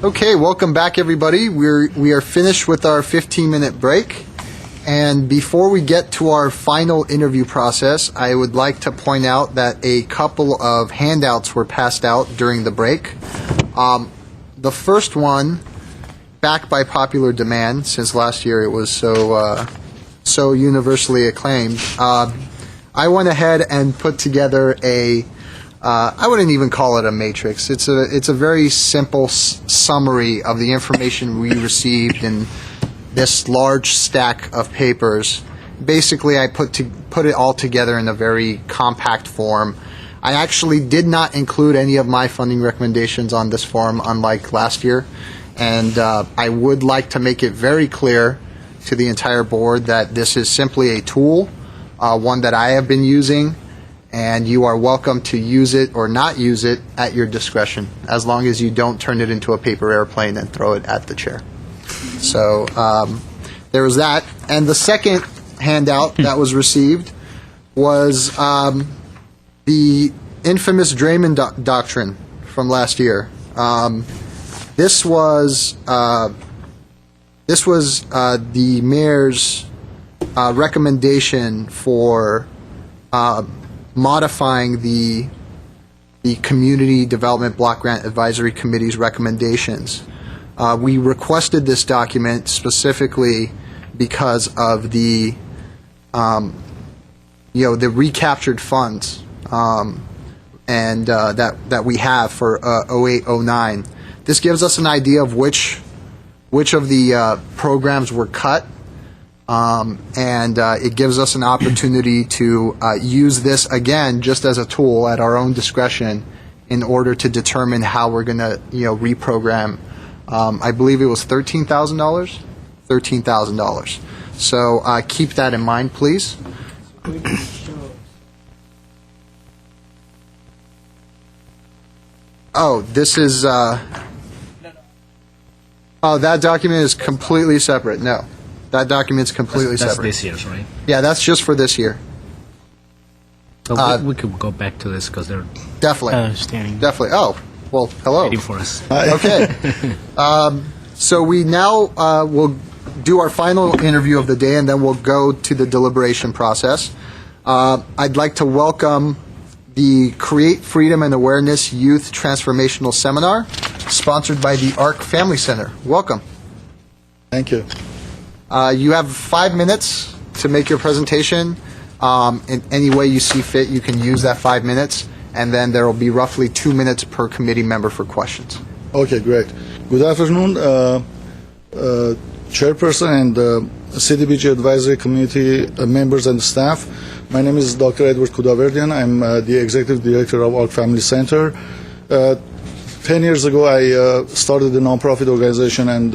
Okay, welcome back, everybody. We are finished with our 15-minute break. And before we get to our final interview process, I would like to point out that a couple of handouts were passed out during the break. The first one, back by popular demand, since last year it was so universally acclaimed, I went ahead and put together I wouldn't even call it a matrix. It's a very simple summary of the information we received in this large stack of papers. Basically, I put it all together in a very compact form. I actually did not include any of my funding recommendations on this form, unlike last year. And I would like to make it very clear to the entire board that this is simply a tool, one that I have been using, and you are welcome to use it or not use it at your discretion, as long as you don't turn it into a paper airplane and throw it at the chair. So there was that. And the second handout that was received was the infamous Draymond Doctrine from last year. This was the mayor's recommendation for modifying the Community Development Block Grant Advisory Committee's recommendations. We requested this document specifically because of the recaptured funds and that we have for 0809. This gives us an idea of which of the programs were cut, and it gives us an opportunity to use this again just as a tool at our own discretion in order to determine how we're going to reprogram. I believe it was $13,000. $13,000. So keep that in mind, please. Oh, this is. Oh, that document is completely separate. No, that document's completely that's separate. This year's, right? Yeah, that's just for this year. So we could go back to this because they're Definitely. standing Definitely. Oh, well, hello. waiting for us. Okay. So we now will do our final interview of the day, and then we'll go to the deliberation process. I'd like to welcome the Create Freedom and Awareness Youth Transformational Seminar, sponsored by the ARC Family Center. Welcome. Thank you. You have 5 minutes to make your presentation. In any way you see fit, you can use that 5 minutes, and then there will be roughly 2 minutes per committee member for questions. Okay, great. Good afternoon, Chairperson and CDBG Advisory Committee members and staff. My name is Dr. Edward Kudaverdian. I'm the Executive Director of ARC Family Center. 10 years ago, I started a nonprofit organization, and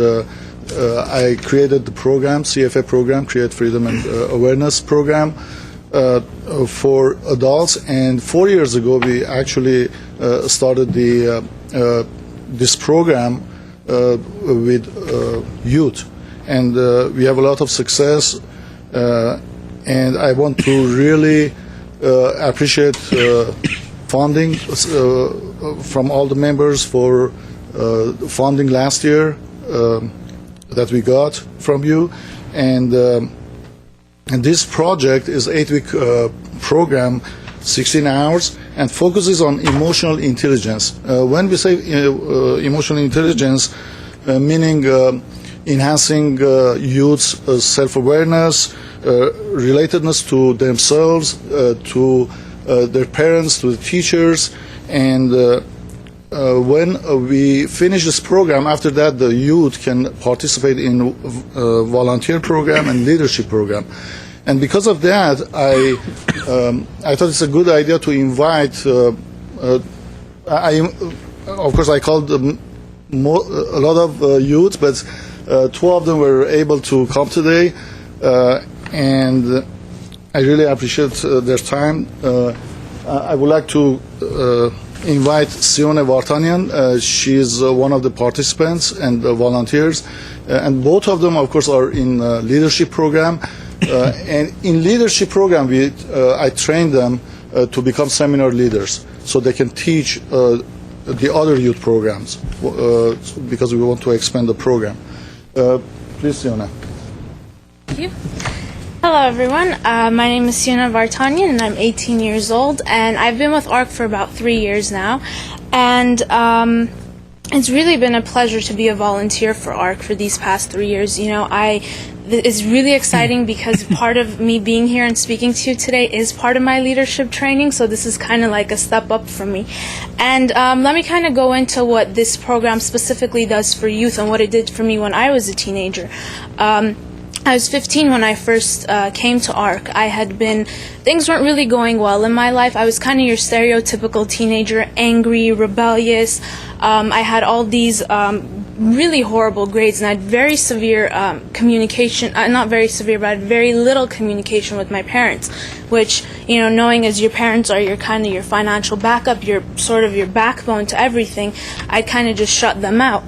I created the program, CFA program, Create Freedom and Awareness program, for adults. And 4 years ago, we actually started this program with youth. And we have a lot of success. And I want to really appreciate funding from all the members for funding last year that we got from you. And this project is 8-week program, 16 hours, and focuses on emotional intelligence. When we say emotional intelligence, meaning enhancing youth's self-awareness, relatedness to themselves, to their parents, to the teachers, and when we finish this program, after that the youth can participate in volunteer program and leadership program. And because of that, I thought it's a good idea to invite. Of course, I called a lot of youth, but 2 of them were able to come today, and I really appreciate their time. I would like to invite Sione Vartanian. She is one of the participants and volunteers, and both of them, of course, are in leadership program. And in leadership program, I train them to become seminar leaders, so they can teach the other youth programs because we want to expand the program. Please, Siona. Thank you. Hello, everyone. My name is Siona Vartanyan, and I'm 18 years old, and I've been with ARC for about 3 years now. And it's really been a pleasure to be a volunteer for ARC for these past 3 years. You know, it's really exciting because part of me being here and speaking to you today is part of my leadership training, so this is kind of like a step up for me. And let me kind of go into what this program specifically does for youth and what it did for me when I was a teenager. I was 15 when I first came to ARC. Things weren't really going well in my life. I was kind of your stereotypical teenager, angry, rebellious. I had all these really horrible grades, and I had very severe communication, not very severe, but I had very little communication with my parents, which, you know, knowing as your parents are your kind of your financial backup, your sort of your backbone to everything, I kind of just shut them out.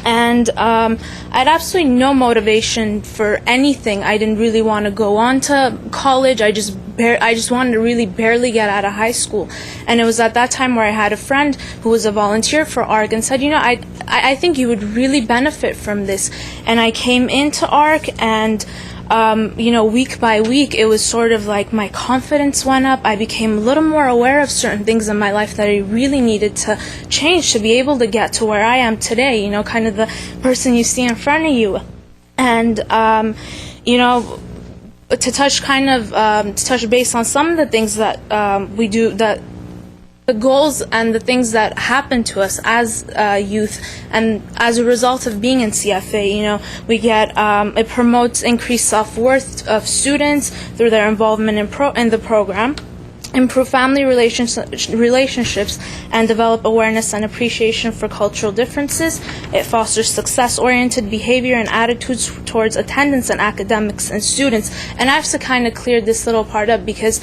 And I had absolutely no motivation for anything. I didn't really want to go on to college. I just wanted to really barely get out of high school. And it was at that time where I had a friend who was a volunteer for ARC and said, you know, I think you would really benefit from this. And I came into ARC, and you know, week by week, it was sort of like my confidence went up. I became a little more aware of certain things in my life that I really needed to change to be able to get to where I am today, you know, kind of the person you see in front of you. And, you know, to touch base on some of the things that we do, that the goals and the things that happen to us as youth, and as a result of being in CFA, you know, we get it promotes increased self-worth of students through their involvement in the program, improve family relationships, and develop awareness and appreciation for cultural differences. It fosters success-oriented behavior and attitudes towards attendance and academics and students. And I have to kind of clear this little part up because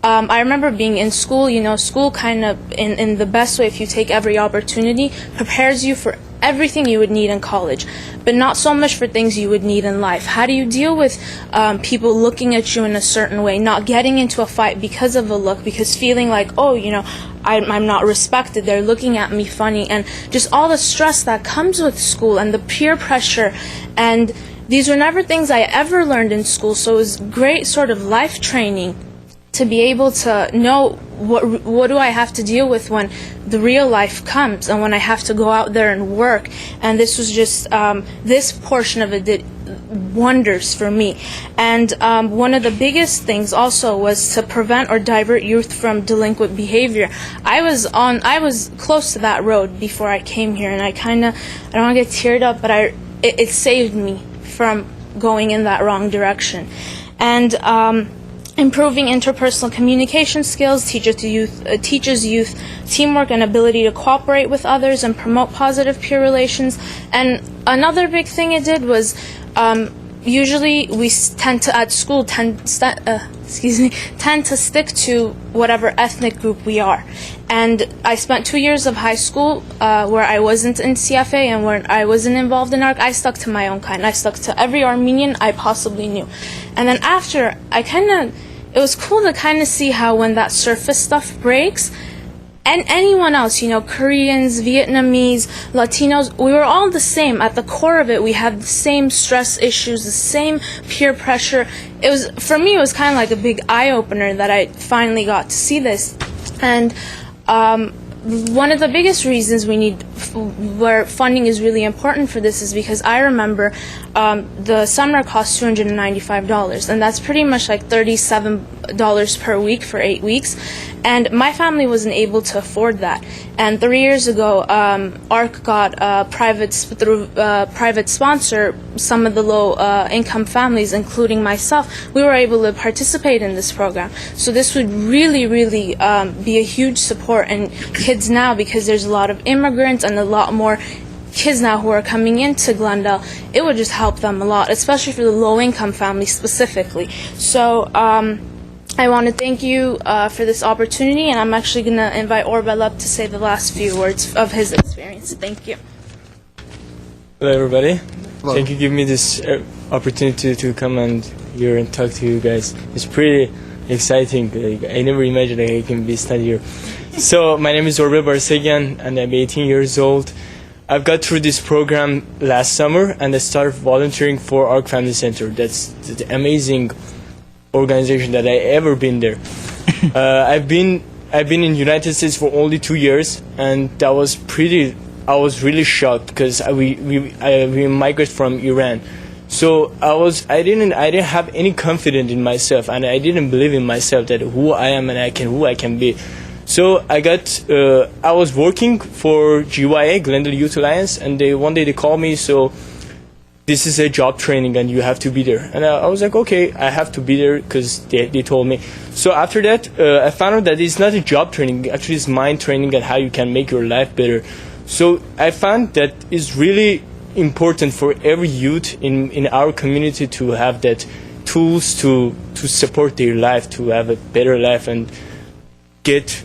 I remember being in school, you know, school kind of, in the best way, if you take every opportunity, prepares you for everything you would need in college, but not so much for things you would need in life. How do you deal with people looking at you in a certain way, not getting into a fight because of a look, because feeling like, oh, you know, I'm not respected, they're looking at me funny, and just all the stress that comes with school and the peer pressure. And these were never things I ever learned in school, so it was great sort of life training to be able to know what do I have to deal with when the real life comes and when I have to go out there and work. And this was just, this portion of it did wonders for me. And one of the biggest things also was to prevent or divert youth from delinquent behavior. I was close to that road before I came here, and I don't want to get teared up, but it saved me from going in that wrong direction. And improving interpersonal communication skills teaches youth teamwork and ability to cooperate with others and promote positive peer relations. And another big thing it did was usually we tend to stick to whatever ethnic group we are. And I spent 2 years of high school where I wasn't in CFA and where I wasn't involved in ARC. I stuck to my own kind. I stuck to every Armenian I possibly knew. And then after, it was cool to kind of see how when that surface stuff breaks, and anyone else, you know, Koreans, Vietnamese, Latinos, we were all the same. At the core of it, we had the same stress issues, the same peer pressure. For me, it was kind of like a big eye-opener that I finally got to see this. And one of the biggest reasons where funding is really important for this is because I remember the summer cost $295, and that's pretty much like $37 per week for 8 weeks. And my family wasn't able to afford that. And 3 years ago, ARC got through private sponsor, some of the low-income families, including myself, we were able to participate in this program. So this would really, really be a huge support in kids now, because there's a lot of immigrants and a lot more kids now who are coming into Glendale. It would just help them a lot, especially for the low-income families specifically. So I want to thank you for this opportunity, and I'm actually going to invite Orbel up to say the last few words of his experience. Thank you. Hello, everybody. Hello. Thank you for giving me this opportunity to come and here and talk to you guys. It's pretty exciting. Like, I never imagined I can be standing here. So my name is Orbe Barsegian, and I'm 18 years old. I've got through this program last summer, and I started volunteering for ARC Family Center. That's the amazing organization that I ever been there. I've been in United States for only 2 years, and that was I was really shocked because we migrated from Iran. So I didn't have any confidence in myself, and I didn't believe in myself that who I am and who I can be. So I was working for GYA, Glendale Youth Alliance, and one day they called me, so this is a job training and you have to be there. And I was like, okay, I have to be there because they told me. So after that, I found out that it's not a job training, actually it's mind training and how you can make your life better. So I found that it's really important for every youth in our community to have that tools to support their life, to have a better life and get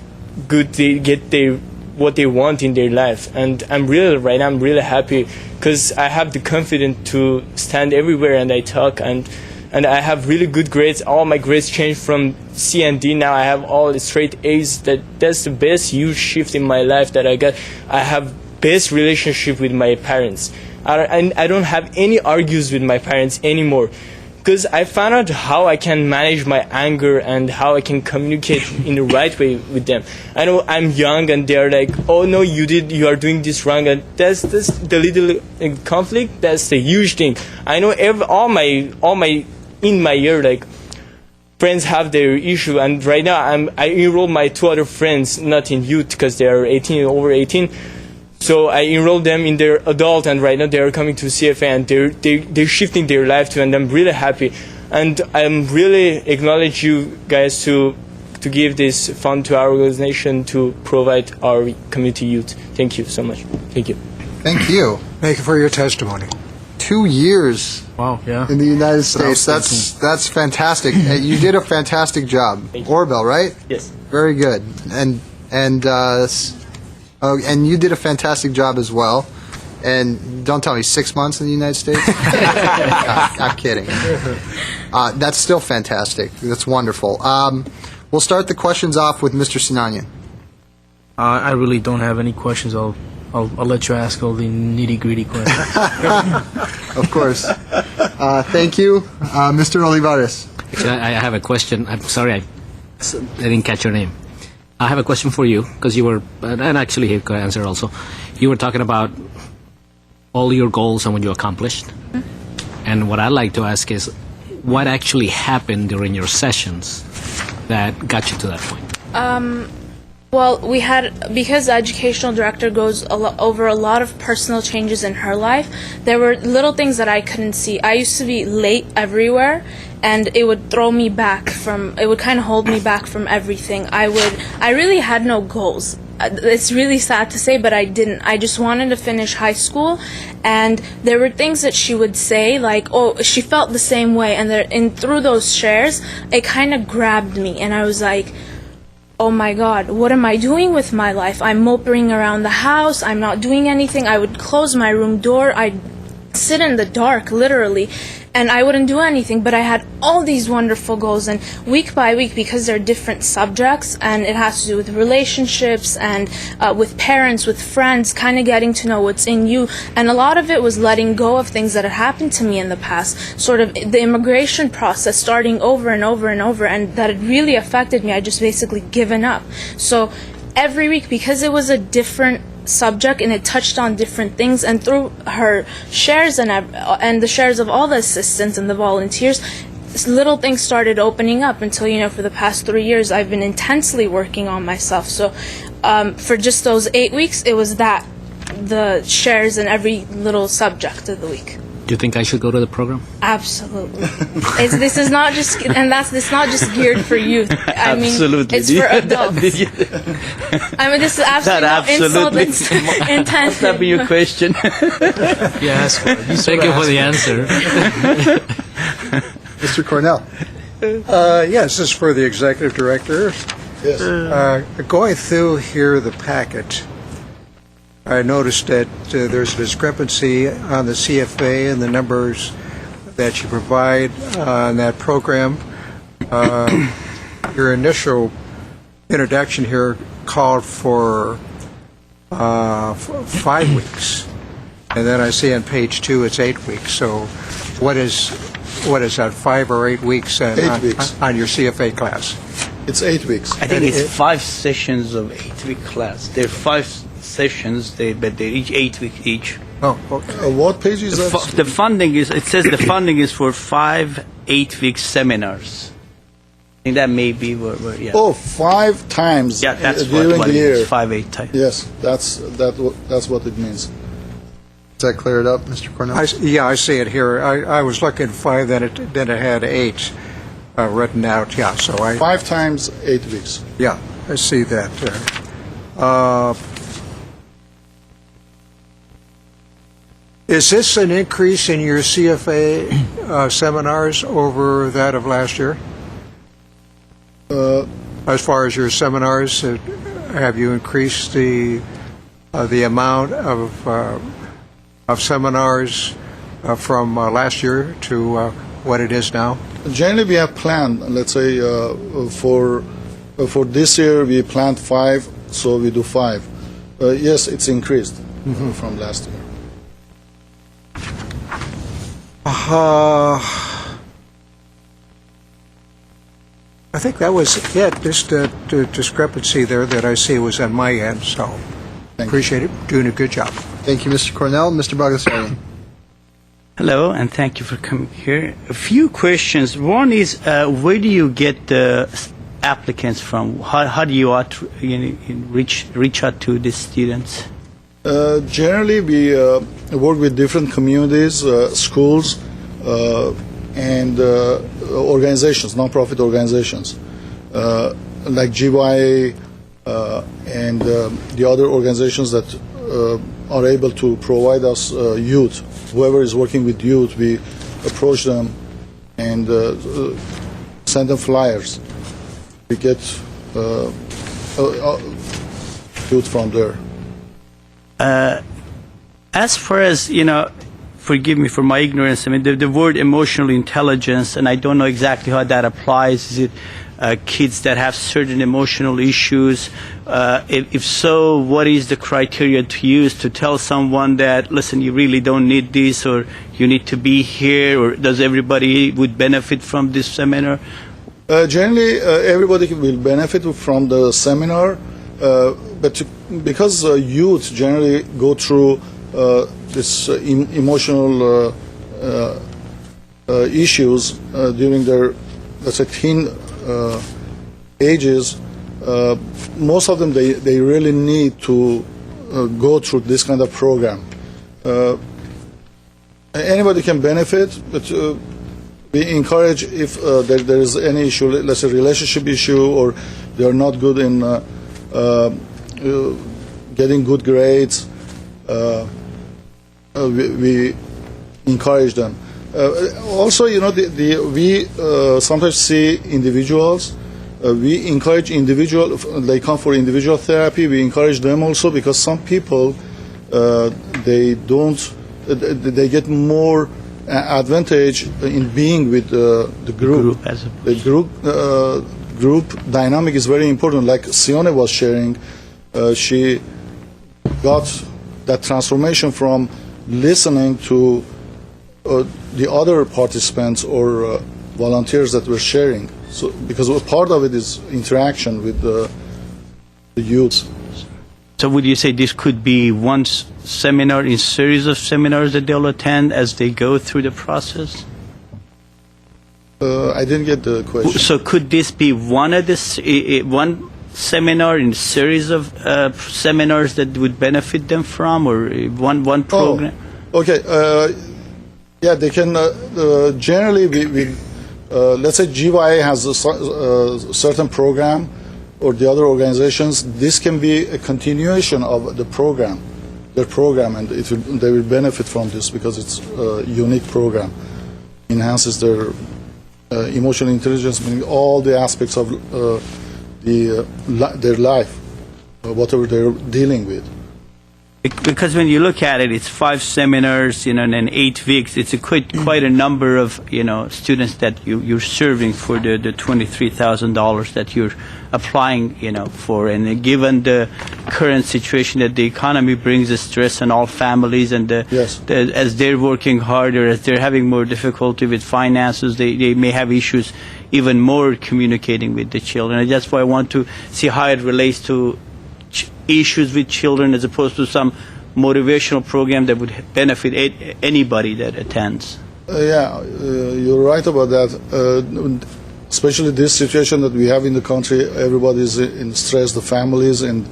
what they want in their life. And I'm really happy because I have the confidence to stand everywhere and I talk and I have really good grades. All my grades changed from C and D. Now I have all the straight A's. That's the best huge shift in my life that I got. I have best relationship with my parents. I don't have any argues with my parents anymore. Because I found out how I can manage my anger and how I can communicate in the right way with them. I know I'm young and they're like, oh no, you are doing this wrong, and that's the little conflict. That's the huge thing. I know all my in my year like friends have their issue, and right now I enrolled my 2 other friends not in youth because they are over 18. So I enrolled them in their adult, and right now they are coming to CFA, and they're shifting their life too, and I'm really happy. And I'm really acknowledge you guys to give this fund to our organization to provide our community youth. Thank you so much. Thank you. Thank you. Thank you for your testimony. 2 years Wow, yeah. in the United States. That's fantastic. You did a fantastic job. Orbel, right? Yes. Very good. And you did a fantastic job as well. And don't tell me 6 months in the United States. I'm kidding. That's still fantastic. That's wonderful. We'll start the questions off with Mr. Sinanian. I really don't have any questions. I'll let you ask all the nitty-gritty questions. Of course. Thank you. Mr. Olivares. Actually, I have a question. I'm sorry, I didn't catch your name. I have a question for you, because you were, and actually he could answer also. You were talking about all your goals and what you accomplished. Mm-hmm. And what I'd like to ask is, what actually happened during your sessions that got you to that point? Well, because the educational director goes over a lot of personal changes in her life, there were little things that I couldn't see. I used to be late everywhere, and it would it would kind of hold me back from everything. I really had no goals. It's really sad to say, but I didn't. I just wanted to finish high school, and there were things that she would say, like, oh, she felt the same way, and through those shares, it kind of grabbed me, and I was like, oh my God, what am I doing with my life? I'm moping around the house. I'm not doing anything. I would close my room door. I'd sit in the dark, literally, and I wouldn't do anything. But I had all these wonderful goals, and week by week, because they're different subjects, and it has to do with relationships and with parents, with friends, kind of getting to know what's in you. And a lot of it was letting go of things that had happened to me in the past, sort of the immigration process, starting over and over and over, and that had really affected me. I just basically given up. So every week, because it was a different subject and it touched on different things, and through her shares and the shares of all the assistants and the volunteers, little things started opening up until, for the past 3 years I've been intensely working on myself. So for just those 8 weeks, it was the shares in every little subject of the week. Do you think I should go to the program? Absolutely. This is not just, it's not just geared for youth. I mean, Absolutely. it's for adults. I mean, this is absolutely no insult. It's intentional. Must that be your question? Yes. Thank you for the answer. Mr. Cornell. Yes, this is for the executive director. Yes. Going through here the packet, I noticed that there's a discrepancy on the CFA and the numbers that you provide on that program. Your initial introduction here called for 5 weeks, and then I see on page 2 it's 8 weeks. So, what is that? 5 or 8 weeks? 8 weeks on your CFA class. It's 8 weeks. I think it's 5 sessions of 8-week class. There are 5 sessions, but they're each 8 weeks each. Oh, okay. What page is that? The funding is, it says the funding is for 5 8-week seminars. I think that may be where yeah. Oh, 5 times Yeah, that's during what the it year. is, 5, 8 times. Yes, that's what it means. Does that clear it up, Mr. Cornell? I see it here. I was looking at 5, then it had 8 written out. Yeah, so 5 times 8 weeks. Yeah, I see that. Is this an increase in your CFA seminars over that of last year? As far as your seminars, have you increased the amount of seminars from last year to what it is now? Generally, we have planned. Let's say for this year, we planned 5, so we do 5. Yes, it's increased from last year. I think that was it. Just the discrepancy there that I see was on my end. So appreciate it. Doing a good job. Thank you, Mr. Cornell. Mr. Bagassarian. Hello, and thank you for coming here. A few questions. One is, where do you get the applicants from? How do you reach out to the students? Generally, we work with different communities, schools, and organizations, non-profit organizations, like GYA and the other organizations that are able to provide us youth. Whoever is working with youth, we approach them and send them flyers. We get youth from there. As far as, forgive me for my ignorance, I mean, the word emotional intelligence, and I don't know exactly how that applies. Is it kids that have certain emotional issues? If so, what is the criteria to use to tell someone that, listen, you really don't need this, or you need to be here, or does everybody would benefit from this seminar? Generally, everybody will benefit from the seminar, but because youth generally go through this emotional issues during their, let's say, teen ages, most of them, they really need to go through this kind of program. Anybody can benefit, but we encourage if there is any issue, let's say relationship issue, or they are not good in getting good grades, we encourage them. Also, we sometimes see individuals. We encourage individual. They come for individual therapy. We encourage them also because some people they get more advantage in being with the group. The group dynamic is very important. Like Sione was sharing, she got that transformation from listening to the other participants or volunteers that were sharing. So, because part of it is interaction with the youth. So would you say this could be one seminar in series of seminars that they'll attend as they go through the process? I didn't get the question. So could this be one seminar in a series of seminars that would benefit them from, or one program? Oh, okay. Yeah, they can. Generally, we let's say GYA has a certain program, or the other organizations. This can be a continuation of the program, their program, and they will benefit from this because it's a unique program. Enhances their emotional intelligence, meaning all the aspects of their life, whatever they're dealing with. Because when you look at it, it's 5 seminars, and then 8 weeks. It's quite a number of, students that you're serving for the $23,000 that you're applying, for. And given the current situation that the economy brings the stress on all families, and Yes. as they're working harder, as they're having more difficulty with finances, they may have issues even more communicating with the children. And that's why I want to see how it relates to issues with children as opposed to some motivational program that would benefit anybody that attends. You're right about that. Especially this situation that we have in the country, everybody's in stress, the families, and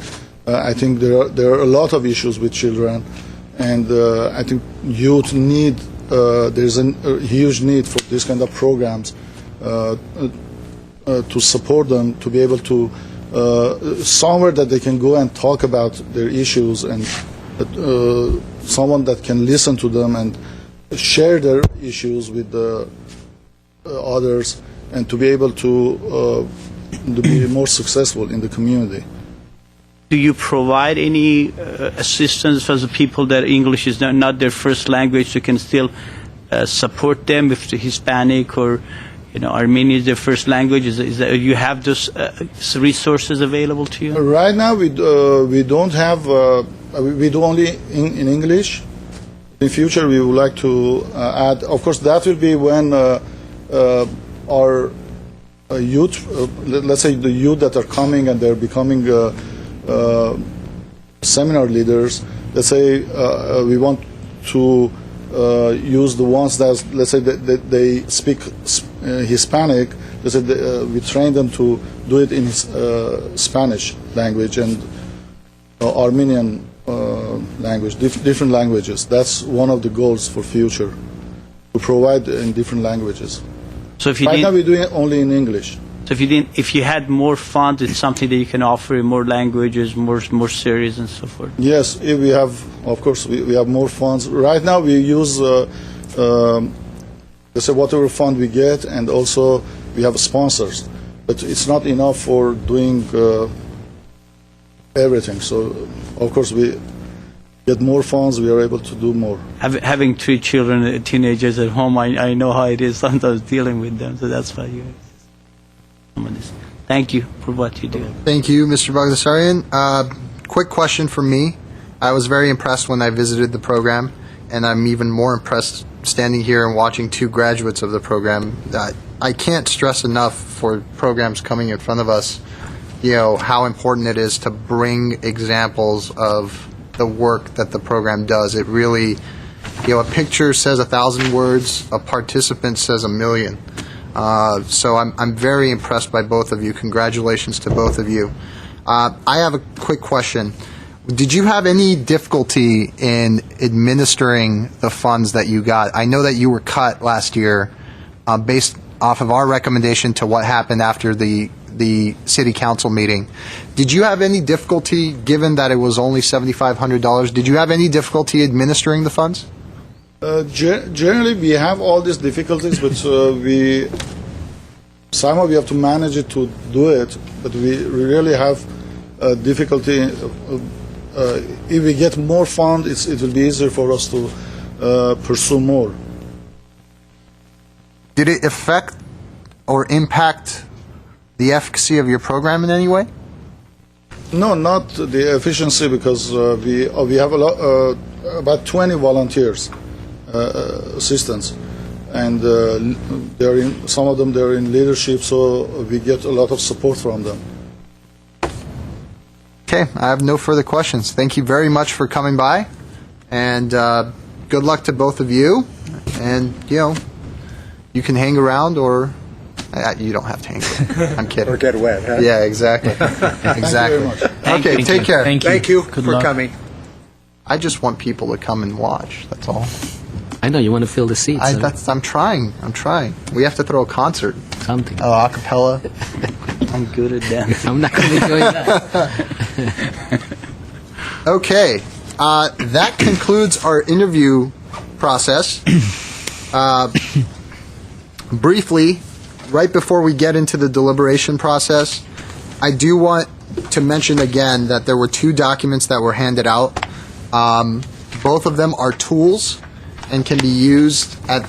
I think there are a lot of issues with children, and I think youth need. There's a huge need for this kind of programs to support them, to be able to somewhere that they can go and talk about their issues, and someone that can listen to them and share their issues with the others, and to be able to be more successful in the community. Do you provide any assistance for the people that English is not their first language, so can still support them if the Hispanic or Armenian is their first language? Is that you have those resources available to you? Right now, we don't have. We do only in English. In future, we would like to add. Of course, that will be when our youth, let's say the youth that are coming and they're becoming seminar leaders. Let's say we want to use the ones that, let's say, that they speak Hispanic. Let's say we train them to do it in Spanish language and Armenian language, different languages. That's one of the goals for future, to provide in different languages. So if you right now we're doing it only in English. So if you had more funds, it's something that you can offer in more languages, more series and so forth. Yes, if we have, of course, we have more funds. Right now we use, let's say, whatever fund we get, and also we have sponsors. But it's not enough for doing everything. So, of course, we get more funds, we are able to do more. Having 3 children, teenagers at home, I know how it is sometimes dealing with them. So that's why you. Thank you for what you do. Thank you, Mr. Bagdasarian. Quick question from me. I was very impressed when I visited the program, and I'm even more impressed standing here and watching 2 graduates of the program. I can't stress enough for programs coming in front of us, how important it is to bring examples of the work that the program does. It really, a picture says 1,000 words, a participant says 1,000,000. So I'm very impressed by both of you. Congratulations to both of you. I have a quick question. Did you have any difficulty in administering the funds that you got? I know that you were cut last year based off of our recommendation to what happened after the city council meeting. Did you have any difficulty, given that it was only $7,500, did you have any difficulty administering the funds? Generally, we have all these difficulties, but somehow we have to manage it to do it. But we really have difficulty. If we get more funds, it will be easier for us to pursue more. Did it affect or impact the efficacy of your program in any way? No, not the efficiency, because we have about 20 volunteers. Assistants, and some of them they're in leadership, so we get a lot of support from them. Okay, I have no further questions. Thank you very much for coming by, and good luck to both of you. And you can hang around, or you don't have to hang around. I'm kidding. Or get wet, huh? Yeah, exactly. Exactly. Thank you very much. Okay, take care. Thank you Good for luck. coming. I just want people to come and watch. That's all. I know you want to fill the seats. I'm trying. We have to throw a concert. Something. Oh, a cappella. I'm good at that. I'm not going to join that. Okay, that concludes our interview process. Briefly, right before we get into the deliberation process, I do want to mention again that there were 2 documents that were handed out. Both of them are tools and can be used at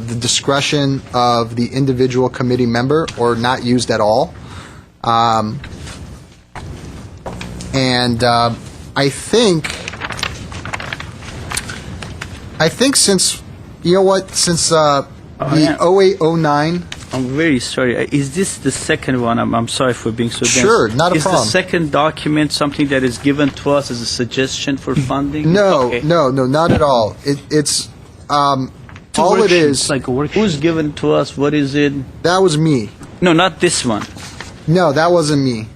the discretion of the individual committee member or not used at all. I think since, you know what, since the 0809, I'm very sorry. Is this the second one? I'm sorry for being so dense. Sure, not a problem. Is the second document something that is given to us as a suggestion for funding? no, Okay. no, not at all. It's all it is. Like a worksheet. Who's given to us? What is it? That was me. No, not this one. No, that wasn't me.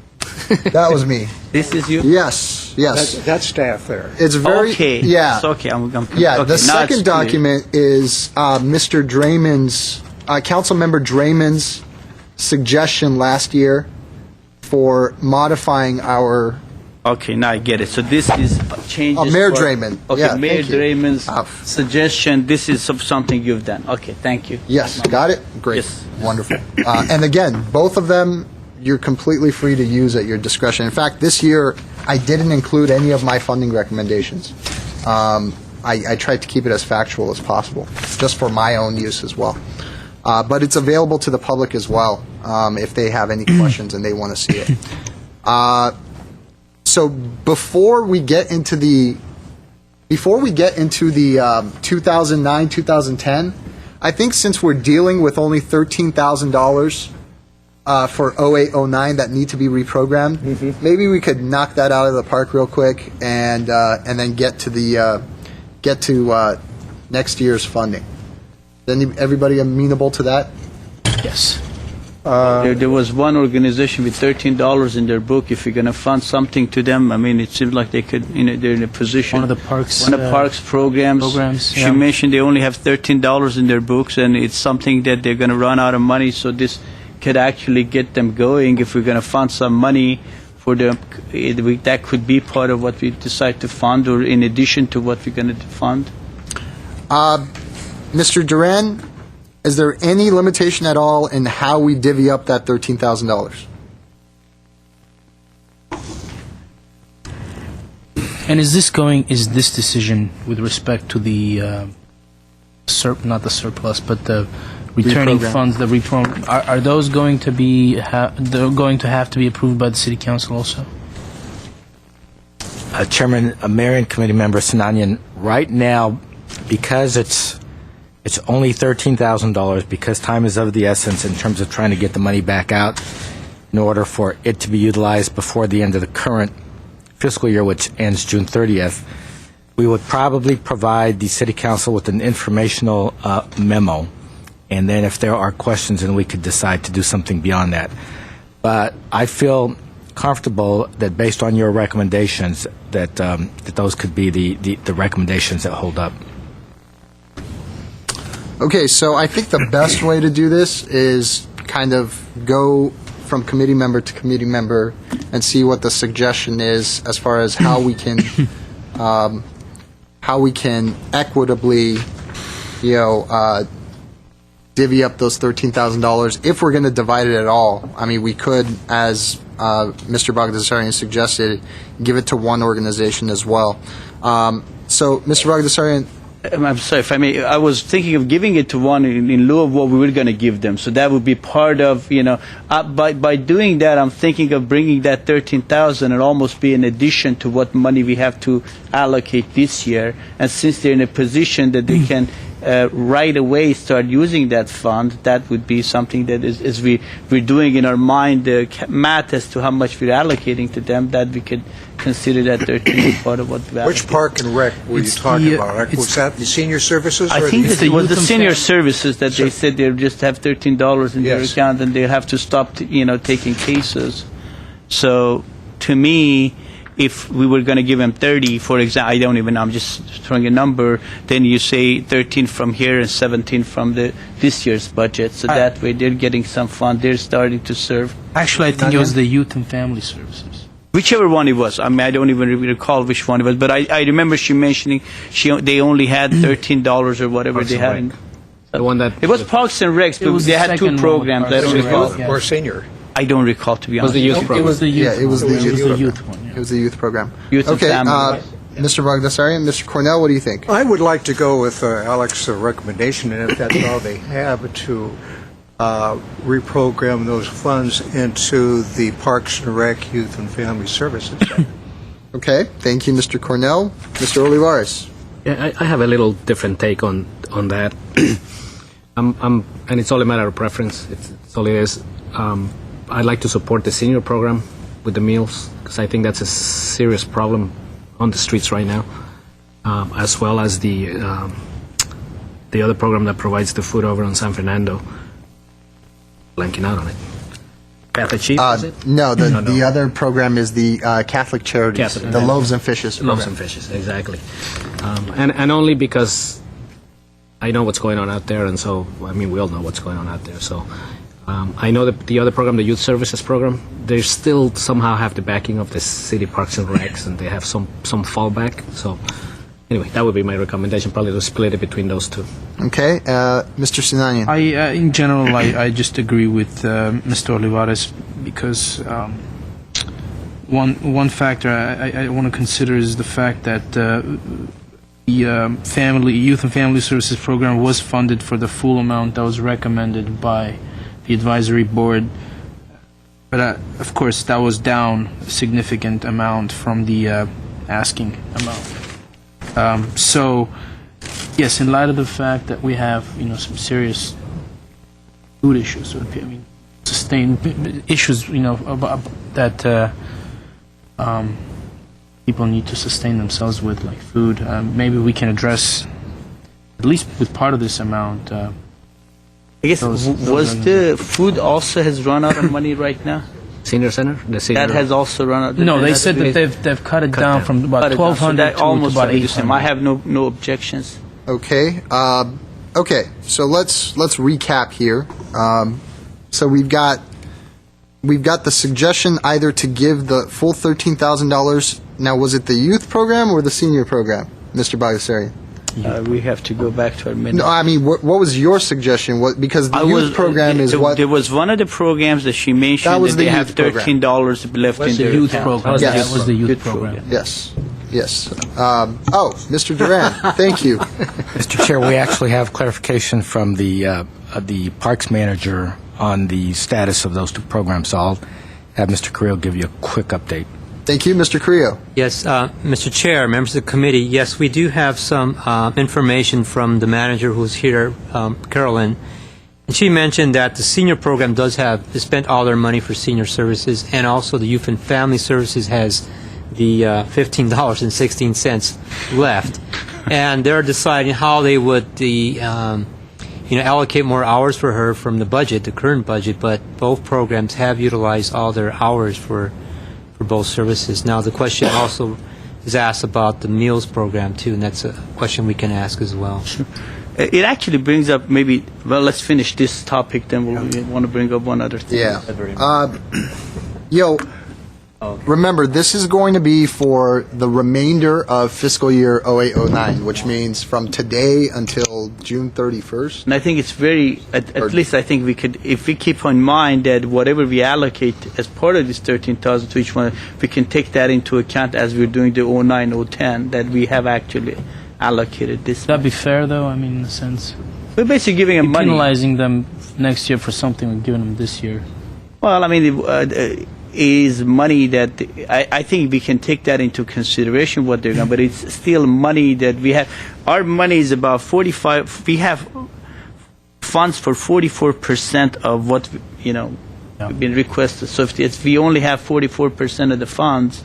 That was me. This is you? Yes, yes. That's staff there. It's very Okay. yeah. It's okay. I'm Yeah, okay, the now it's second clear. document is Mr. Draymond's, Councilmember Draymond's suggestion last year for modifying our, Okay, now I get it. So this is changes. Mayor for- Draymond. Okay, Yeah, Mayor thank you. Draymond's Ah. suggestion. This is something you've done. Okay, thank you. yes, got it? Great, Yes. wonderful. And again, both of them, you're completely free to use at your discretion. In fact, this year, I didn't include any of my funding recommendations. I tried to keep it as factual as possible, just for my own use as well. But it's available to the public as well, if they have any questions and they want to see it. So before we get into the 2009, 2010, I think since we're dealing with only $13,000 for 0809 that need to be reprogrammed, maybe we could knock that out of the park real quick and then get to next year's funding. Everybody amenable to that? Yes. There was one organization with $13 in their book. If you're going to fund something to them, I mean, it seems like they could, they're in a position. One of the parks. One of the parks programs. She yeah. mentioned they only have $13 in their books, and it's something that they're going to run out of money. So this could actually get them going. If we're going to fund some money for them, that could be part of what we decide to fund, or in addition to what we're going to fund. Mr. Duran, is there any limitation at all in how we divvy up that $13,000? And is this decision with respect to the not the surplus, but the returning Reprogram. funds, the reprogram, are those going to be they're going to have to be approved by the city council also? Chairman, Mayor and Committee Member Sinanian, right now, because it's only $13,000, because time is of the essence in terms of trying to get the money back out in order for it to be utilized before the end of the current fiscal year, which ends June 30th, we would probably provide the City Council with an informational memo, and then if there are questions, then we could decide to do something beyond that. But I feel comfortable that based on your recommendations, that those could be the recommendations that hold up. Okay, so I think the best way to do this is kind of go from committee member to committee member and see what the suggestion is as far as how we can equitably, divvy up those $13,000 if we're going to divide it at all. I mean, we could, as Mr. Bagdasarian suggested, give it to one organization as well. So, Mr. Bagdasarian, I'm sorry, if I may, I was thinking of giving it to one in lieu of what we were going to give them. So that would be part of, by doing that, I'm thinking of bringing that 13,000 and almost be in addition to what money we have to allocate this year. And since they're in a position that they can right away start using that fund, that would be something that is we're doing in our mind the math as to how much we're allocating to them, that we could consider that 13 as part of what we allocate. Which park and rec were you It's talking the, about? it's- Was that the senior services? I or think the- it was the youth and senior family. services that they said they just have $13 in their Yes. account and they have to stop, taking cases. So, to me, if we were going to give them 30, for example, I don't even know, I'm just throwing a number, then you say 13 from here and 17 from this year's budget. So that way they're getting some fund, they're starting to serve. Actually, I think it was the youth and family services. Whichever one it was. I mean, I don't even recall which one it was, but I remember she mentioning they only had $13 or whatever Parks they and had. Rec. In, The one that it was Parks and Recs, It but was they the had two second one, programs. I Parks don't and recall. Rec. Or senior? I don't recall, to be was honest. the youth It program. was the youth. yeah, it was the one. youth It was the program. youth one. Yeah. It was the youth program. Youth and Okay, family. Mr. Bagdasarian, Mr. Cornell, what do you think? I would like to go with Alex's recommendation, and if that's all they have, to reprogram those funds into the Parks and Rec, Youth and Family Services. Okay, thank you, Mr. Cornell. Mr. Olivares. Yeah, I have a little different take on that. And it's all a matter of preference. It's all it is. I'd like to support the senior program with the meals because I think that's a serious problem on the streets right now, as well as the other program that provides the food over on San Fernando. Blanking out on it. Catholic Chief, is it? No, the other program is the Catholic Charities, Catholic. the Loaves and Fishes program. Loaves and Fishes, exactly. And only because I know what's going on out there, and so, I mean, we all know what's going on out there. So I know that the other program, the Youth Services program, they still somehow have the backing of the city parks and recs, and they have some fallback. So anyway, that would be my recommendation, probably to split it between those two. Okay, Mr. Sinanian. In general, I just agree with Mr. Olivares because one factor I want to consider is the fact that the Youth and Family Services program was funded for the full amount that was recommended by the advisory board. But of course, that was down a significant amount from the asking amount. So, yes, in light of the fact that we have, some serious food issues, sustained issues, about that people need to sustain themselves with, like food. Maybe we can address, at least with part of this amount. I guess the food also has run out of money right now? Senior Center? The senior That has also run out. No, they said that they've cut it down from about 1,200 to almost about the same. 800. I have no objections. Okay. Okay. So let's recap here. So we've got the suggestion either to give the full $13,000. Now, was it the youth program or the senior program, Mr. Bagdasarian? We have to go back to our minutes. No, I mean, what was your suggestion? Because the youth program is what? There was one of the programs that she mentioned That was they the have youth program. $13 left in their youth account. program. Yes. That was the youth program. Yes. Yes. Mr. Duran, thank you. Mr. Chair, we actually have clarification from the parks manager on the status of those two programs, so I'll have Mr. Carrillo give you a quick update. Thank you, Mr. Carrillo. Yes, Mr. Chair, members of the committee, yes, we do have some information from the manager who's here, Carolyn. And she mentioned that the senior program does have spent all their money for senior services, and also the Youth and Family Services has the $15.16 left. And they're deciding how they would allocate more hours for her from the budget, the current budget, but both programs have utilized all their hours for both services. Now, the question also is asked about the meals program, too, and that's a question we can ask as well. Sure. It actually brings up let's finish this topic, then we'll want to bring up one other thing. Yeah. Remember, this is going to be for the remainder of fiscal year 08-09, which means from today until June 31st. And I think it's at least I think we could, if we keep in mind that whatever we allocate as part of this 13,000 to each one, we can take that into account as we're doing the 09-010, that we have actually allocated this. That'd be fair, though, in a sense. We're basically giving them money. Penalizing them next year for something we've given them this year. Well, is money that I think we can take that into consideration what they're going, but it's still money that we have. Our money is about 45. We have funds for 44% of what we've been requested. So if we only have 44% of the funds,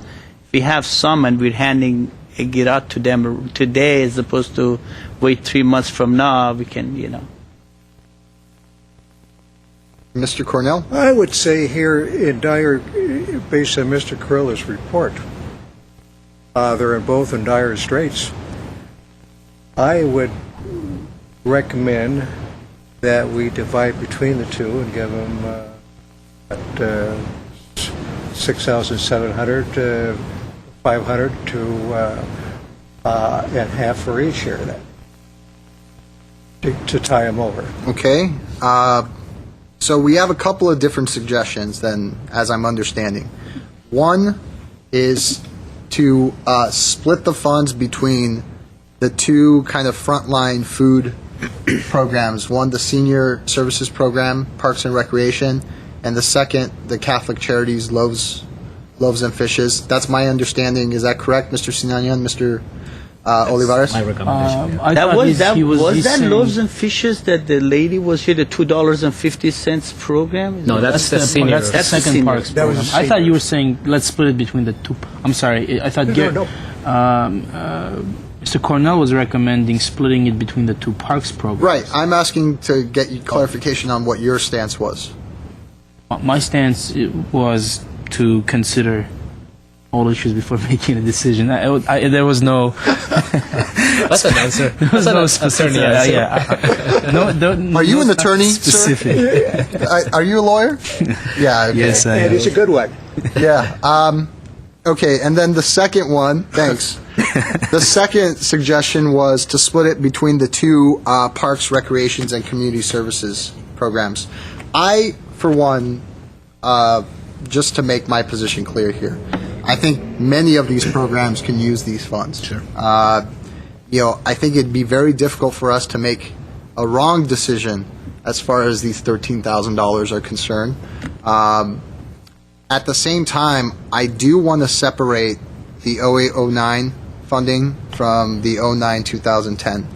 we have some and we're handing it out to them today as opposed to wait 3 months from now. We can Mr. Cornell? I would say here in dire, based on Mr. Carrillo's report, they're both in dire straits. I would recommend that we divide between the two and give them $6,700, $500 to and half for each year of that to tie them over. Okay. So we have a couple of different suggestions then, as I'm understanding. One is to split the funds between the two kind of frontline food programs. One, the Senior Services Program, Parks and Recreation, and the second, the Catholic Charities Loaves and Fishes. That's my understanding. Is that correct, Mr. Sinanian, Mr. Olivares? My recommendation. I That thought was that he was he's that saying- loaves and fishes that the lady was here, the $2.50 program. No, that's the senior. That's the That's the second senior. parks That was program. the I thought senior. you were saying let's split it between the two. I'm sorry. I thought Mr. Cornell was recommending splitting it between the two parks programs. Right. I'm asking to get you clarification on what your stance was. My stance was to consider all issues before making a decision. There was no. That's an answer. That's no an specific. attorney answer. No, Are you an attorney, Specific. sir? Are you a lawyer? Yeah. Okay. Yes, I And am. it's a good one. Yeah. Okay, and then the second one, thanks. The second suggestion was to split it between the two parks, recreations, and community services programs. I, for one, just to make my position clear here, I think many of these programs can use these funds. Sure. I think it'd be very difficult for us to make a wrong decision as far as these $13,000 are concerned. At the same time, I do want to separate the 08-09 funding from the 09-2010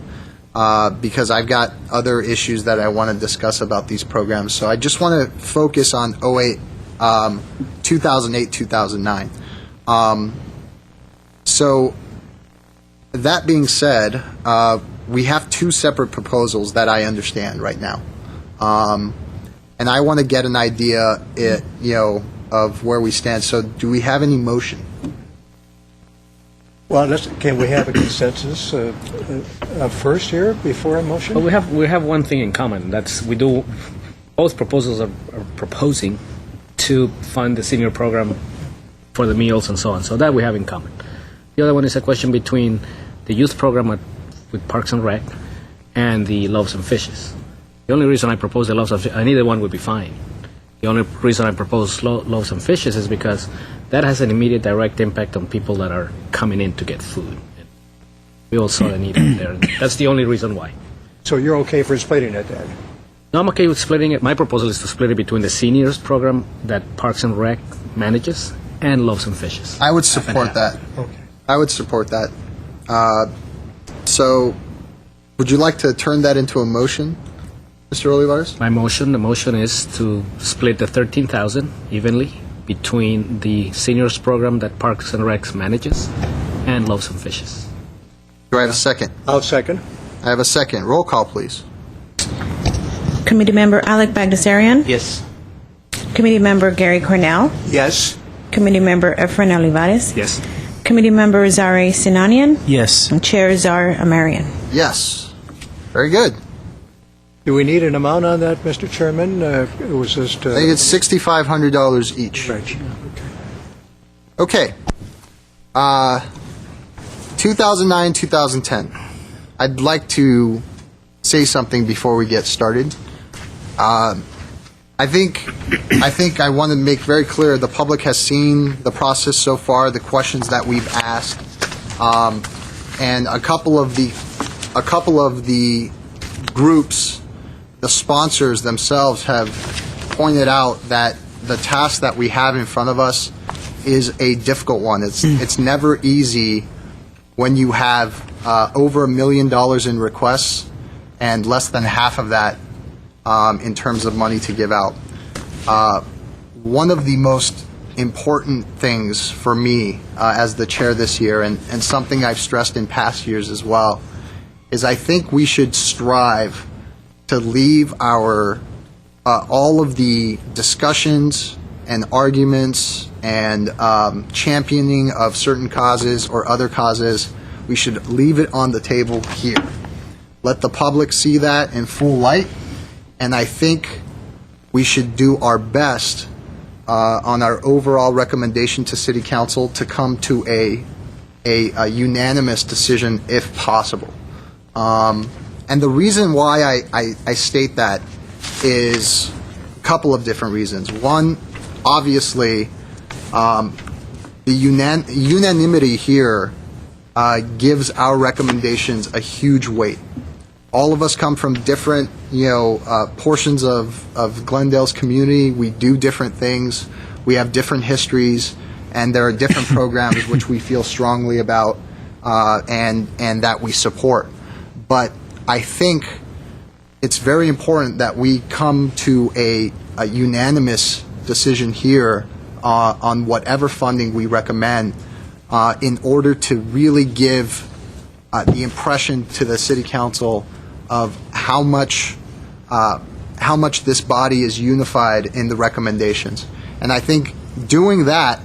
because I've got other issues that I want to discuss about these programs. So I just want to focus on 2008-2009. So that being said, we have two separate proposals that I understand right now. And I want to get an idea, of where we stand. So do we have any motion? Well, can we have a consensus first here before a motion? But we have one thing in common. That's both proposals are proposing to fund the senior program for the meals and so on. So that we have in common. The other one is a question between the youth program with Parks and Rec and the Loaves and Fishes. The only reason I propose the Loaves and Fishes, and either one would be fine. The only reason I propose Loaves and Fishes is because that has an immediate direct impact on people that are coming in to get food. We all saw the need out there. That's the only reason why. So you're okay for splitting it then? No, I'm okay with splitting it. My proposal is to split it between the seniors program that Parks and Rec manages and Loaves and Fishes. I would support that. Okay. I would support that. So would you like to turn that into a motion, Mr. Olivares? The motion is to split the $13,000 evenly between the seniors program that Parks and Rec manages and Loaves and Fishes. Do I have a second? I'll second. I have a second. Roll call, please. Committee Member Alec Bagdasarian. Yes. Committee Member Gary Cornell. Yes. Committee Member Efren Olivares. Yes. Committee Member Zare Sinanian. Yes. And Chair Zar Amarian. Yes. Very good. Do we need an amount on that, Mr. Chairman? It was just... I think it's $6,500 each. Right. Okay. 2009, 2010. I'd like to say something before we get started. I think I want to make very clear the public has seen the process so far, the questions that we've asked, and a couple of the groups, the sponsors themselves have pointed out that the task that we have in front of us is a difficult one. It's never easy when you have over $1 million in requests and less than half of that in terms of money to give out. One of the most important things for me as the chair this year, and something I've stressed in past years as well, is I think we should strive to leave our all of the discussions and arguments and championing of certain causes or other causes, we should leave it on the table here. Let the public see that in full light, and I think we should do our best on our overall recommendation to City Council to come to a unanimous decision if possible. And the reason why I state that is a couple of different reasons. One, obviously, the unanimity here gives our recommendations a huge weight. All of us come from different, portions of Glendale's community. We do different things. We have different histories, and there are different programs which we feel strongly about and that we support. But I think it's very important that we come to a unanimous decision here on whatever funding we recommend in order to really give the impression to the City Council of how much this body is unified in the recommendations. And I think doing that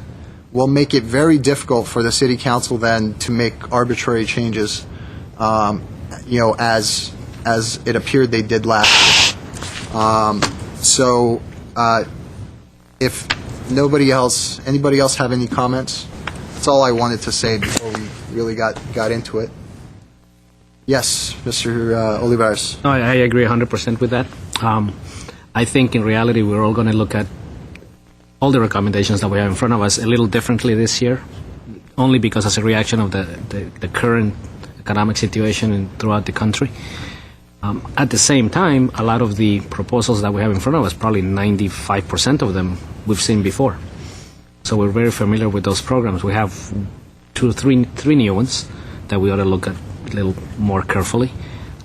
will make it very difficult for the City Council then to make arbitrary changes, as it appeared they did last year. If anybody else have any comments? That's all I wanted to say before we really got into it. Yes, Mr. Olivares. No, I agree 100% with that. I think in reality we're all going to look at all the recommendations that we have in front of us a little differently this year, only because as a reaction of the current economic situation throughout the country. At the same time, a lot of the proposals that we have in front of us, probably 95% of them we've seen before. So we're very familiar with those programs. We have three new ones that we ought to look at a little more carefully.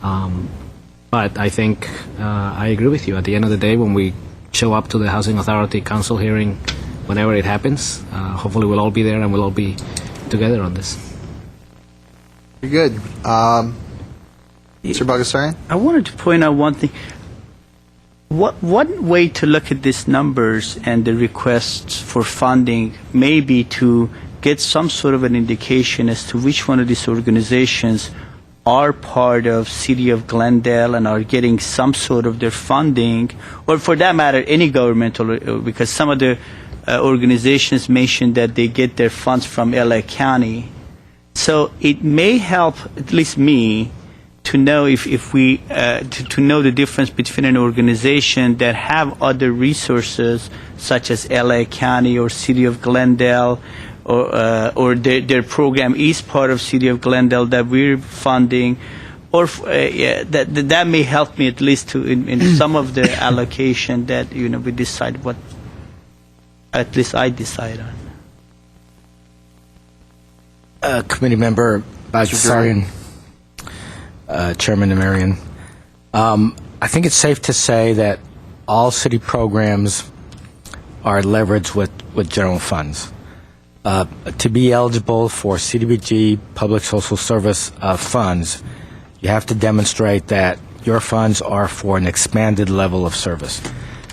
But I think I agree with you. At the end of the day, when we show up to the Housing Authority Council hearing, whenever it happens, hopefully we'll all be there and we'll all be together on this. Very good. Mr. Bagassarian? I wanted to point out one thing. One way to look at these numbers and the requests for funding may be to get some sort of an indication as to which one of these organizations are part of City of Glendale and are getting some sort of their funding, or for that matter, any governmental, because some of the organizations mentioned that they get their funds from LA County. So it may help, at least me, to know if we to know the difference between an organization that have other resources such as LA County or City of Glendale, or their program is part of City of Glendale that we're funding, or that may help me at least to in some of the allocation that we decide what at least I decide on. Committee Member Bagassarian. Chairman Amarian. I think it's safe to say that all city programs are leveraged with general funds. To be eligible for CDBG public social service funds, you have to demonstrate that your funds are for an expanded level of service.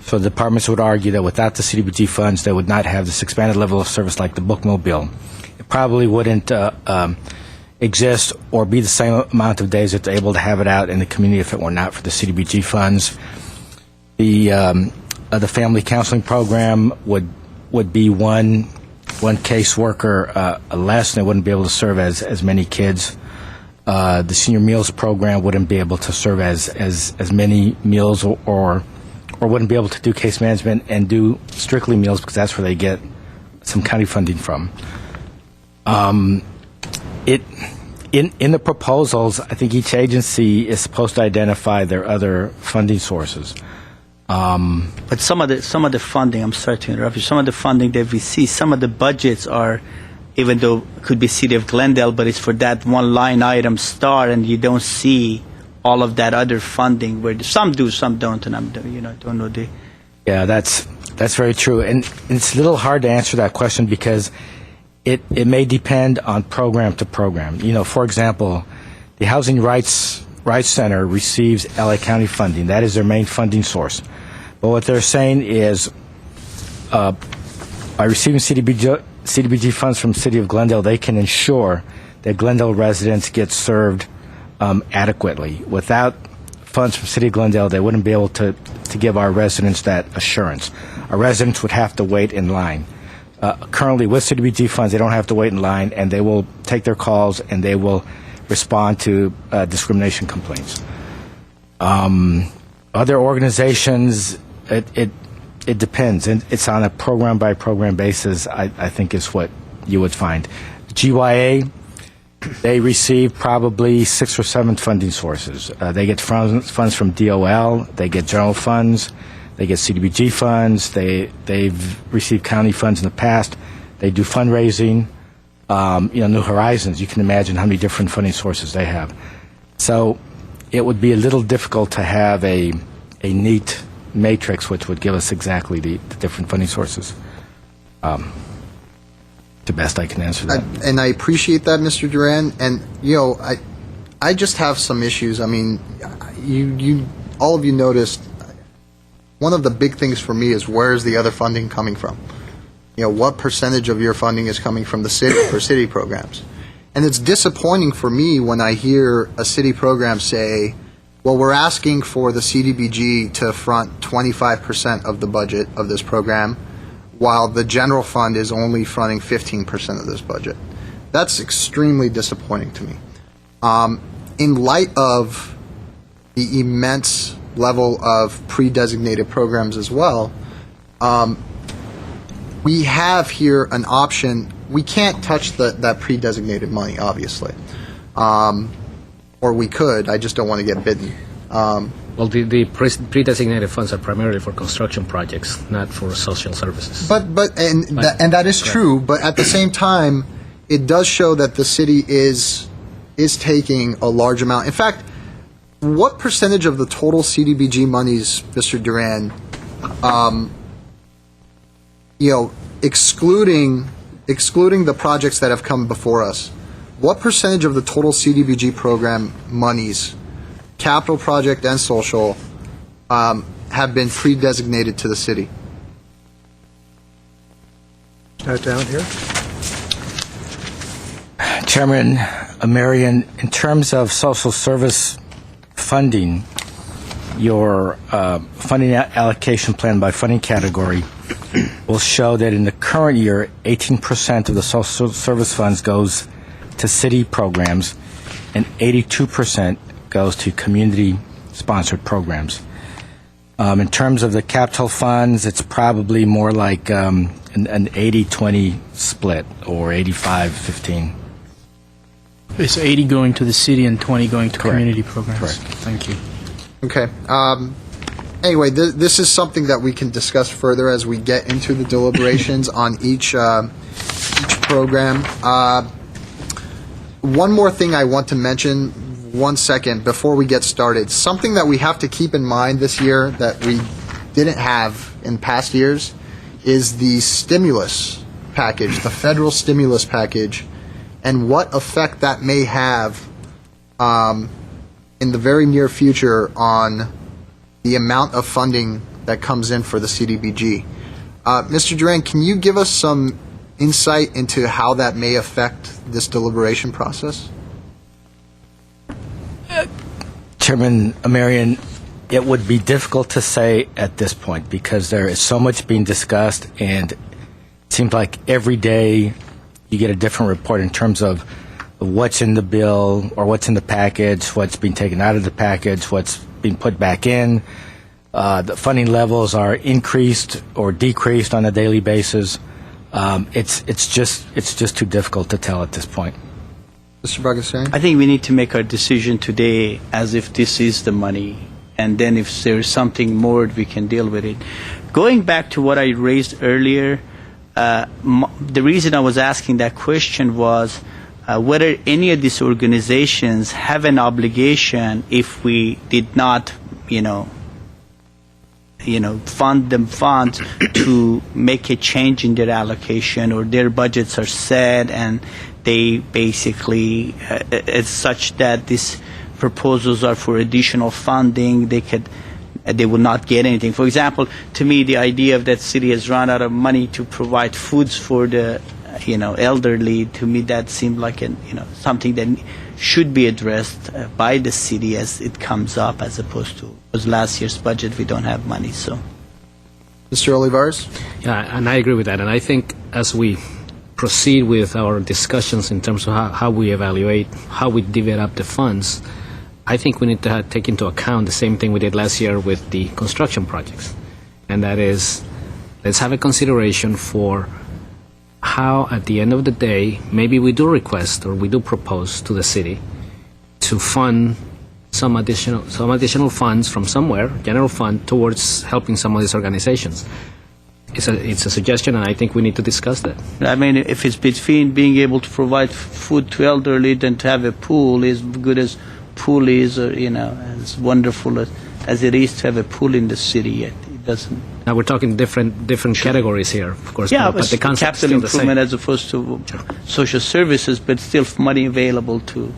So the departments would argue that without the CDBG funds, they would not have this expanded level of service like the bookmobile. It probably wouldn't exist or be the same amount of days that they're able to have it out in the community if it were not for the CDBG funds. The family counseling program would be one caseworker less, and they wouldn't be able to serve as many kids. The senior meals program wouldn't be able to serve as many meals or wouldn't be able to do case management and do strictly meals because that's where they get some county funding from. In the proposals, I think each agency is supposed to identify their other funding sources. But some of the funding, I'm sorry to interrupt you, some of the funding that we see, some of the budgets are, even though it could be City of Glendale, but it's for that one line item star, and you don't see all of that other funding, where some do, some don't, and I don't know the... Yeah, that's very true. And it's a little hard to answer that question because it may depend on program to program. For example, the Housing Rights Center receives LA County funding. That is their main funding source. But what they're saying is by receiving CDBG funds from City of Glendale, they can ensure that Glendale residents get served adequately. Without funds from City of Glendale, they wouldn't be able to give our residents that assurance. Our residents would have to wait in line. Currently, with CDBG funds, they don't have to wait in line, and they will take their calls and they will respond to discrimination complaints. Other organizations, it depends, and it's on a program by program basis. I think is what you would find. GYA, they receive probably 6 or 7 funding sources. They get funds from DOL, they get general funds, they get CDBG funds, they've received county funds in the past, they do fundraising, New Horizons, you can imagine how many different funding sources they have. So it would be a little difficult to have a neat matrix which would give us exactly the different funding sources. The best I can answer that. And I appreciate that, Mr. Duran. And I just have some issues. I mean, you all of you noticed. One of the big things for me is where is the other funding coming from? What percentage of your funding is coming from the city for city programs? And it's disappointing for me when I hear a city program say, well, we're asking for the CDBG to front 25% of the budget of this program, while the general fund is only fronting 15% of this budget. That's extremely disappointing to me. In light of the immense level of pre-designated programs as well, we have here an option. We can't touch that pre-designated money, obviously. Or we could, I just don't want to get bitten. Well, the pre-designated funds are primarily for construction projects, not for social services. But that is true. But at the same time, it does show that the city is taking a large amount. In fact, what percentage of the total CDBG monies, Mr. Duran, excluding the projects that have come before us, what percentage of the total CDBG program monies, capital project and social, have been pre-designated to the city? That down here. Chairman Marion, in terms of social service funding, your funding allocation plan by funding category will show that in the current year, 18% of the social service funds goes to city programs, and 82% goes to community-sponsored programs. In terms of the capital funds, it's probably more like an 80-20 split, or 85-15. It's 80 going to the city and 20 going to Correct. community programs. Correct. Thank you. Okay. Anyway, this is something that we can discuss further as we get into the deliberations on each program. One more thing I want to mention, 1 second, before we get started. Something that we have to keep in mind this year that we didn't have in past years is the stimulus package, the federal stimulus package, and what effect that may have in the very near future on the amount of funding that comes in for the CDBG. Mr. Duran, can you give us some insight into how that may affect this deliberation process? Chairman Marion, it would be difficult to say at this point because there is so much being discussed, and it seems like every day you get a different report in terms of what's in the bill or what's in the package, what's being taken out of the package, what's being put back in. The funding levels are increased or decreased on a daily basis. It's just too difficult to tell at this point. Mr. Bagasian? I think we need to make our decision today as if this is the money, and then if there's something more, we can deal with it. Going back to what I raised earlier, the reason I was asking that question was whether any of these organizations have an obligation if we did not, fund to make a change in their allocation, or their budgets are set and they basically it's such that these proposals are for additional funding, they will not get anything. For example, to me, the idea of that city has run out of money to provide foods for the elderly, to me that seemed like something that should be addressed by the city as it comes up, as opposed to was last year's budget. We don't have money, so. Mr. Olivares? Yeah, and I agree with that. And I think as we proceed with our discussions in terms of how we evaluate, how we divvy up the funds, I think we need to take into account the same thing we did last year with the construction projects. And that is, let's have a consideration for how, at the end of the day, maybe we do request or we do propose to the city to fund some additional funds from somewhere, general fund, towards helping some of these organizations. It's a suggestion, and I think we need to discuss that. I mean, if it's between being able to provide food to elderly than to have a pool, as good as pool is, or, as wonderful as it is to have a pool in the city, yet it doesn't. Now we're talking different categories here, of course. Yeah, but the concept is capital still the same. improvement as opposed to social services, but still money available to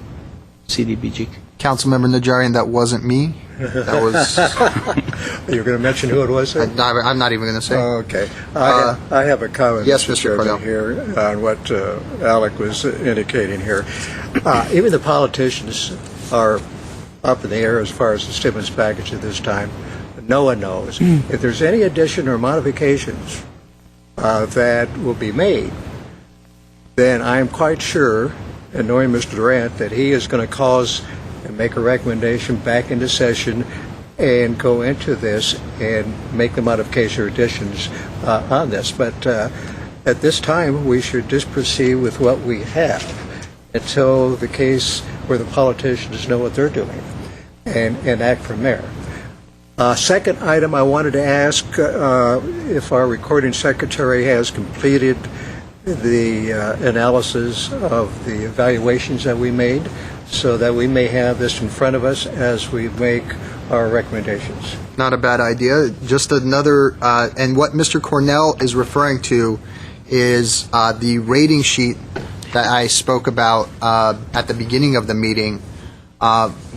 CDBG. Councilmember Najarian, that wasn't me. That was. You're going to mention who it was? I'm not even going to say. Okay. I have a comment. Yes, Mr. Chairman, Cornell. here on what Alec was indicating here. Even the politicians are up in the air as far as the stimulus package at this time. No one knows. If there's any addition or modifications that will be made, then I'm quite sure, and knowing Mr. Durant, that he is going to cause and make a recommendation back into session and go into this and make the modification or additions on this. But at this time, we should just proceed with what we have until the case where the politicians know what they're doing and act from there. Second item, I wanted to ask if our recording secretary has completed the analysis of the evaluations that we made, so that we may have this in front of us as we make our recommendations. Not a bad idea. Just another, and what Mr. Cornell is referring to is the rating sheet that I spoke about at the beginning of the meeting,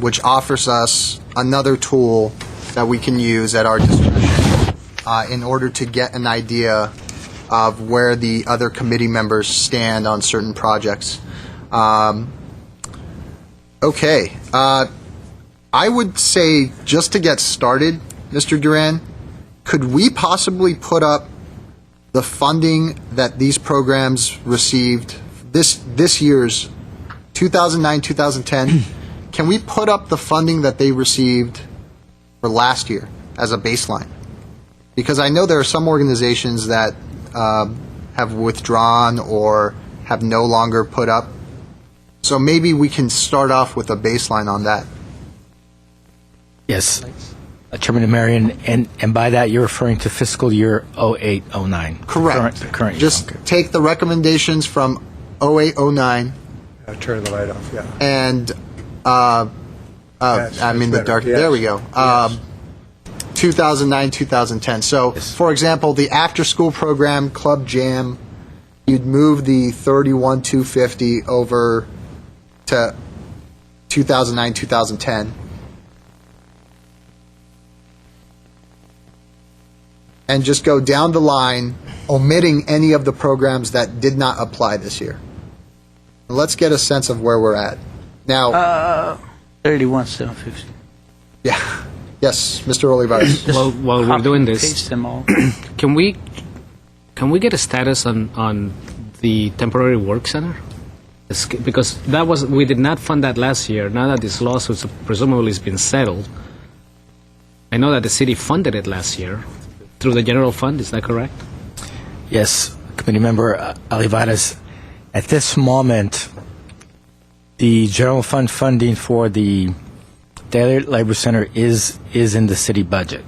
which offers us another tool that we can use at our discretion in order to get an idea of where the other committee members stand on certain projects. Okay. I would say, just to get started, Mr. Duran, could we possibly put up the funding that these programs received this year's 2009-2010? Can we put up the funding that they received for last year as a baseline? Because I know there are some organizations that have withdrawn or have no longer put up. So maybe we can start off with a baseline on that. Yes, Chairman Marion, and by that you're referring to fiscal year 08-09. Correct. The current year. Just Okay. take the recommendations from 08-09 Turn the light off, yeah. and That's I'm in the better. dark. Yes. There we go. 2009-2010. So, for example, the after-school program, Club Jam, you'd move the 31,250 over to 2009-2010. And just go down the line, omitting any of the programs that did not apply this year. Let's get a sense of where we're at. Now, 31,750. yeah. Yes, Mr. Olivares. Well, while we're doing this, Paste them all. can we get a status on the temporary work center? Because we did not fund that last year. Now that this lawsuit presumably has been settled, I know that the city funded it last year through the general fund. Is that correct? Yes, Committee Member Olivares. At this moment, the general fund funding for the Daily Labor Center is in the city budget.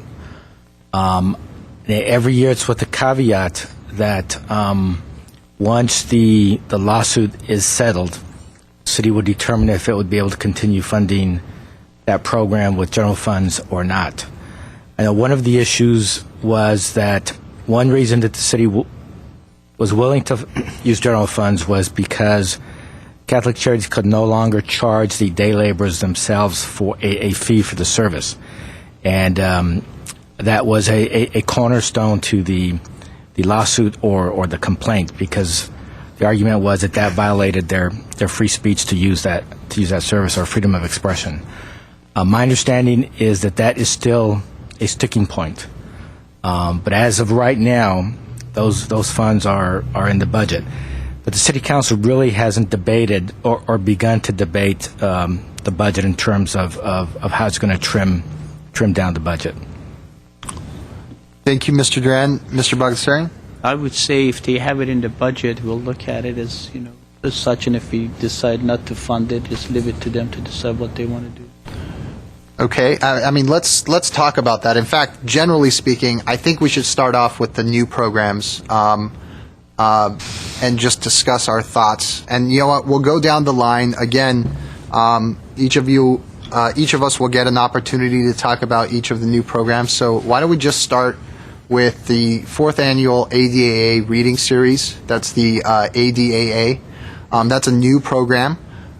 Every year it's with the caveat that once the lawsuit is settled, the city will determine if it would be able to continue funding that program with general funds or not. I know one of the issues was that one reason that the city was willing to use general funds was because Catholic Charities could no longer charge the day laborers themselves for a fee for the service. And that was a cornerstone to the lawsuit or the complaint, because the argument was that violated their free speech to use that service, or freedom of expression. My understanding is that is still a sticking point. But as of right now, those funds are in the budget. But the City Council really hasn't debated or begun to debate the budget in terms of how it's going to trim down the budget. Thank you, Mr. Duran. Mr. Bagdasarian? I would say if they have it in the budget, we'll look at it as, as such, and if we decide not to fund it, just leave it to them to decide what they want to do. Okay, I mean, let's talk about that. In fact, generally speaking, I think we should start off with the new programs and just discuss our thoughts. And you know what? We'll go down the line again. Each of us will get an opportunity to talk about each of the new programs. So why don't we just start with the 4th annual ADAA reading series? That's the ADAA. That's a new program.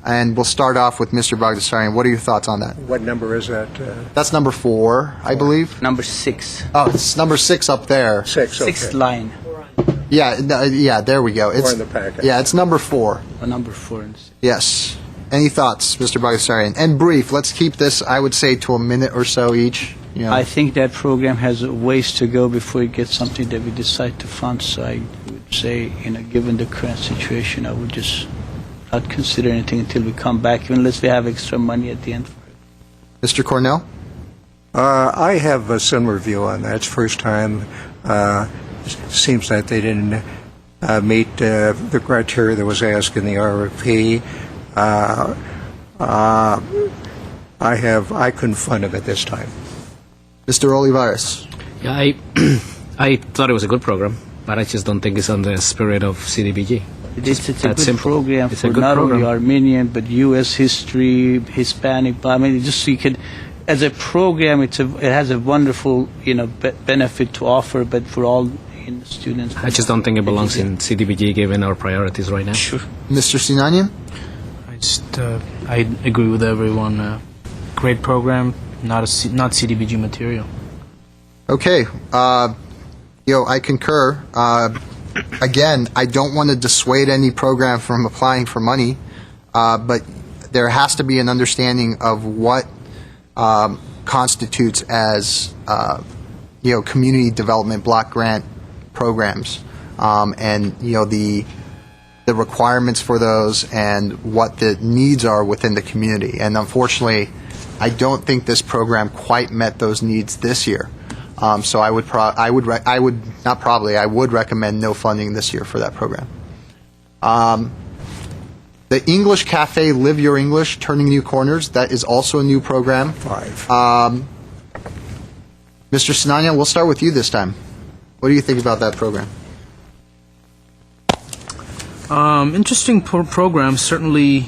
And we'll start off with Mr. Bagdasarian. What are your thoughts on that? What number is that? That's number 4, I believe. Number 6. Oh, it's number 6 up there. 6, okay. Sixth line. Yeah, there we go. It's in the packet. Yeah, it's number 4. Number 4. Yes. Any thoughts, Mr. Bagdasarian? And brief. Let's keep this, I would say, to a minute or so each. I think that program has a ways to go before it gets something that we decide to fund. So I would say, given the current situation, I would just not consider anything until we come back, even unless we have extra money at the end for it. Mr. Cornell? I have a similar view on that. It's first time. Seems that they didn't meet the criteria that was asked in the RFP. I couldn't fund them at this time. Mr. Olivares? Yeah, I thought it was a good program, but I just don't think it's on the spirit of CDBG. It's a That good simple. program It's a for good not only program. Armenian, but U.S. history, Hispanic. I mean, just so you could, as a program, it has a wonderful, benefit to offer, but for all students. I just don't think it belongs in CDBG given our priorities right now. Sure. Mr. Sinanian? I agree with everyone. Great program, not CDBG material. Okay. I concur. Again, I don't want to dissuade any program from applying for money, but there has to be an understanding of what constitutes as, community development block grant programs, and the requirements for those and what the needs are within the community. And unfortunately, I don't think this program quite met those needs this year. So I would recommend no funding this year for that program. The English Cafe Live Your English, Turning New Corners, that is also a new program. 5. Mr. Sinanian, we'll start with you this time. What do you think about that program? Interesting program. Certainly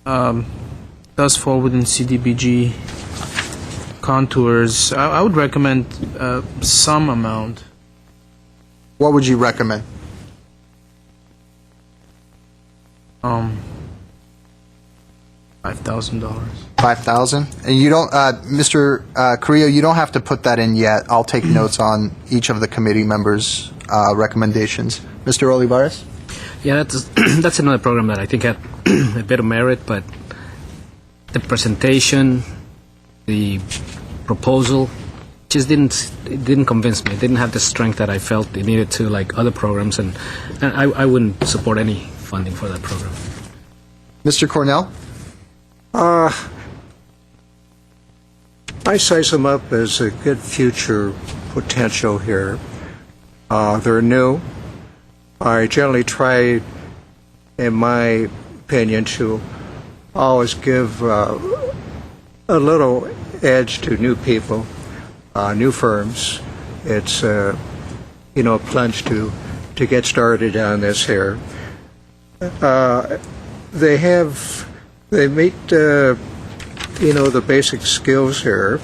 does fall within CDBG contours. I would recommend some amount. What would you recommend? $5,000. $5,000? And you don't, Mr. Carrillo, you don't have to put that in yet. I'll take notes on each of the committee members' recommendations. Mr. Olivares? Yeah, that's another program that I think had a bit of merit, but the presentation, the proposal, just didn't convince me. It didn't have the strength that I felt it needed to, like other programs, and I wouldn't support any funding for that program. Mr. Cornell? I size them up as a good future potential here. They're new. I generally try, in my opinion, to always give a little edge to new people, new firms. It's a plunge to get started on this here. They meet the basic skills here.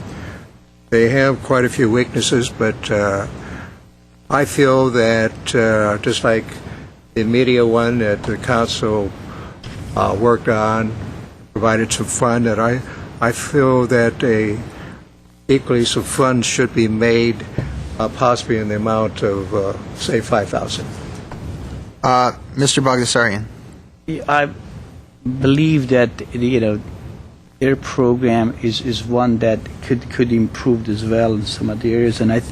They have quite a few weaknesses, but I feel that just like the media one that the council worked on, provided some fund, that I feel that equally some funds should be made, possibly in the amount of, say, $5,000. Mr. Bagdasarian? I believe that their program is one that could improve as well in some other areas. And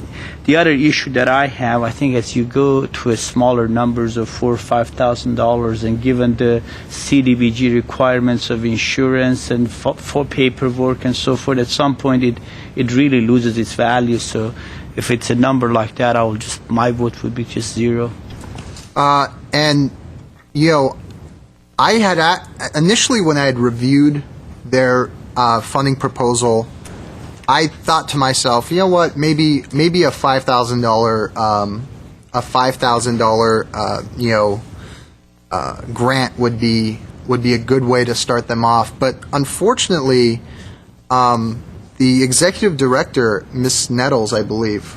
the other issue that I have, I think, as you go to a smaller numbers of $4,000 or $5,000, and given the CDBG requirements of insurance and for paperwork and so forth, at some point it really loses its value. So if it's a number like that, my vote would be just 0. And, I had initially when I had reviewed their funding proposal, I thought to myself, you know what, maybe a $5,000 grant would be a good way to start them off. But unfortunately, the executive director, Ms. Nettles, I believe,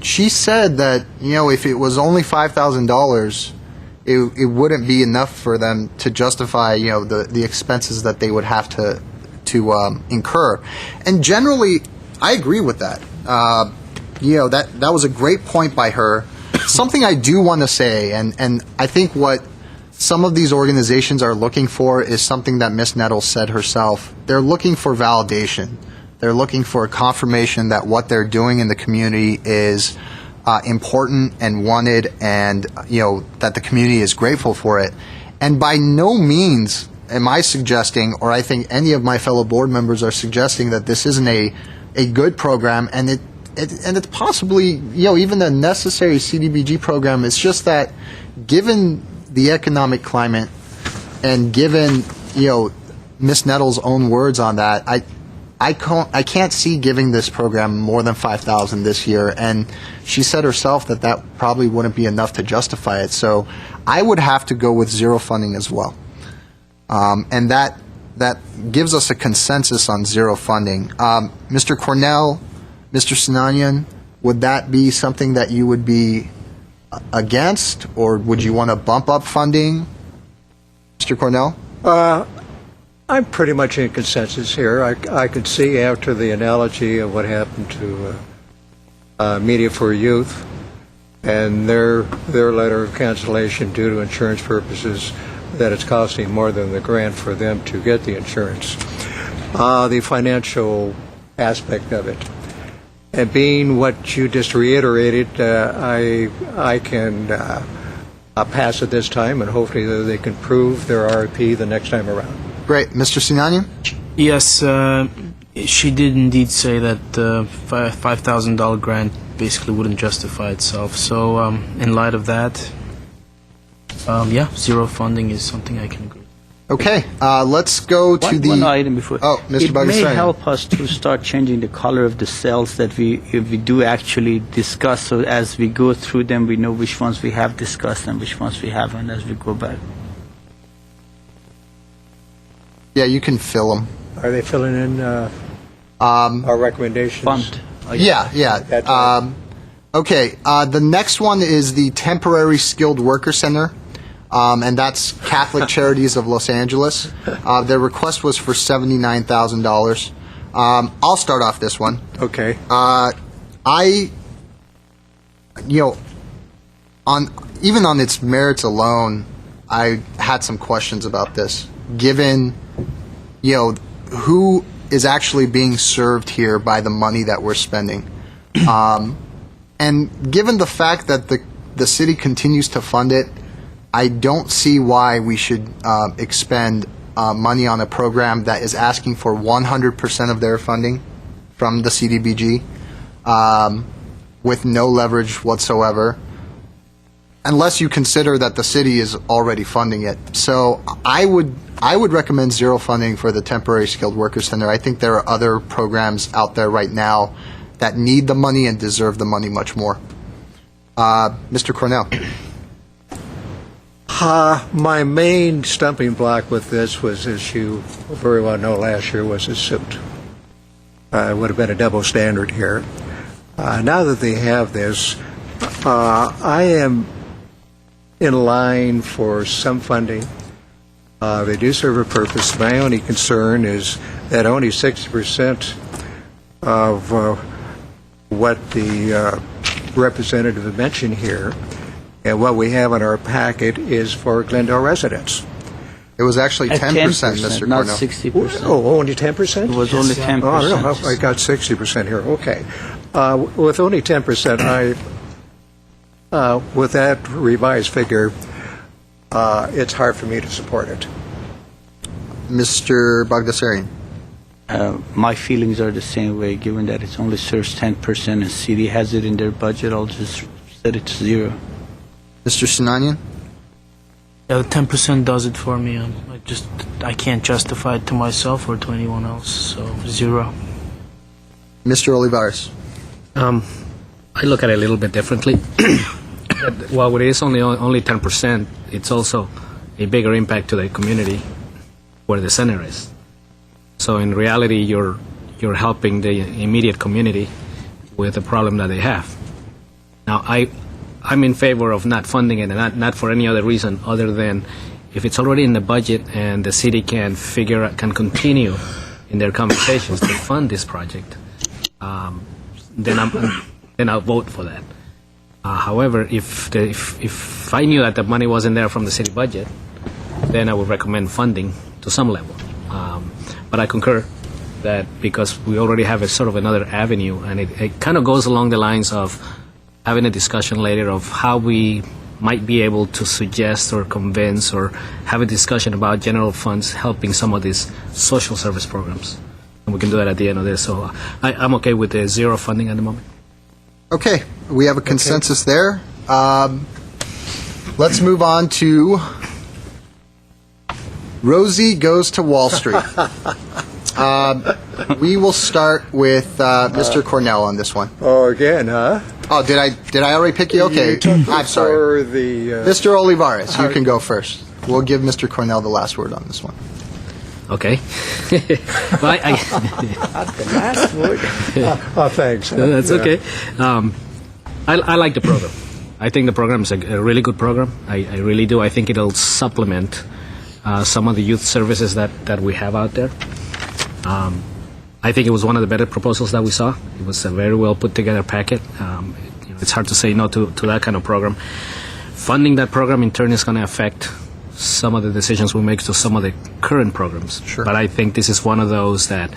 she said that, if it was only $5,000, it wouldn't be enough for them to justify, the expenses that they would have to incur. And generally, I agree with that. That was a great point by her. Something I do want to say, and I think what some of these organizations are looking for is something that Ms. Nettles said herself. They're looking for validation. They're looking for confirmation that what they're doing in the community is important and wanted, and that the community is grateful for it. And by no means am I suggesting, or I think any of my fellow board members are suggesting, that this isn't a good program, and it's possibly even a necessary CDBG program. It's just that given the economic climate and given Ms. Nettles' own words on that, I can't see giving this program more than $5,000 this year, and she said herself that probably wouldn't be enough to justify it. So I would have to go with 0 funding as well, and that gives us a consensus on 0 funding. Mr. Cornell, Mr. Sinanian, would that be something that you would be against, or would you want to bump up funding? Mr. Cornell? I'm pretty much in consensus here. I could see, after the analogy of what happened to Media for Youth and their letter of cancellation due to insurance purposes, that it's costing more than the grant for them to get the insurance. The financial aspect of it. And being what you just reiterated, I can pass it this time, and hopefully they can prove their RFP the next time around. Great. Mr. Sinanian? Yes, she did indeed say that the $5,000 grant basically wouldn't justify itself. So in light of that, 0 funding is something I can agree. Okay, let's go to One item before. Oh, Mr. It may Bagdasarian. help us to start changing the color of the cells that we do actually discuss, so as we go through them, we know which ones we have discussed and which ones we haven't as we go back. Yeah, you can fill them. Are they filling in our recommendations? Fund. Yeah. That's right. Okay, the next one is the Temporary Skilled Worker Center, and that's Catholic Charities of Los Angeles. Their request was for $79,000. I'll start off this one. Okay. Even on its merits alone, I had some questions about this, given, who is actually being served here by the money that we're spending. And given the fact that the city continues to fund it, I don't see why we should expend money on a program that is asking for 100% of their funding from the CDBG with no leverage whatsoever, unless you consider that the city is already funding it. So I would recommend 0 funding for the Temporary Skilled Worker Center. I think there are other programs out there right now that need the money and deserve the money much more. Mr. Cornell. My main stumbling block with this was, as you very well know, last year was a suit. It would have been a double standard here. Now that they have this, I am in line for some funding. They do serve a purpose. My only concern is that only 60% of what the representative mentioned here and what we have in our packet is for Glendale residents. It was actually 10%, Mr. not Cornell. 60%. Oh, only 10%? It was only 10%. Oh, no, I got 60% here. Okay. With only 10%, with that revised figure, it's hard for me to support it. Mr. Bagdasarian. My feelings are the same way, given that it only serves 10% and city has it in their budget. I'll just set it to 0. Mr. Sinanian? Yeah, the 10% does it for me. I can't justify it to myself or to anyone else, so 0. Mr. Olivares? I look at it a little bit differently. While it is only 10%, it's also a bigger impact to the community where the center is. So in reality, you're helping the immediate community with the problem that they have. Now, I'm in favor of not funding it, and not for any other reason other than if it's already in the budget and the city can continue in their conversations to fund this project, then I'll vote for that. However, if I knew that the money wasn't there from the city budget, then I would recommend funding to some level. But I concur that because we already have a sort of another avenue, and it kind of goes along the lines of having a discussion later of how we might be able to suggest or convince or have a discussion about general funds helping some of these social service programs. And we can do that at the end of this. So I'm okay with the 0 funding at the moment. Okay, we have a consensus there. Let's move on to Rosie Goes to Wall Street. We will start with Mr. Cornell on this one. Oh, again, huh? Oh, did I already pick you? Okay, I'm sorry. Mr. Olivares, you can go first. We'll give Mr. Cornell the last word on this one. Okay. Well, Not the last word. Oh, thanks. No, that's okay. I like the program. I think the program is a really good program. I really do. I think it'll supplement some of the youth services that we have out there. I think it was one of the better proposals that we saw. It was a very well put together packet. It's hard to say no to that kind of program. Funding that program in turn is going to affect some of the decisions we make to some of the current programs. Sure. But I think this is one of those that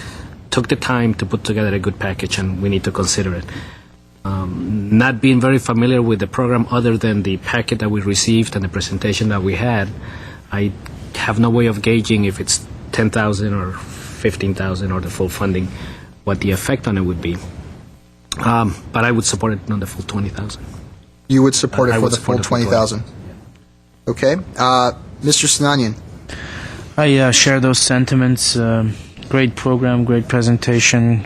took the time to put together a good package, and we need to consider it. Not being very familiar with the program other than the packet that we received and the presentation that we had, I have no way of gauging if it's 10,000 or 15,000 or the full funding, what the effect on it would be. But I would support it on the full 20,000. You would support it I for would the full support it for 20,000? Okay. Mr. Sinanian? I share those sentiments. Great program, great presentation.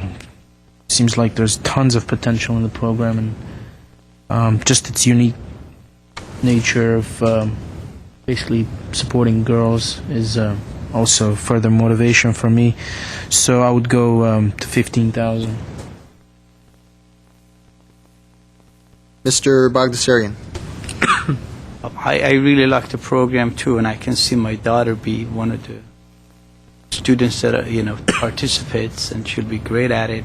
Seems like there's tons of potential in the program, and just its unique nature of basically supporting girls is also further motivation for me. So I would go to 15,000. Mr. Bagdasarian? I really like the program too, and I can see my daughter be one of the students that participates, and she'll be great at it.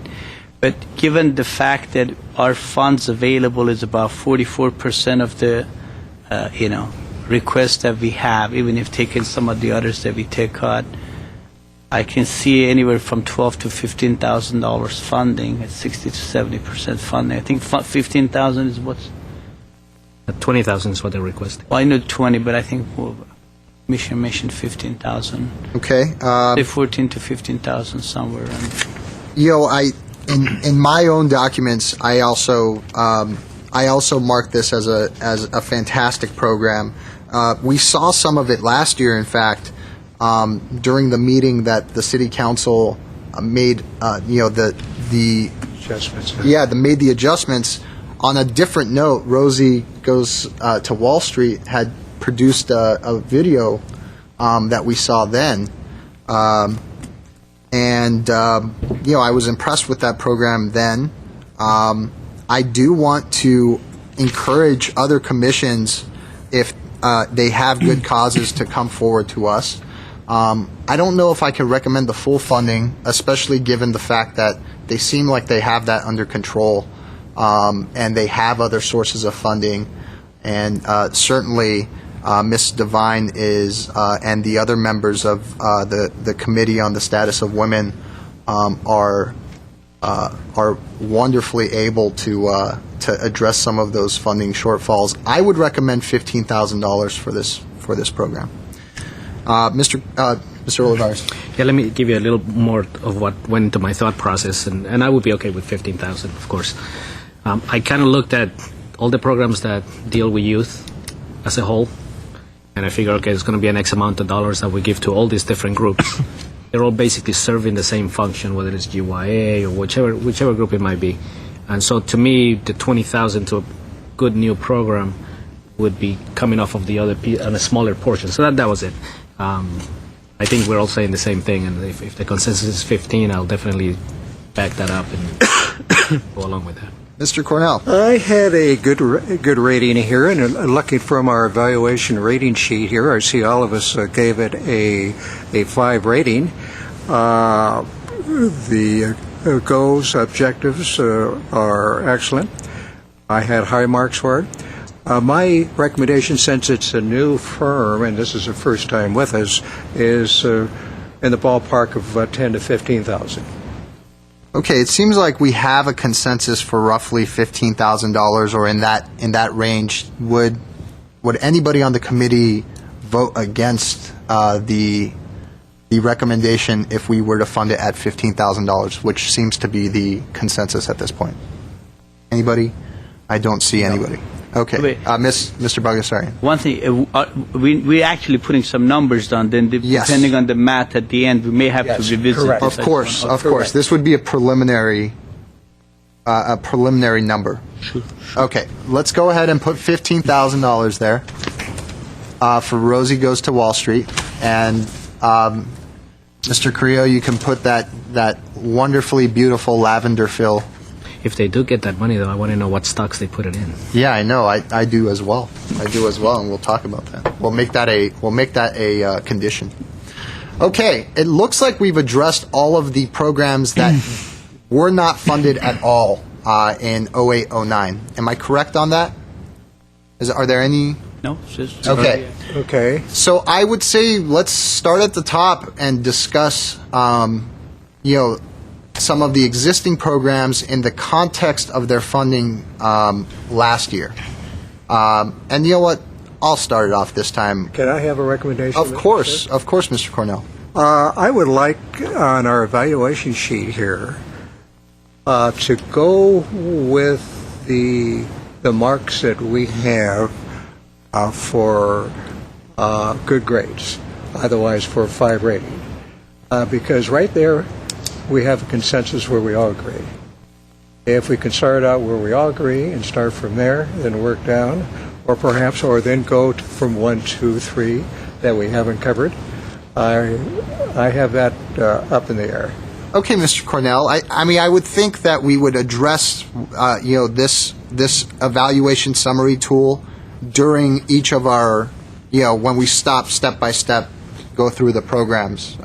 But given the fact that our funds available is about 44% of the requests that we have, even if taking some of the others that we take out, I can see anywhere from $12,000 to $15,000 funding at 60 to 70% funding. I think 15,000 is what's. 20,000 is what they're requesting. Well, I know 20, but I think Mission mentioned 15,000. Okay. Say 14 to 15,000 somewhere. In my own documents, I also marked this as a fantastic program. We saw some of it last year, in fact, during the meeting that the city council made. The Adjustments. made the adjustments. On a different note, Rosie Goes to Wall Street had produced a video that we saw then. I was impressed with that program then. I do want to encourage other commissions, if they have good causes, to come forward to us. I don't know if I can recommend the full funding, especially given the fact that they seem like they have that under control, and they have other sources of funding. And certainly, Ms. Devine is, and the other members of the Committee on the Status of Women are wonderfully able to address some of those funding shortfalls. I would recommend $15,000 for this program. Mr. Olivares. Yeah, let me give you a little more of what went into my thought process, and I would be okay with 15,000, of course. I kind of looked at all the programs that deal with youth as a whole, and I figure, okay, it's going to be an X amount of dollars that we give to all these different groups. They're all basically serving the same function, whether it's GYA or whichever group it might be. And so, to me, the 20,000 to a good new program would be coming off of the other on a smaller portion. So that was it. I think we're all saying the same thing, and if the consensus is 15, I'll definitely back that up and go along with that. Mr. Cornell. I had a good rating here, and looking from our evaluation rating sheet here, I see all of us gave it a 5 rating. The goals, objectives are excellent. I had high marks for it. My recommendation, since it's a new firm, and this is the first time with us, is in the ballpark of 10 to 15,000. Okay, it seems like we have a consensus for roughly $15,000 or in that range. Would anybody on the committee vote against the recommendation if we were to fund it at $15,000, which seems to be the consensus at this point? Anybody? I don't see anybody. Okay, Wait. Mr. Bagdasarian. One thing, we're actually putting some numbers down. Then, Yes. depending on the math at the end, we may have to revisit. correct. this. Of course. This would be a preliminary number. Sure. Okay, let's go ahead and put $15,000 there for Rosie Goes to Wall Street, and Mr. Carrillo, you can put that wonderfully beautiful lavender fill. If they do get that money, though, I want to know what stocks they put it in. Yeah, I know. I do as well. And we'll talk about that. We'll make that a condition. Okay, it looks like we've addressed all of the programs that were not funded at all in 08-09. Am I correct on that? Are there any? No? It's just- Okay. Okay. So I would say let's start at the top and discuss, some of the existing programs in the context of their funding last year. And you know what? I'll start it off this time. Can I have a recommendation? Of course, Mr. Cornell. I would like on our evaluation sheet here to go with the marks that we have for good grades, otherwise for a 5 rating, because right there we have a consensus where we all agree. If we can start out where we all agree and start from there, then work down, or then go from 1, 2, 3 that we haven't covered. I have that up in the air. Okay, Mr. Cornell. I mean, I would think that we would address, this evaluation summary tool during each of our, when we stop by step, go through the programs.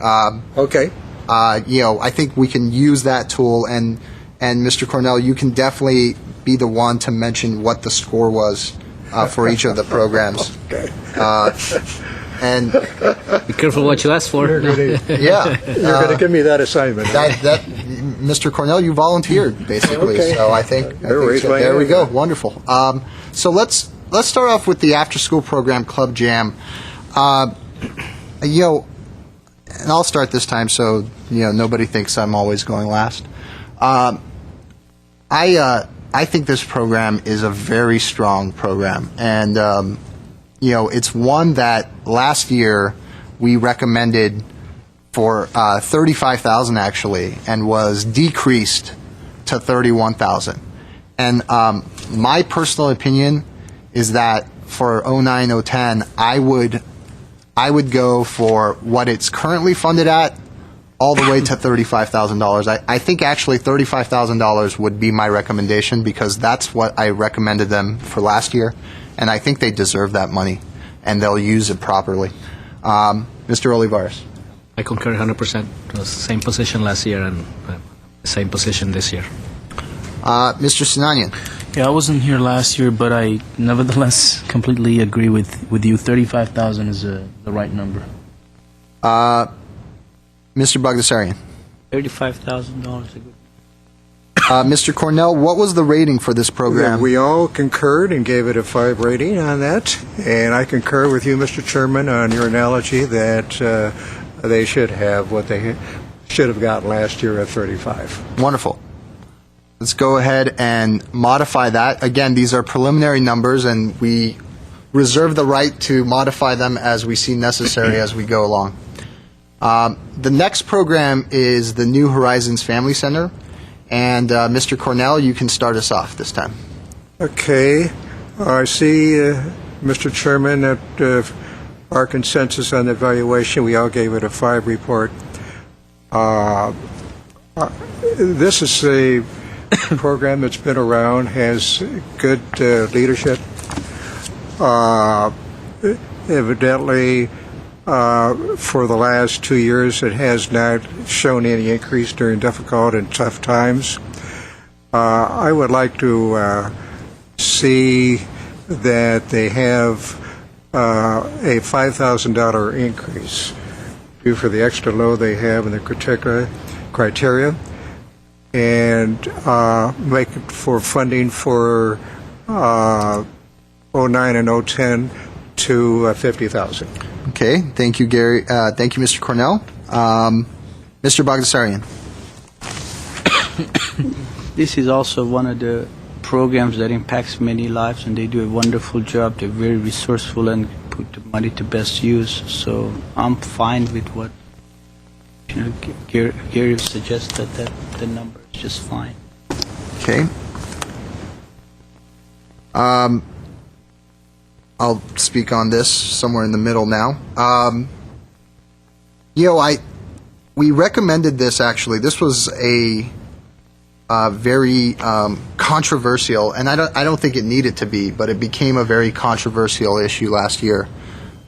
Okay. I think we can use that tool, and Mr. Cornell, you can definitely be the one to mention what the score was for each of the programs. Okay. And Be careful what you ask for. You're going to give me that assignment. that Mr. Cornell, you volunteered basically. Okay. So I think raise my there we hand. go. Wonderful. So let's start off with the after school program Club Jam. And I'll start this time so nobody thinks I'm always going last. I think this program is a very strong program, and it's one that last year we recommended for $35,000 actually, and was decreased to $31,000. And my personal opinion is that for 09-010, I would go for what it's currently funded at, all the way to $35,000. I think actually $35,000 would be my recommendation, because that's what I recommended them for last year, and I think they deserve that money, and they'll use it properly. Mr. Olivares. I concur 100%. It was the same position last year and the same position this year. Mr. Sinanian. Yeah, I wasn't here last year, but I nevertheless completely agree with you. 35,000 is the right number. Mr. Bagdasarian. $35,000. Mr. Cornell, what was the rating for this program? We all concurred and gave it a 5 rating on that, and I concur with you, Mr. Chairman, on your analogy that they should have what they should have gotten last year at 35. Wonderful. Let's go ahead and modify that. Again, these are preliminary numbers, and we reserve the right to modify them as we see necessary as we go along. The next program is the New Horizons Family Center, and Mr. Cornell, you can start us off this time. Okay. I see, Mr. Chairman, that our consensus on the evaluation, we all gave it a 5 report. This is a program that's been around, has good leadership. Evidently, for the last 2 years, it has not shown any increase during difficult and tough times. I would like to see that they have a $5,000 increase due for the extra load they have in the criteria, and make it for funding for 09 and 010 to 50,000. Okay, thank you, Gary. Thank you, Mr. Cornell. Mr. Bagdasarian. This is also one of the programs that impacts many lives, and they do a wonderful job. They're very resourceful and put the money to best use. So I'm fine with what Gary suggested, that the number is just fine. Okay. I'll speak on this somewhere in the middle now. We recommended this, actually. This was a very controversial, and I don't think it needed to be, but it became a very controversial issue last year.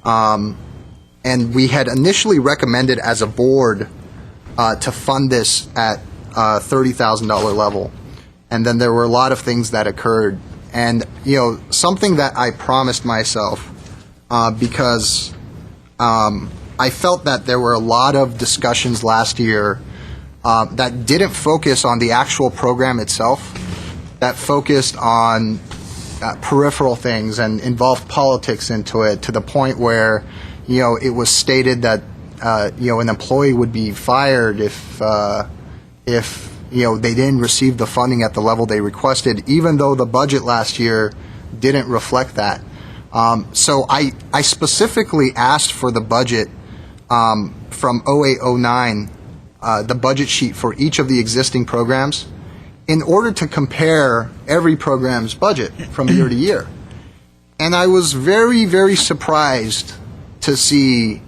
And we had initially recommended as a board to fund this at $30,000 level. And then there were a lot of things that occurred. And, something that I promised myself, because I felt that there were a lot of discussions last year that didn't focus on the actual program itself, that focused on peripheral things and involved politics into it, to the point where, it was stated that, an employee would be fired if they didn't receive the funding at the level they requested, even though the budget last year didn't reflect that. So I specifically asked for the budget from 0809, the budget sheet for each of the existing programs, in order to compare every program's budget from year to year. And I was very, very surprised to see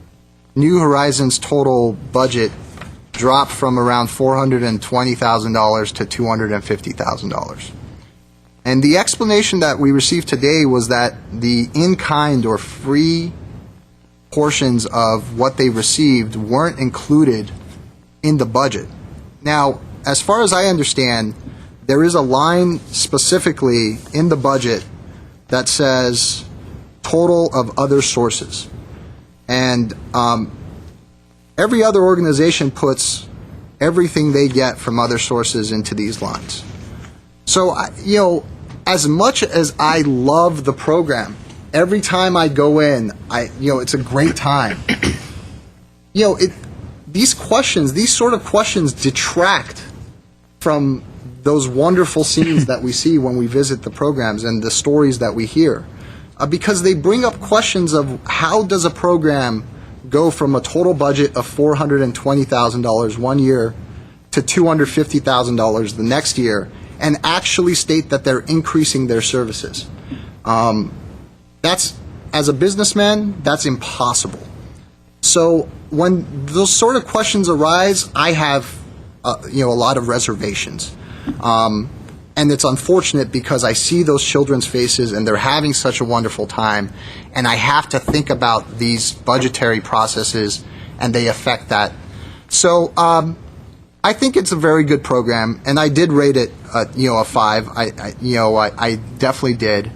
New Horizons' total budget drop from around $420,000 to $250,000. And the explanation that we received today was that the in-kind or free portions of what they received weren't included in the budget. Now, as far as I understand, there is a line specifically in the budget that says total of other sources. And every other organization puts everything they get from other sources into these lines. So, as much as I love the program, every time I go in, it's a great time. These sort of questions detract from those wonderful scenes that we see when we visit the programs and the stories that we hear, because they bring up questions of how does a program go from a total budget of $420,000 one year to $250,000 the next year, and actually state that they're increasing their services. That's, as a businessman, that's impossible. So when those sort of questions arise, I have, a lot of reservations. And it's unfortunate because I see those children's faces and they're having such a wonderful time, and I have to think about these budgetary processes and they affect that. So I think it's a very good program, and I did rate it, a 5. I definitely did.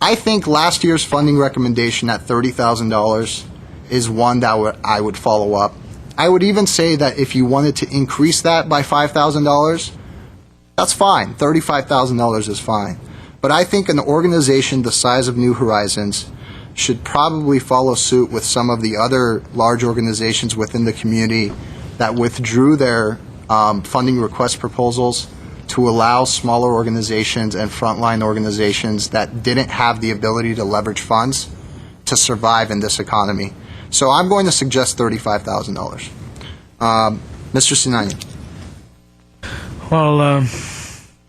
I think last year's funding recommendation at $30,000 is one that I would follow up. I would even say that if you wanted to increase that by $5,000, That's fine. $35,000 is fine. But I think an organization the size of New Horizons should probably follow suit with some of the other large organizations within the community that withdrew their funding request proposals to allow smaller organizations and frontline organizations that didn't have the ability to leverage funds to survive in this economy. So I'm going to suggest $35,000. Mr. Sinanian. Well,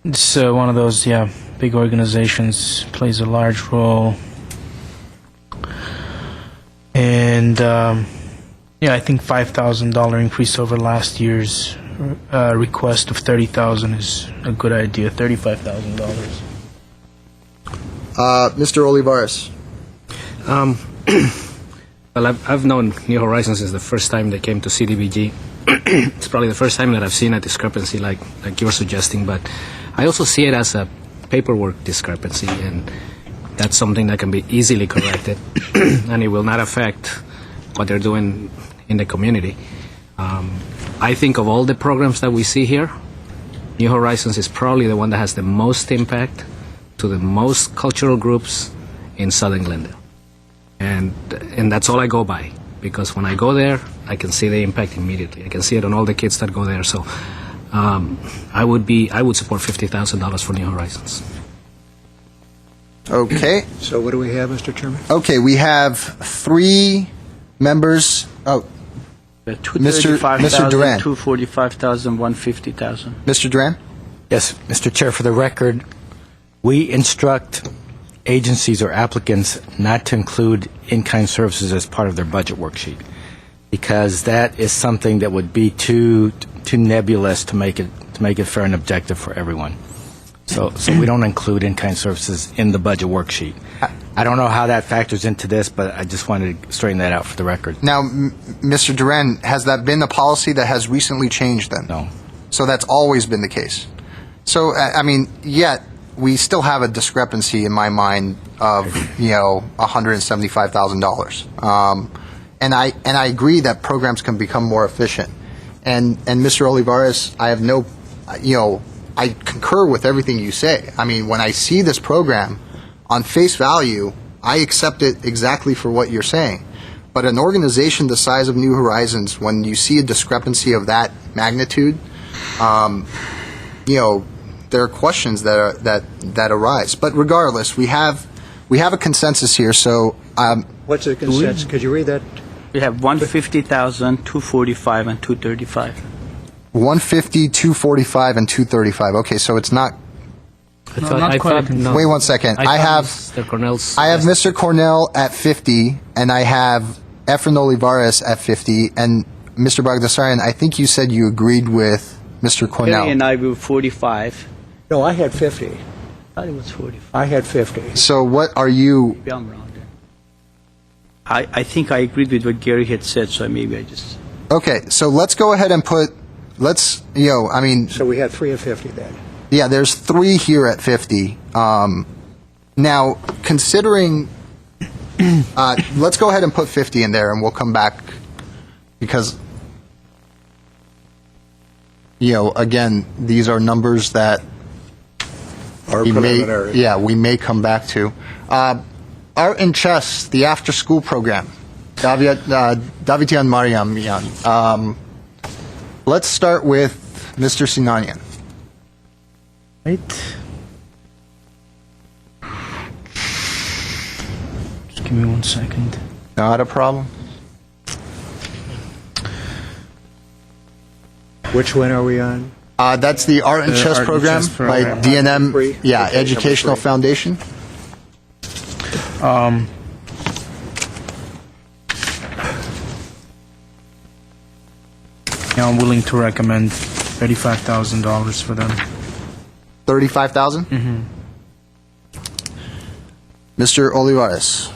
it's one of those, big organizations, plays a large role. And, I think $5,000 increase over last year's request of $30,000 is a good idea, $35,000. Mr. Olivares. Well, I've known New Horizons since the first time they came to CDBG. It's probably the first time that I've seen a discrepancy like you're suggesting, but I also see it as a paperwork discrepancy, and that's something that can be easily corrected, and it will not affect what they're doing in the community. I think of all the programs that we see here, New Horizons is probably the one that has the most impact to the most cultural groups in Southern Glendale. And that's all I go by, because when I go there, I can see the impact immediately. I can see it on all the kids that go there. So I would support $50,000 for New Horizons. Okay. So what do we have, Mr. Chairman? Okay, we have 3 members. Oh, Mr. Duran. 245,000, 150,000. Mr. Duran? Yes, Mr. Chair, for the record, we instruct agencies or applicants not to include in-kind services as part of their budget worksheet, because that is something that would be too nebulous to make it fair and objective for everyone. So we don't include in-kind services in the budget worksheet. I don't know how that factors into this, but I just wanted to straighten that out for the record. Now, Mr. Duran, has that been a policy that has recently changed then? No. So that's always been the case. So, yet we still have a discrepancy in my mind of, $175,000. And I agree that programs can become more efficient. And Mr. Olivares, I have no, I concur with everything you say. I mean, when I see this program, on face value, I accept it exactly for what you're saying. But an organization the size of New Horizons, when you see a discrepancy of that magnitude, there are questions that arise. But regardless, we have a consensus here. So What's the consensus? Could you read that? We have 150,000, 245, and 235. 150, 245, and 235. Okay, so it's not. I thought Wait 1 second. I have Mr. Cornell at 50, and I have Efren Olivares at 50, and Mr. Bagdasarian, I think you said you agreed with Mr. Cornell. Gary and I were 45. No, I had 50. I thought it was 45. I had 50. So what are you? Maybe I'm wrong there. I think I agreed with what Gary had said, so maybe I just... Okay, so let's go ahead and put. So we had 3 at 50 then. Yeah, there's 3 here at 50. Now, considering, let's go ahead and put 50 in there, and we'll come back, because, again, these are numbers that Our we preliminary. we may come back to. Art and Chess, the after-school program. Davidian Mariam. Let's start with Mr. Sinanian. Right. Just give me 1 second. Not a problem. Which one are we on? That's the Art and The Chess Art and program Chess by program. DNM, Free. yeah, Okay, number Educational 3. Foundation. I'm willing to recommend $35,000 for them. 35,000? Mm-hmm. Mr. Olivares.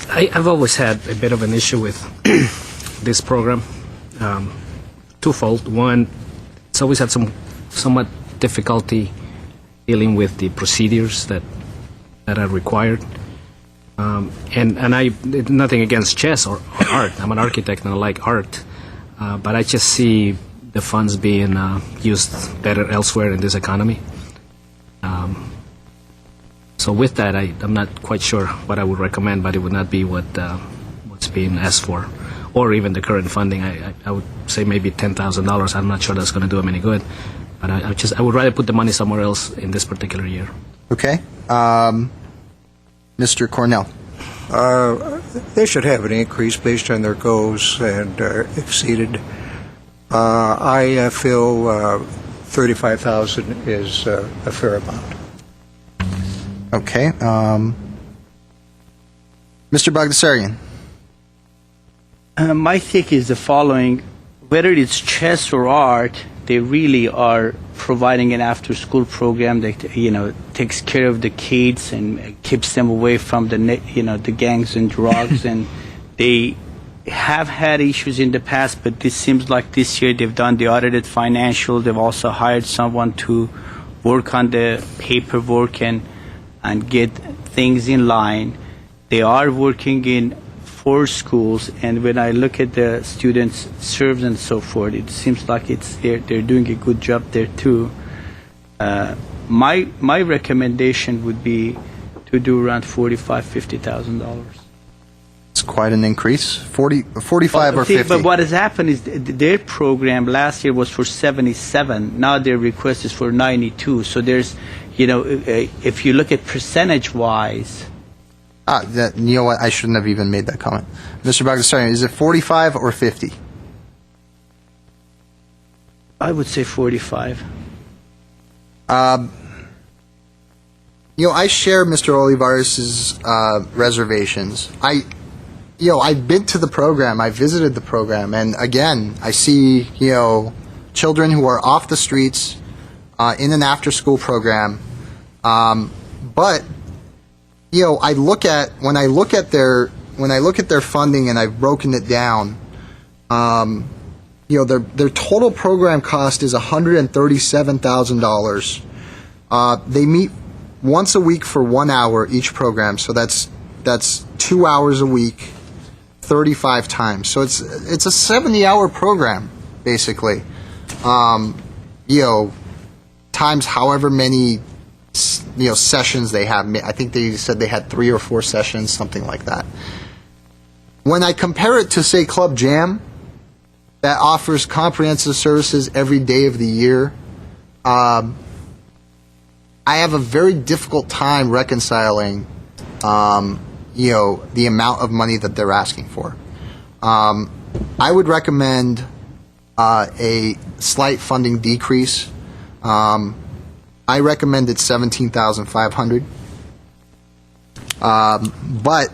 I've always had a bit of an issue with this program. Twofold. One, it's always had somewhat difficulty dealing with the procedures that are required. And I nothing against chess or art. I'm an architect and I like art, but I just see the funds being used better elsewhere in this economy. So with that, I'm not quite sure what I would recommend, but it would not be what's being asked for, or even the current funding. I would say maybe $10,000. I'm not sure that's going to do them any good, but I would rather put the money somewhere else in this particular year. Okay. Mr. Cornell. They should have an increase based on their goals and exceeded. I feel 35,000 is a fair amount. Okay. Mr. Bagdasarian. My take is the following: whether it's chess or art, they really are providing an after-school program that takes care of the kids and keeps them away from the gangs and drugs. And they have had issues in the past, but this seems like this year they've done the audited financial. They've also hired someone to work on the paperwork and get things in line. They are working in 4 schools, and when I look at the students served and so forth, it seems like they're doing a good job there too. My recommendation would be to do around $45,000-$50,000. It's quite an increase. 45 or 50. But what has happened is their program last year was for 77. Now their request is for 92. So there's, if you look at percentage-wise. You know what? I shouldn't have even made that comment. Mr. Bagdasarian, is it 45 or 50? I would say 45. I share Mr. Olivares' reservations. I've been to the program, I visited the program, and again, I see, children who are off the streets in an after-school program. But, when I look at their funding, and I've broken it down, their total program cost is $137,000. They meet once a week for 1 hour each program, so that's 2 hours a week, 35 times. So it's a 70-hour program, basically. Times however many sessions they have. I think they said they had 3 or 4 sessions, something like that. When I compare it to, say, Club Jam, that offers comprehensive services every day of the year, I have a very difficult time reconciling, the amount of money that they're asking for. I would recommend a slight funding decrease. I recommended $17,500, but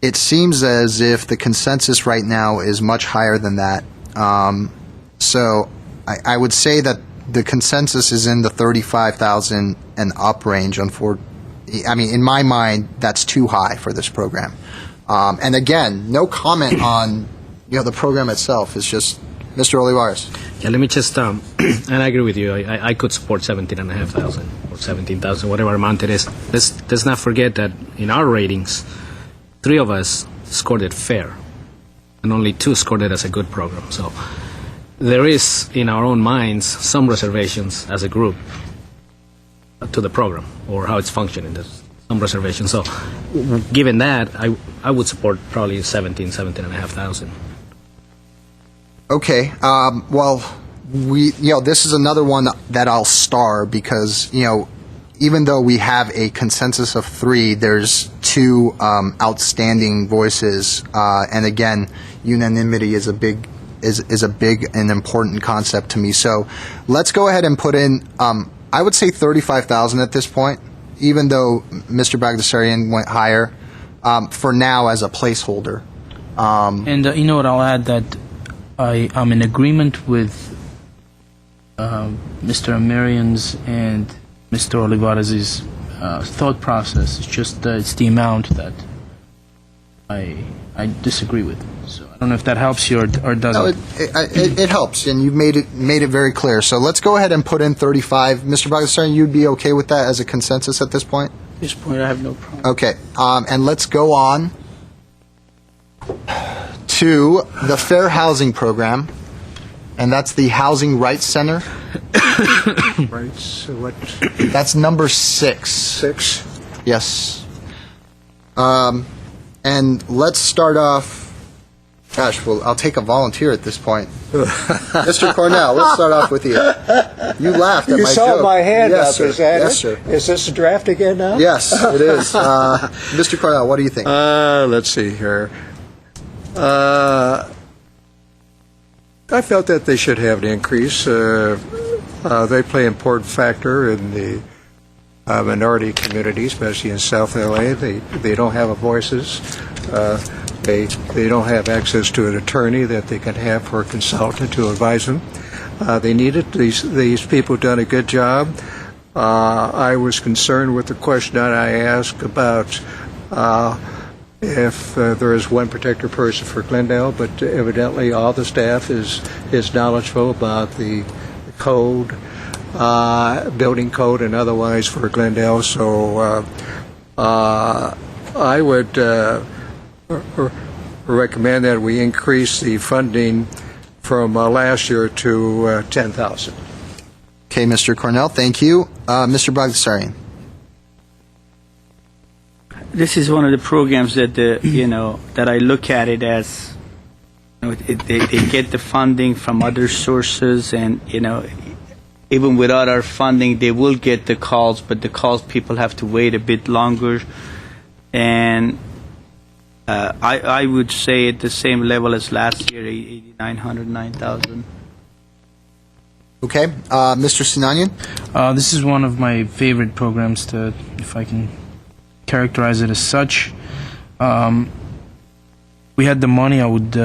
it seems as if the consensus right now is much higher than that. So I would say that the consensus is in the 35,000 and up range. In my mind, that's too high for this program. And again, no comment on the program itself. It's just Mr. Olivares. Yeah, let me just and I agree with you. I could support 17,500 or 17,000, whatever amount it is. Let's not forget that in our ratings, 3 of us scored it fair, and only 2 scored it as a good program. So there is, in our own minds, some reservations as a group to the program or how it's functioning. There's some reservations. So given that, I would support probably 17,500. Okay. This is another one that I'll star because, even though we have a consensus of 3, there's 2 outstanding voices, and again, unanimity is a big and important concept to me. So let's go ahead and put in, I would say 35,000 at this point, even though Mr. Bagdasarian went higher, for now as a placeholder. And you know what, I'll add that I'm in agreement with Mr. Amarian's and Mr. Olivares' thought process. It's just it's the amount that I disagree with. So I don't know if that helps you or doesn't. No, it helps, and you've made it very clear. So let's go ahead and put in 35. Mr. Bagdasarian, you'd be okay with that as a consensus at this point? At this point, I have no problem. Okay, and let's go on to the Fair Housing Program. and that's the Housing Rights Center. Right, so what, That's number 6. 6? Yes. And let's start off. Gosh, well, I'll take a volunteer at this point. Mr. Cornell, let's start off with you. You laughed at You my saw joke. my hand Yes, up, sir. is that Yes, it? sir. Is this a draft again now? Yes, it is. Mr. Cornell, what do you think? Let's see here. I felt that they should have an increase. They play an important factor in the minority community, especially in South LA. They don't have voices. They don't have access to an attorney that they can have for a consultant to advise them. They need it. These people have done a good job. I was concerned with the question that I asked about if there is one particular person for Glendale, but evidently all the staff is knowledgeable about the code, building code, and otherwise for Glendale. So I would recommend that we increase the funding from last year to 10,000. Okay, Mr. Cornell, thank you. Mr. Bagdasarian. This is one of the programs that that I look at it as they get the funding from other sources, and even without our funding they will get the calls, but the calls people have to wait a bit longer, and I would say at the same level as last year, 8,900, 9,000. Okay, Mr. Sinanian. This is one of my favorite programs, to, if I can characterize it as such. We had the money, I would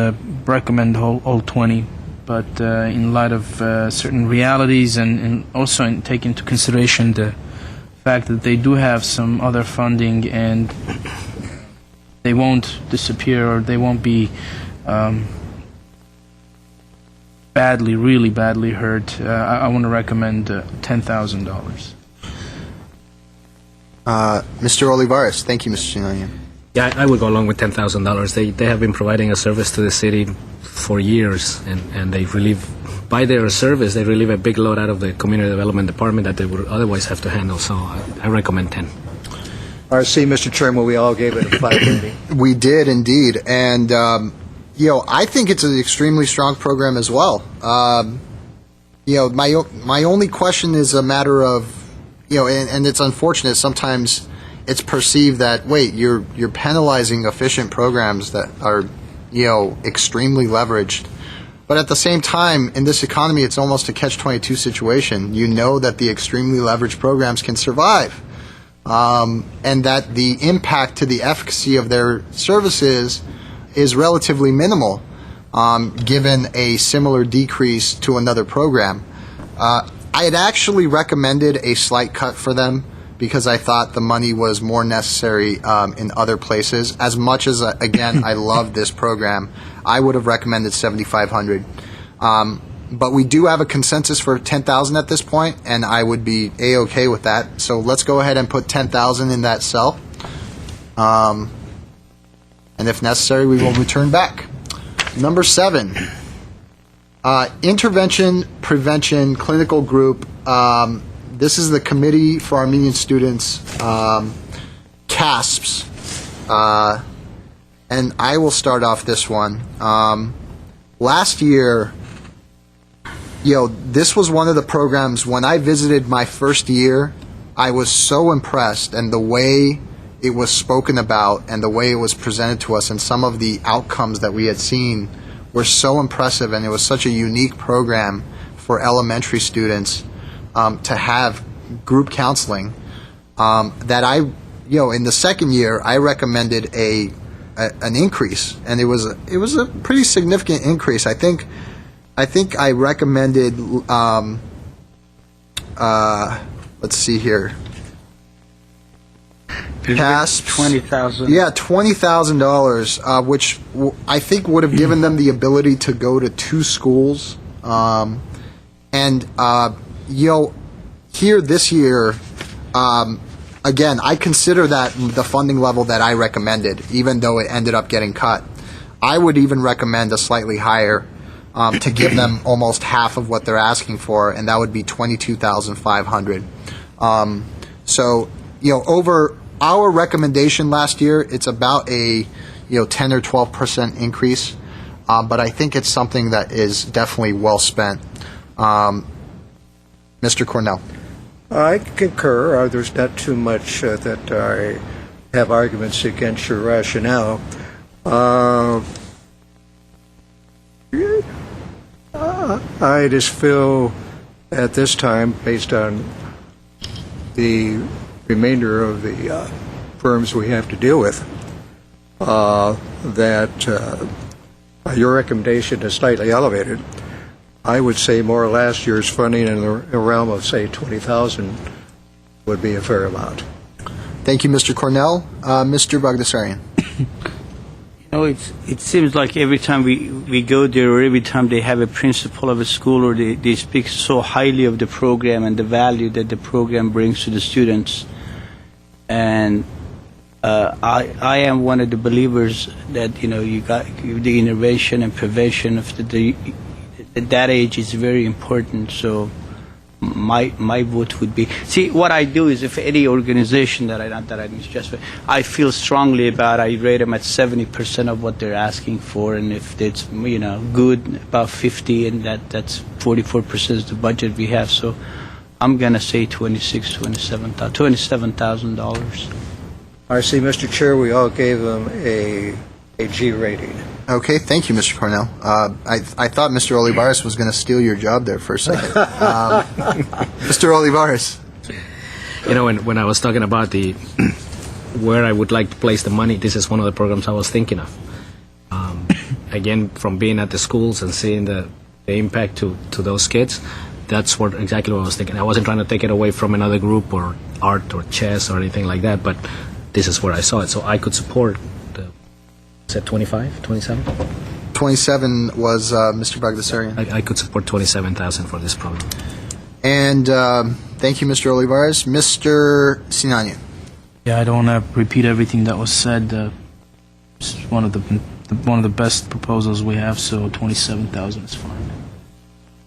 recommend all 20, but in light of certain realities and also take into consideration the fact that they do have some other funding and they won't disappear or they won't be really badly hurt, I want to recommend $10,000. Mr. Olivares. Thank you, Mr. Sinanian. Yeah, I would go along with $10,000. They have been providing a service to the city for years, and they relieve, by their service, they relieve a big load out of the community development department that they would otherwise have to handle. So I recommend 10. I see, Mr. Chairman, we all gave it a 5 rating. We did indeed, and I think it's an extremely strong program as well. My only question is a matter of, and it's unfortunate sometimes it's perceived that, wait, you're penalizing efficient programs that are extremely leveraged. But at the same time, in this economy, it's almost a catch-22 situation. You know that the extremely leveraged programs can survive, and that the impact to the efficacy of their services is relatively minimal, given a similar decrease to another program. I had actually recommended a slight cut for them because I thought the money was more necessary in other places. As much as, again, I love this program, I would have recommended $7,500. But we do have a consensus for $10,000 at this point, and I would be A-okay with that. So let's go ahead and put $10,000 in that cell. And if necessary, we will return back. Number 7. Intervention Prevention Clinical Group. This is the Committee for Armenian Students, CASPS. And I will start off this one. Last year, this was one of the programs, when I visited my first year, I was so impressed, and the way it was spoken about and the way it was presented to us and some of the outcomes that we had seen were so impressive, and it was such a unique program for elementary students to have group counseling that I, in the second year, I recommended an increase, and it was a pretty significant increase. I think I recommended. Let's see here. CASPS, $20,000. Yeah, $20,000, which I think would have given them the ability to go to 2 schools. Here this year, again, I consider that the funding level that I recommended, even though it ended up getting cut. I would even recommend a slightly higher to give them almost half of what they're asking for, and that would be $22,500. So, over our recommendation last year, it's about a 10 or 12% increase, but I think it's something that is definitely well spent. Mr. Cornell. I concur. There's not too much that I have arguments against your rationale. I just feel at this time, based on the remainder of the firms we have to deal with, that your recommendation is slightly elevated. I would say more or less year's funding in the realm of, say, $20,000 would be a fair amount. Thank you, Mr. Cornell. Mr. Bagdasarian. It seems like every time we go there, or every time they have a principal of a school, or they speak so highly of the program and the value that the program brings to the students. And I am one of the believers that you got the innovation and prevention of that age is very important. So my vote would be, see, what I do is, if any organization I feel strongly about, I rate them at 70% of what they're asking for, and if it's good, about 50, and that's 44% is the budget we have. So I'm gonna say $27,000. I see, Mr. Chair, we all gave them a G rating. Okay, thank you, Mr. Cornell. I thought Mr. Olivares was going to steal your job there for a second. Mr. Olivares. When I was talking about where I would like to place the money, this is one of the programs I was thinking of. Again, from being at the schools and seeing the impact to those kids, that's exactly what I was thinking. I wasn't trying to take it away from another group or art or chess or anything like that, but this is where I saw it. So I could support is that 25, 27? 27 was Mr. Bagdasarian. I could support 27,000 for this program. And thank you, Mr. Olivares. Mr. Sinanian. Yeah, I don't want to repeat everything that was said. It's one of the best proposals we have, so 27,000 is fine.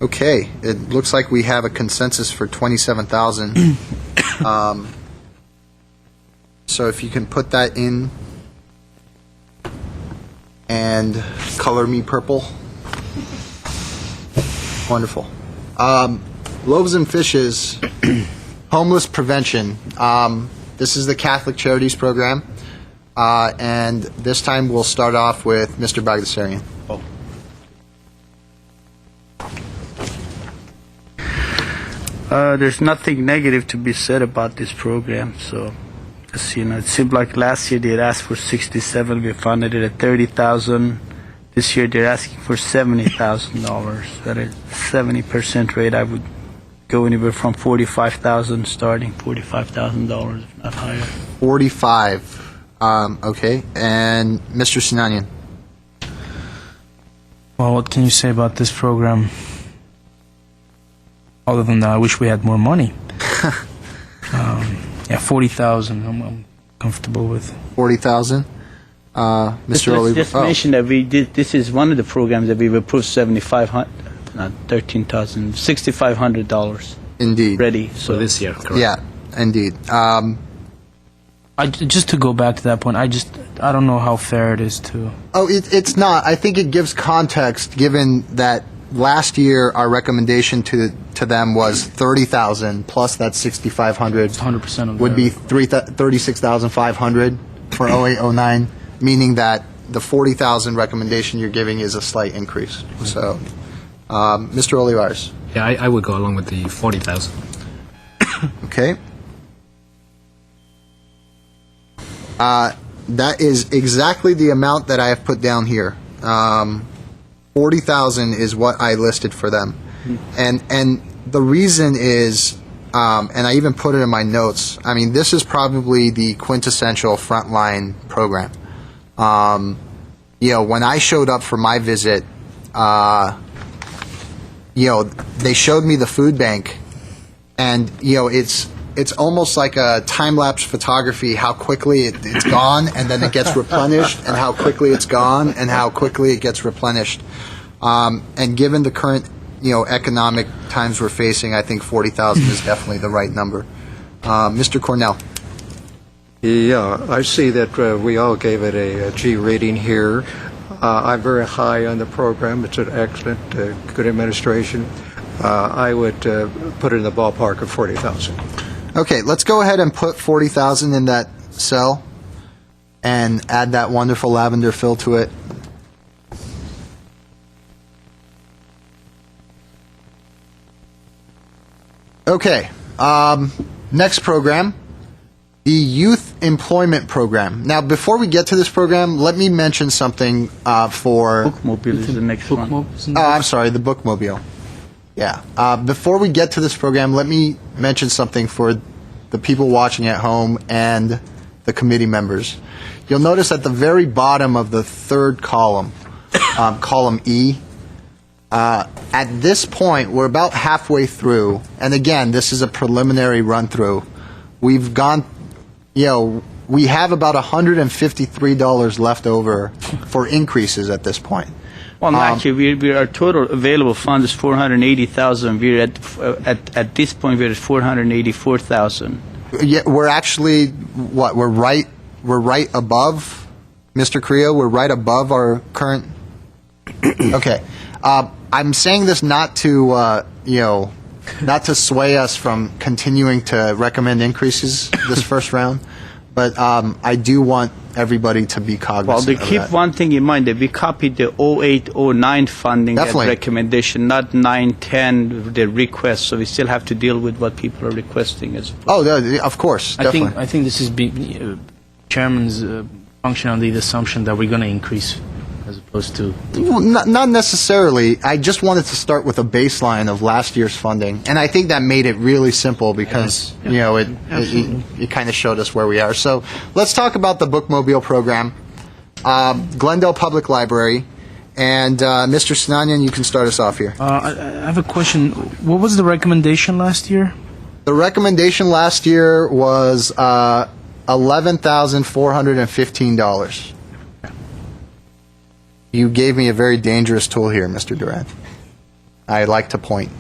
Okay, it looks like we have a consensus for 27,000. So if you can put that in and color me purple. Wonderful. Loaves and Fishes, homeless prevention. This is the Catholic Charities program, and this time we'll start off with Mr. Bagdasarian. There's nothing negative to be said about this program. So, it seemed like last year they had asked for 67. We funded it at 30,000. This year they're asking for $70,000. At a 70% rate, I would go anywhere from 45,000 starting, $45,000, if not higher. 45. Okay, and Mr. Sinanian. Well, what can you say about this program? Other than that, I wish we had more money. Yeah, 40,000. I'm comfortable with 40,000. Mr. Oliver. Just mention that we did. This is one of the programs that we've approved $6,500. Indeed. Ready. So this year, correct? Yeah, indeed. just to go back to that point, I don't know how fair it is to. Oh, it's not. I think it gives context, given that last year our recommendation to them was 30,000 plus that 6,500. 100% of would be 36,500 for 0809, meaning that the 40,000 recommendation you're giving is a slight increase. So, Mr. Olivares. Yeah, I would go along with the 40,000. Okay. That is exactly the amount that I have put down here. 40,000 is what I listed for them, and the reason is, and I even put it in my notes. I mean, this is probably the quintessential frontline program. When I showed up for my visit, they showed me the food bank, and it's almost like a time-lapse photography, how quickly it's gone, and then it gets replenished, and how quickly it's gone, and how quickly it gets replenished. And given the current, economic times we're facing, I think 40,000 is definitely the right number. Mr. Cornell. Yeah, I see that we all gave it a G rating here. I'm very high on the program. It's an excellent, good administration. I would put it in the ballpark of 40,000. Okay, let's go ahead and put 40,000 in that cell and add that wonderful lavender fill to it. Okay, next program, the Youth Employment Program. Now, before we get to this program, let me mention something for... Bookmobile is the next one. Oh, I'm sorry, the Bookmobile. Yeah. Before we get to this program, let me mention something for the people watching at home and the committee members. You'll notice at the very bottom of the third column, column E, at this point, we're about halfway through, and again, this is a preliminary run-through. We've gone, we have about $153 left over for increases at this point. Well, actually, our total available fund is 480,000. We're at this point we're at 484,000. Yeah, we're actually what? We're right above, Mr. Creo. We're right above our current. Okay, I'm saying this not to not to sway us from continuing to recommend increases this first round, but I do want everybody to be cognizant Well, of keep that. one thing in mind that we copied the 0809 funding Definitely. recommendation, not 910 the request. So we still have to deal with what people are requesting as well. Oh, of course, definitely. I think this is Chairman's function on the assumption that we're going to increase as opposed to... Well, not necessarily. I just wanted to start with a baseline of last year's funding, and I think that made it really simple because it kind of showed us where we are. So let's talk about the Bookmobile program, Glendale Public Library, and Mr. Sinanian, you can start us off here. I have a question. What was the recommendation last year? The recommendation last year was $11,415. You gave me a very dangerous tool here, Mr. Durant. I like to point.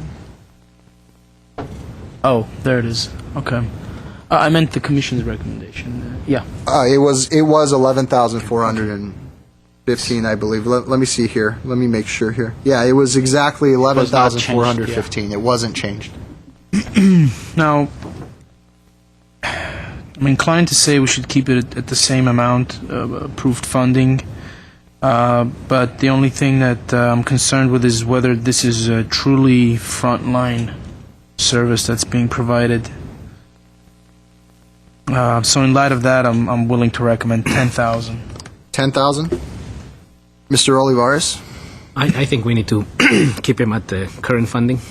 Oh, there it is. Okay. I meant the Commission's recommendation. Yeah. It was 11,415, I believe. Let me see here. Let me make sure here. Yeah, it was exactly 11,415. It wasn't changed. Now, I'm inclined to say we should keep it at the same amount of approved funding. But the only thing that I'm concerned with is whether this is a truly frontline service that's being provided. So in light of that, I'm willing to recommend 10,000. 10,000? Mr. Olivares? I think we need to keep him at the current funding.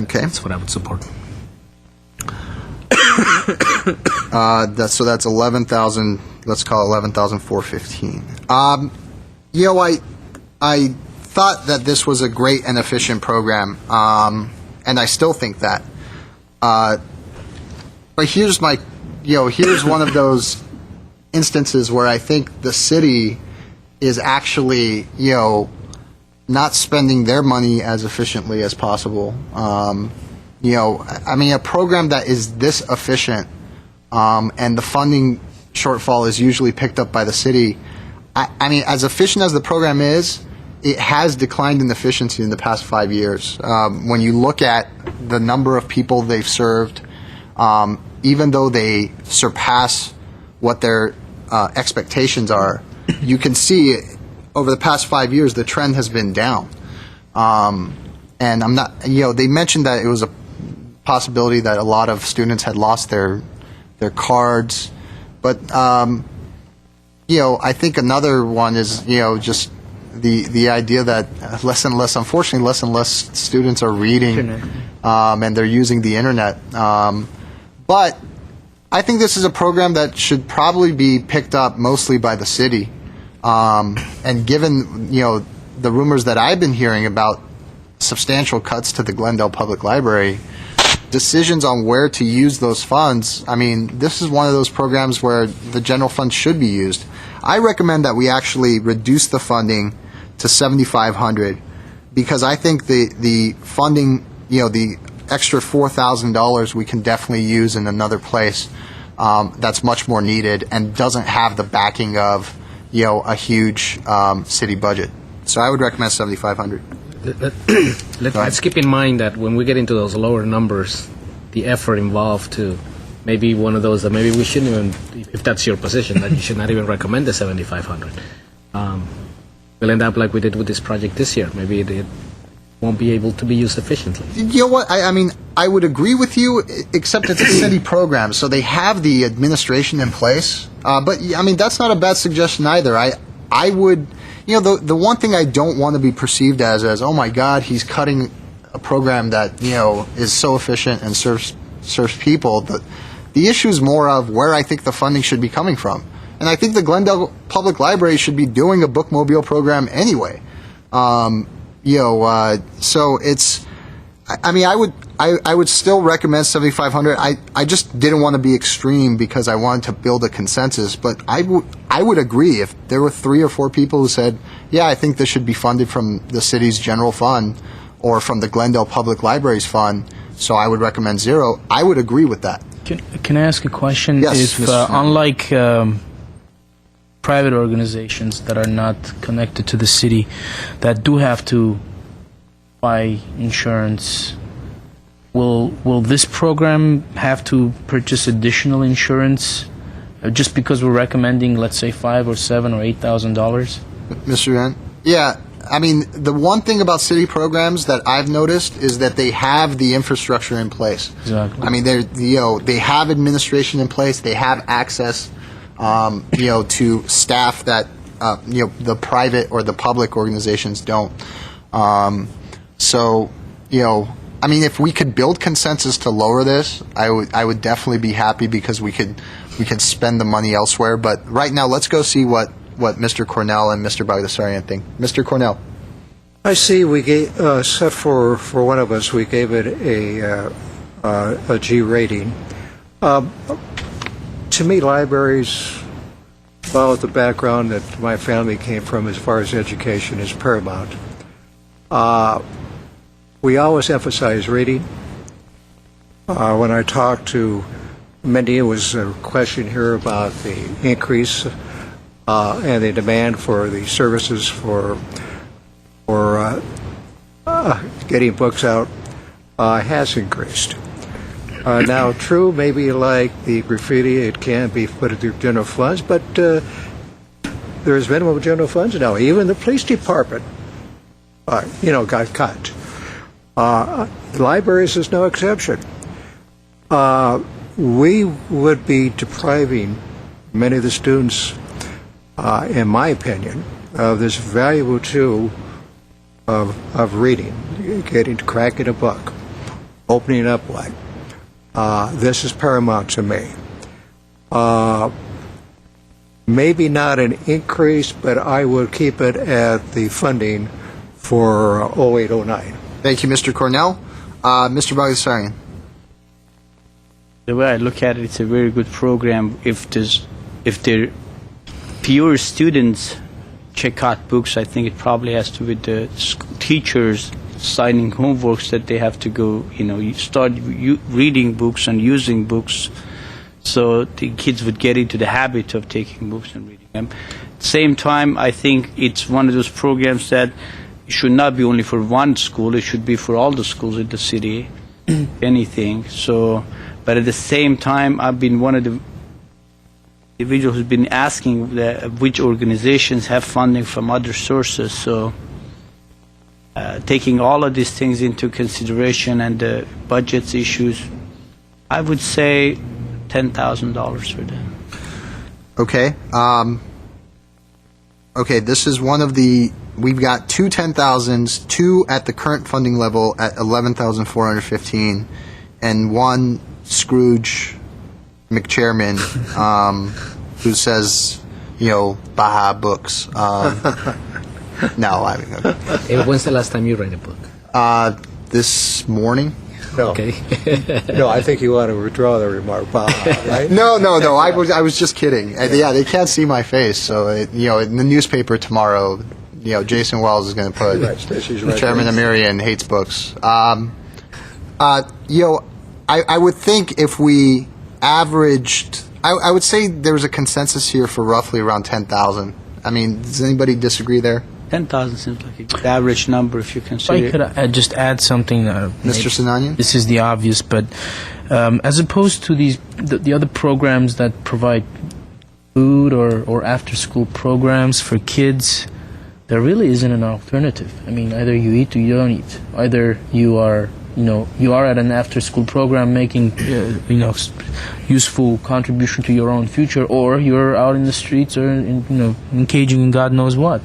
Okay. That's what I would support. So that's 11,000. Let's call it 11,415. I thought that this was a great and efficient program, and I still think that. But here's here's one of those instances where I think the city is actually, not spending their money as efficiently as possible. A program that is this efficient, and the funding shortfall is usually picked up by the city. As efficient as the program is, it has declined in efficiency in the past 5 years. When you look at the number of people they've served, even though they surpass what their expectations are, you can see over the past 5 years the trend has been down. And I'm not, they mentioned that it was a possibility that a lot of students had lost their cards, but I think another one is just the idea that unfortunately less and less students are reading, and they're using the internet. But I think this is a program that should probably be picked up mostly by the city. And given the rumors that I've been hearing about substantial cuts to the Glendale Public Library, decisions on where to use those funds, this is one of those programs where the general fund should be used. I recommend that we actually reduce the funding to 7,500 because I think the funding, the extra $4,000 we can definitely use in another place that's much more needed and doesn't have the backing of a huge city budget. So I would recommend 7,500. Let's keep in mind that when we get into those lower numbers, the effort involved to maybe one of those that maybe we shouldn't even, if that's your position, that you should not even recommend the 7,500. We'll end up like we did with this project this year. Maybe it won't be able to be used efficiently. You know what? I mean, I would agree with you, except it's a city program, so they have the administration in place. But I mean, that's not a bad suggestion either. I would, the one thing I don't want to be perceived as oh my God, he's cutting a program that is so efficient and serves people. The issue is more of where I think the funding should be coming from, and I think the Glendale Public Library should be doing a bookmobile program anyway. So it's, I mean, I would still recommend 7,500. I just didn't want to be extreme because I wanted to build a consensus, but I would agree if there were 3 or 4 people who said, yeah, I think this should be funded from the city's general fund or from the Glendale Public Library's fund, so I would recommend 0. I would agree with that. Can I ask a question? Yes, If, unlike private organizations that are not connected to the city, that do have to buy insurance, will this program have to purchase additional insurance just because we're recommending, let's say, $5,000 or $7,000 or $8,000? Mr. Van? Yeah. I mean, the one thing about city programs that I've noticed is that they have the infrastructure in place. Exactly. I mean, they have administration in place. They have access, to staff that the private or the public organizations don't. So, I mean, if we could build consensus to lower this, I would definitely be happy because we could spend the money elsewhere. But right now, let's go see what Mr. Cornell and Mr. Bagdasarian think. Mr. Cornell. I see we gave, set for one of us, we gave it a G rating. To me, libraries, well, the background that my family came from as far as education is paramount. We always emphasize reading. When I talked to Mindy, it was a question here about the increase and the demand for the services for getting books out has increased. Now, true, maybe like the graffiti, it can be put into general funds, but there's minimum general funds now. Even the police department, got cut. Libraries is no exception. We would be depriving many of the students, in my opinion, of this valuable tool of reading, cracking a book, opening up one. This is paramount to me. Maybe not an increase, but I would keep it at the funding for 0809. Thank you, Mr. Cornell. Mr. Bagdasarian. The way I look at it, it's a very good program. If there fewer students check out books, I think it probably has to be the teachers signing homeworks that they have to go, start reading books and using books, so the kids would get into the habit of taking books and reading them. At the same time, I think it's one of those programs that it should not be only for one school, it should be for all the schools in the city, anything. So, but at the same time, I've been one of the individuals who's been asking which organizations have funding from other sources. So, taking all of these things into consideration and the budgets issues, I would say $10,000 for them. Okay. Okay, this is one of the, we've got 2 10,000s, 2 at the current funding level at 11,415, and 1 Scrooge McChairman who says, Baja Books. No, I mean, okay. When's the last time you read a book? This morning. No. Okay. No, I think you want to withdraw the remark, right? No. I was just kidding. Yeah, they can't see my face, so in the newspaper tomorrow, Jason Wells is going to put Right, Stacy's right. Chairman Amirian hates books. I would think if we averaged, I would say there's a consensus here for roughly around 10,000. I mean, does anybody disagree there? 10,000 seems like a good average number if you If consider. I could just add something, Mr. Sinanian? This is the obvious, but as opposed to the other programs that provide food or after-school programs for kids, there really isn't an alternative. I mean, either you eat or you don't eat. Either you are at an after-school program making, useful contribution to your own future, or you're out in the streets or engaging in God knows what.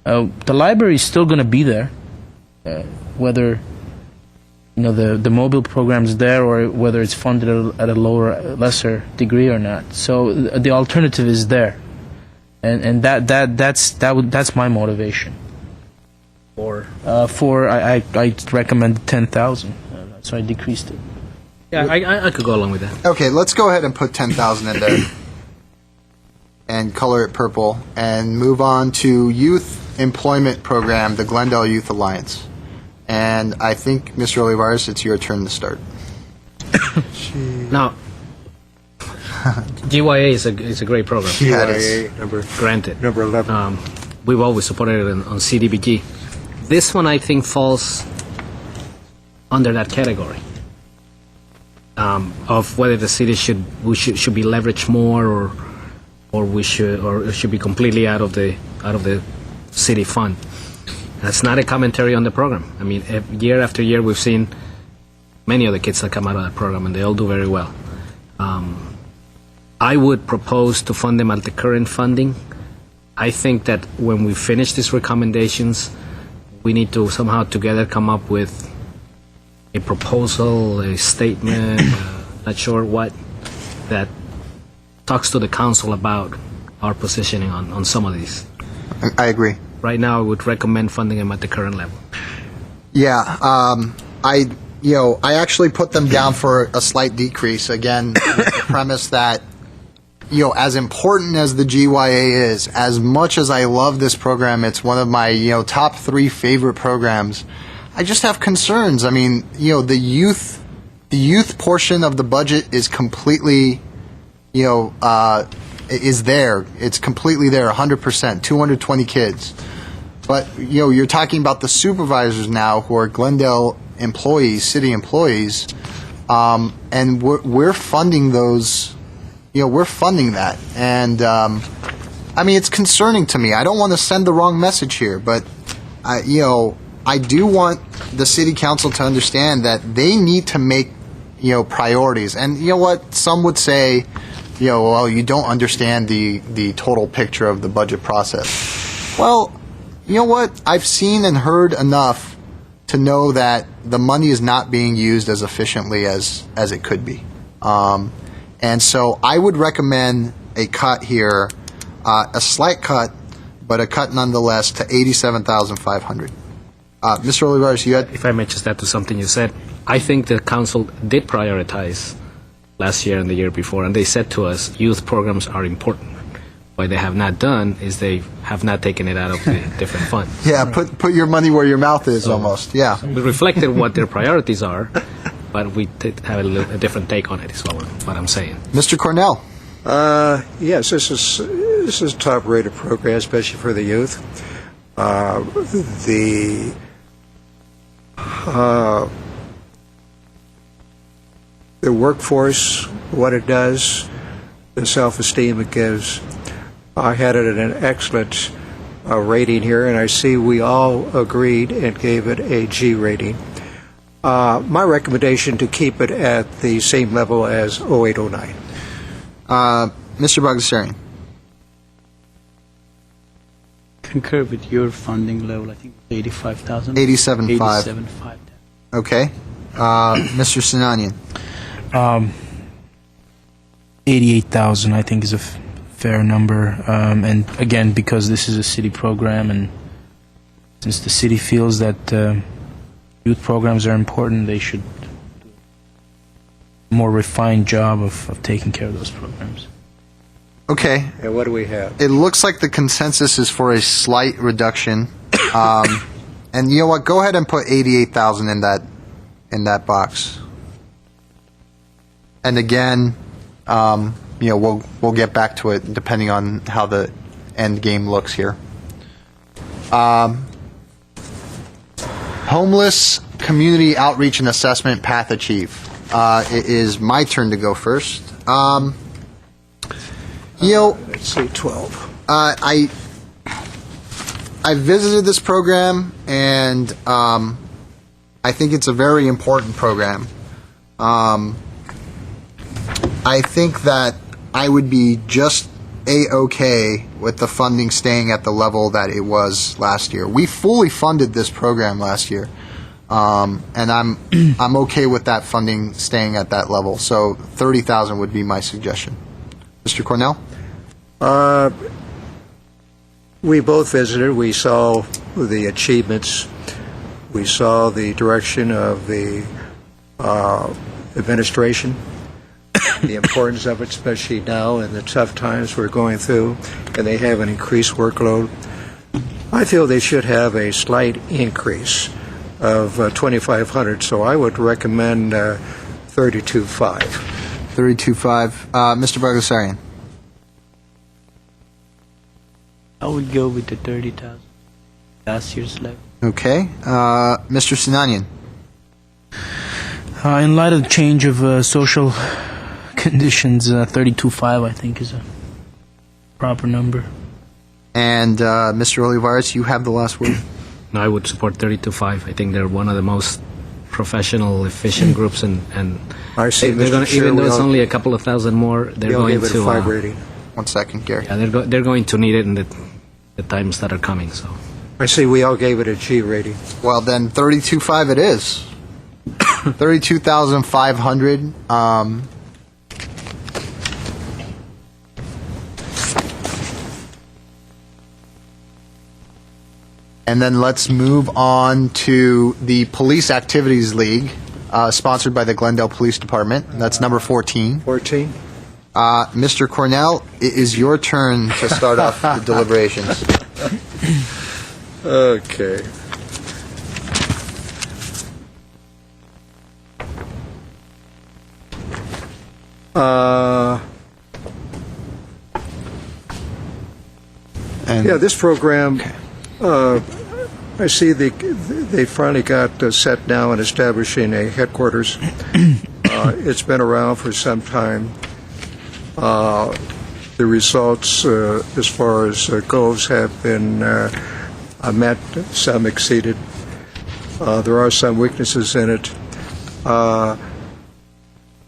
The library is still going to be there, whether the mobile program is there or whether it's funded at a lesser degree or not. So the alternative is there, and that's my motivation. I recommend 10,000, so I decreased it. Yeah, I could go along with that. Okay, let's go ahead and put 10,000 in there and color it purple and move on to Youth Employment Program, the Glendale Youth Alliance. And I think, Mr. Olivares, it's your turn to start. Now, GYA is a great program. Yeah, it is. Granted. Number 11. We've always supported it on CDBG. This one, I think, falls under that category of whether the city should be leveraged more, or it should be completely out of the city fund. That's not a commentary on the program. I mean, year after year, we've seen many of the kids that come out of that program, and they all do very well. I would propose to fund them at the current funding. I think that when we finish these recommendations, we need to somehow together come up with a proposal, a statement, not sure what, that talks to the council about our positioning on some of these. I agree. Right now, I would recommend funding them at the current level. Yeah, I actually put them down for a slight decrease, again, with the premise that, as important as the GYA is, as much as I love this program, it's one of my, top 3 favorite programs, I just have concerns. I mean, the youth portion of the budget is completely, is there. It's completely there, 100%, 220 kids. But, you're talking about the supervisors now who are Glendale employees, city employees, and we're funding those, we're funding that. And, I mean, it's concerning to me. I don't want to send the wrong message here, but, I do want the city council to understand that they need to make, priorities. And you know what? Some would say, well, you don't understand the total picture of the budget process. Well, you know what? I've seen and heard enough to know that the money is not being used as efficiently as it could be. And so I would recommend a cut here, a slight cut, but a cut nonetheless to $87,500. Mr. Olivares, you had... If I may just add to something you said, I think the council did prioritize last year and the year before, and they said to us, youth programs are important. What they have not done is they have not taken it out of the different funds. Yeah, put your money where your mouth is, almost. Yeah. We reflected what their priorities are, but we did have a different take on it, is what I'm saying. Mr. Cornell. Yes, this is a top-rated program, especially for the youth. The workforce, what it does, the self-esteem it gives. I had it at an excellent rating here, and I see we all agreed and gave it a G rating. My recommendation to keep it at the same level as 0809. Mr. Bagdasarian. Concur with your funding level. I think 85,000. 87.5. 87.5. Okay. Mr. Sinanian. 88,000, I think, is a fair number. And again, because this is a city program, and since the city feels that youth programs are important, they should do a more refined job of taking care of those programs. Okay. And what do we have? It looks like the consensus is for a slight reduction. And you know what? Go ahead and put 88,000 in that box. And again, we'll get back to it depending on how the end game looks here. Homeless Community Outreach and Assessment Path Achieve. It is my turn to go first. Let's see, 12. I visited this program, and I think it's a very important program. I think that I would be just A-okay with the funding staying at the level that it was last year. We fully funded this program last year, and I'm okay with that funding staying at that level. So 30,000 would be my suggestion. Mr. Cornell? We both visited. We saw the achievements. We saw the direction of the administration, the importance of it, especially now in the tough times we're going through, and they have an increased workload. I feel they should have a slight increase of 2,500, so I would recommend 32.5. 32.5. Mr. Bagdasarian? I would go with the 30,000. Last year's level. Okay. Mr. Sinanian? In light of the change of social conditions, 32.5 I think is a proper number. And Mr. Olivares, you have the last word. No, I would support 32.5. I think they're one of the most professional, efficient groups, and I see, they're Mr. gonna, Chair, even though we it's all- only a couple of thousand more, they're We all going gave it to a 5 rating. 1 second, Gary. yeah, they're going to need it in the times that are coming. So I see we all gave it a G rating. Well, then 32.5 it is. 32,500. And then let's move on to the Police Activities League, sponsored by the Glendale Police Department. That's number 14. 14? Mr. Cornell, it is your turn to start off the deliberations. Okay. Yeah, this program, I see they finally got set now in establishing a headquarters. It's been around for some time. The results, as far as goals, have been met, some exceeded. There are some weaknesses in it.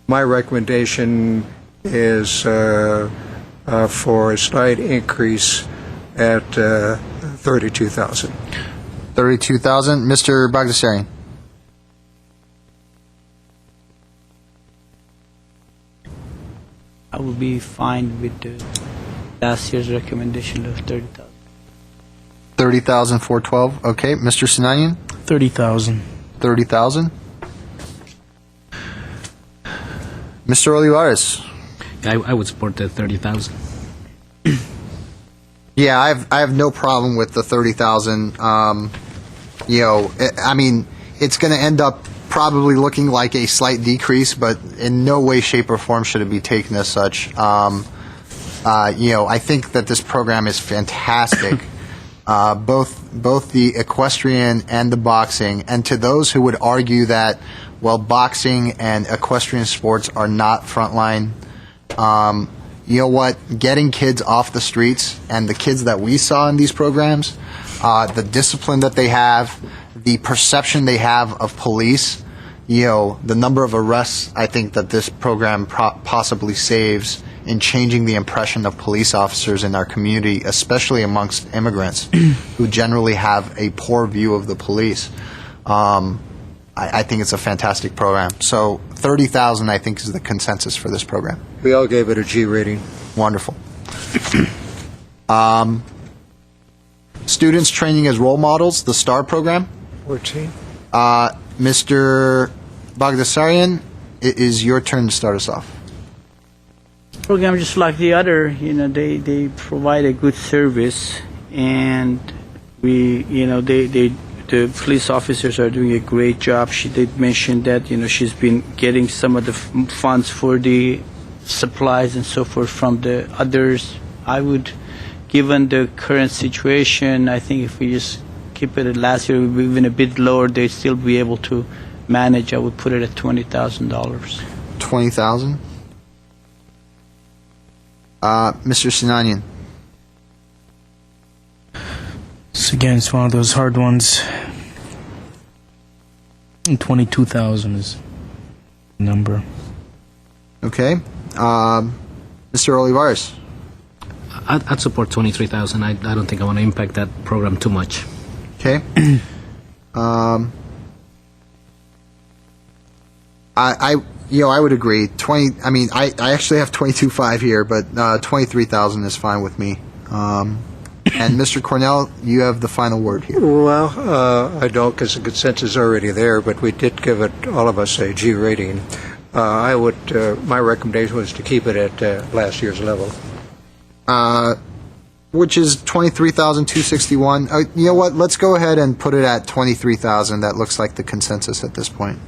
My recommendation is for a slight increase at 32,000. 32,000. Mr. Bagdasarian. I would be fine with the last year's recommendation of 30,000. 30,412. Okay. Mr. Sinanian. 30,000. 30,000. Mr. Olivares. I would support the 30,000. Yeah, I have no problem with the 30,000. I mean, it's going to end up probably looking like a slight decrease, but in no way, shape, or form should it be taken as such. I think that this program is fantastic, both the equestrian and the boxing. And to those who would argue that, well, boxing and equestrian sports are not frontline, you know what? Getting kids off the streets, and the kids that we saw in these programs, the discipline that they have, the perception they have of police, the number of arrests I think that this program possibly saves in changing the impression of police officers in our community, especially amongst immigrants who generally have a poor view of the police. I think it's a fantastic program. So 30,000, I think, is the consensus for this program. We all gave it a G rating. Wonderful. Students training as role models, the STAR program. 14? Mr. Bagdasarian, it is your turn to start us off. program just like the other, they provide a good service, and the police officers are doing a great job. She did mention that, she's been getting some of the funds for the supplies and so forth from the others. I would, given the current situation, I think if we just keep it at last year, even a bit lower, they'd still be able to manage. I would put it at $20,000. 20,000. Mr. Sinanian. So again, it's one of those hard ones. 22,000 is the number. Okay. Mr. Olivares. I'd support 23,000. I don't think I want to impact that program too much. Okay. I would agree. 20. I mean, I actually have 22.5 here, but 23,000 is fine with me. And Mr. Cornell, you have the final word here. Well, I don't, because the consensus is already there, but we did give it, all of us, a G rating. My recommendation was to keep it at last year's level. Which is 23,261. You know what? Let's go ahead and put it at 23,000. That looks like the consensus at this point.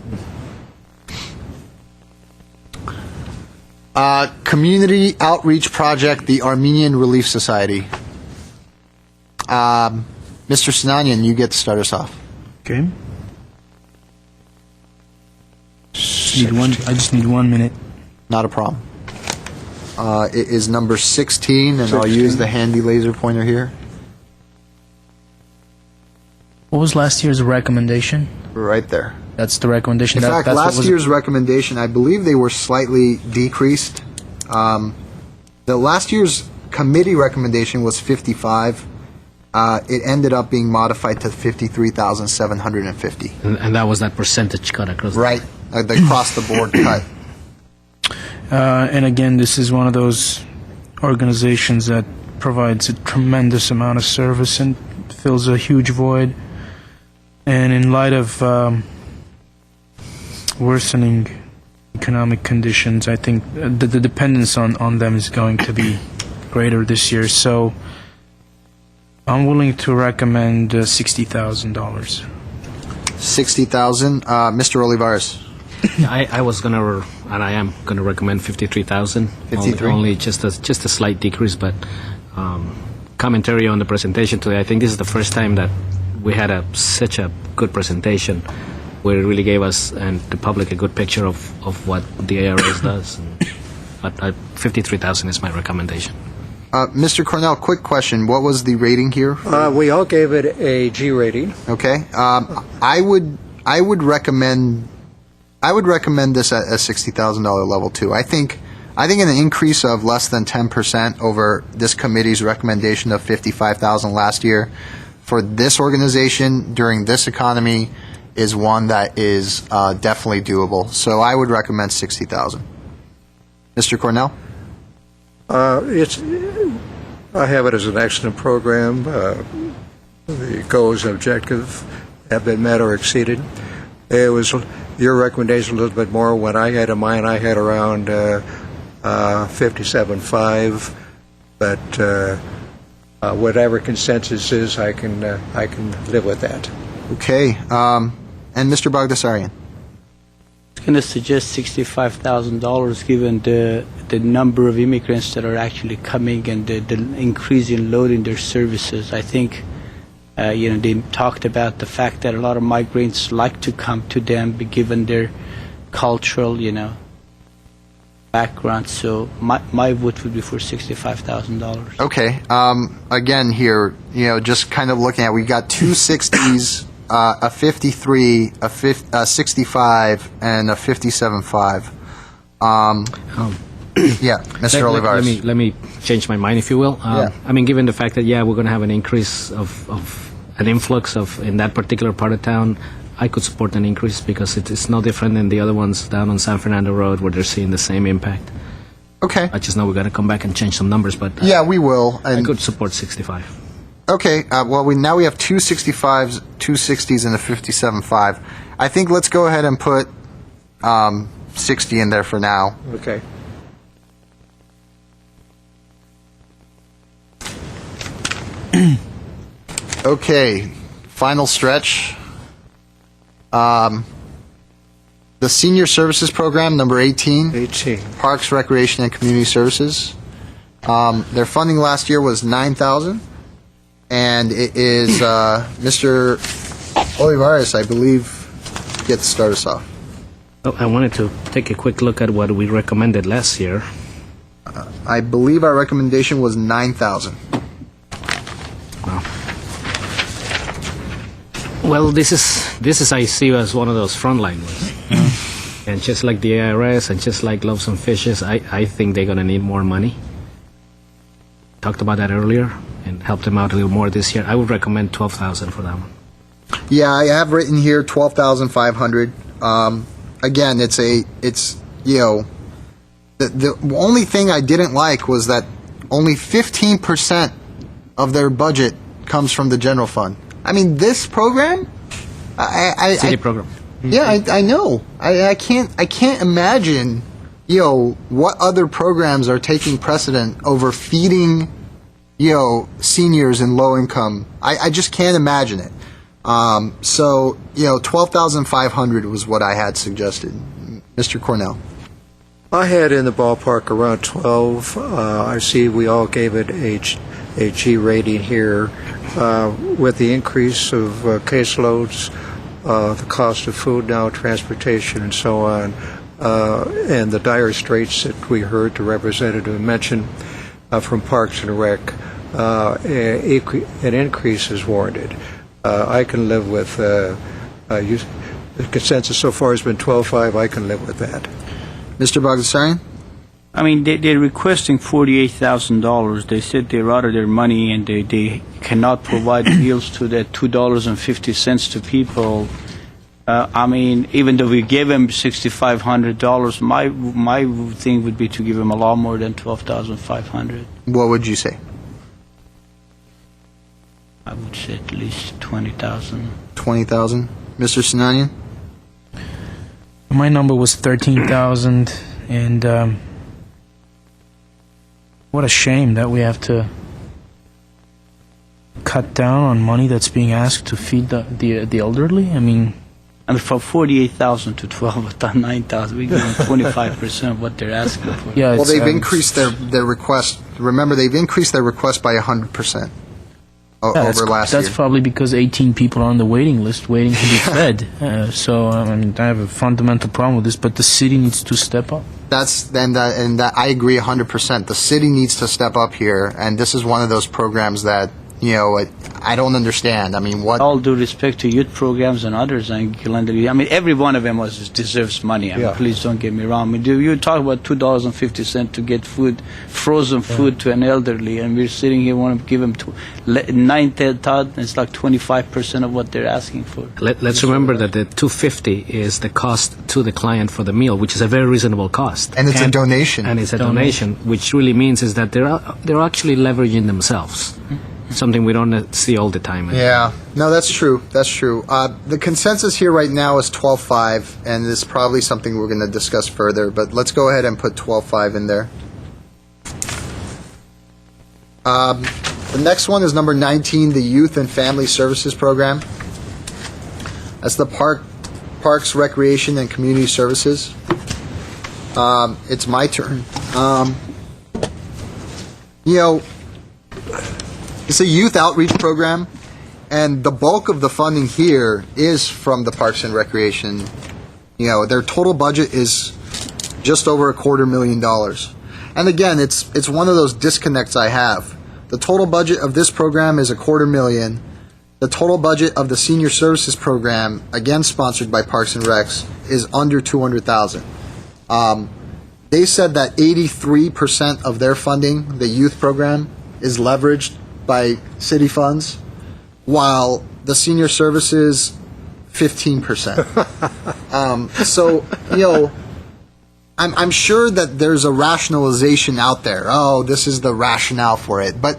Community outreach project, the Armenian Relief Society. Mr. Sinanian, you get to start us off. Okay. I just need 1 minute. Not a problem. It is number 16, and I'll use the handy laser pointer here. What was last year's recommendation? Right there. That's the recommendation. In fact, last year's recommendation, I believe they were slightly decreased. The last year's committee recommendation was 55. It ended up being modified to 53,750. And that was that percentage cut across. Right, the across-the-board cut. And again, this is one of those organizations that provides a tremendous amount of service and fills a huge void. And in light of worsening economic conditions, I think the dependence on them is going to be greater this year. So I'm willing to recommend $60,000. 60,000. Mr. Olivares. I was gonna, and I am gonna recommend 53,000. 53. Only just a slight decrease, but commentary on the presentation today. I think this is the first time that we had such a good presentation, where it really gave us and the public a good picture of what the ARS does. But 53,000 is my recommendation. Mr. Cornell, quick question. What was the rating here? We all gave it a G rating. Okay. I would recommend this at a $60,000 level too. I think an increase of less than 10% over this committee's recommendation of 55,000 last year for this organization during this economy is one that is definitely doable. So I would recommend 60,000. Mr. Cornell? I have it as an excellent program. The goals and objectives have been met or exceeded. It was your recommendation a little bit more. When I had in mind, I had around 57.5, but whatever consensus is, I can live with that. Okay. And Mr. Bagdasarian? I was going to suggest $65,000 given the number of immigrants that are actually coming and the increase in load in their services. I think they talked about the fact that a lot of migrants like to come to them given their cultural background. So my vote would be for $65,000. Okay. Again, here, just kind of looking at, we got two 60s, a 53, a 65, and a 57.5. Yeah, Mr. Olivares. Let me change my mind, if you will. Yeah. I mean, given the fact that we're going to have an increase of an influx in that particular part of town, I could support an increase because it's no different than the other ones down on San Fernando Road where they're seeing the same impact. Okay. I just know we're going to come back and change some numbers, but Yeah, we will. I And could support 65. Okay. Well, now we have two 65s, two 60s, and a 57.5. I think let's go ahead and put 60 in there for now. Okay. Okay, final stretch. The Senior Services Program, number 18. 18. Parks, Recreation, and Community Services. Their funding last year was $9,000, and it is Mr. Olivares, I believe, gets to start us off. Oh, I wanted to take a quick look at what we recommended last year. I believe our recommendation was $9,000. Well, this is I see as one of those frontline ones. And just like the IRS and just like Loaves and Fishes, I think they're going to need more money. Talked about that earlier and helped them out a little more this year. I would recommend $12,000 for that one. Yeah, I have written here $12,500. Again, it's the only thing I didn't like was that only 15% of their budget comes from the general fund. I mean, this program, City program. Yeah, I know. I can't imagine, what other programs are taking precedent over feeding, seniors and low income. I just can't imagine it. So, $12,500 was what I had suggested. Mr. Cornell. I had in the ballpark around 12. I see we all gave it a G rating here. With the increase of caseloads, the cost of food now, transportation, and so on, and the dire straits that we heard the representative mention from Parks and Rec, an increase is warranted. I can live with the consensus so far has been 12.5. I can live with that. Mr. Bagdasarian? I mean, they're requesting $48,000. They said they're out of their money and they cannot provide meals to that $2.50 to people. I mean, even though we gave them $6,500, my thing would be to give them a lot more than $12,500. What would you say? I would say at least $20,000. $20,000. Mr. Sinanian? My number was 13,000, and what a shame that we have to cut down on money that's being asked to feed the elderly. I mean, from 48,000 to 9,000, we give them 25% of what they're asking for. yeah. Well, it's, they've increased their request. Remember, they've increased their request by 100% over last year. That's probably because 18 people are on the waiting list waiting to be fed. So I have a fundamental problem with this, but the city needs to step up. And I agree 100%. The city needs to step up here, and this is one of those programs that I don't understand. I mean, what? All due respect to youth programs and others, and Glendale, I mean, every one of them deserves money. I mean, please don't get me wrong. I mean, you talk about $2.50 to get food, frozen food to an elderly, and we're sitting here want to give them $9,000. It's like 25% of what they're asking for. Let's remember that the $250 is the cost to the client for the meal, which is a very reasonable cost. And it's a donation. And it's a donation, which really means is that they're actually leveraging themselves. Something we don't see all the time. Yeah, no, that's true. That's true. The consensus here right now is 12.5, and it's probably something we're going to discuss further. But let's go ahead and put 12.5 in there. The next one is number 19, the Youth and Family Services Program. That's the Parks, Recreation, and Community Services. It's my turn. It's a youth outreach program, and the bulk of the funding here is from the Parks and Recreation. Their total budget is just over $250,000. And again, it's one of those disconnects I have. The total budget of this program is $250,000. The total budget of the Senior Services Program, again sponsored by Parks and Recs, is under $200,000. They said that 83% of their funding, the youth program, is leveraged by city funds, while the Senior Services, 15%. So, I'm sure that there's a rationalization out there. Oh, this is the rationale for it. But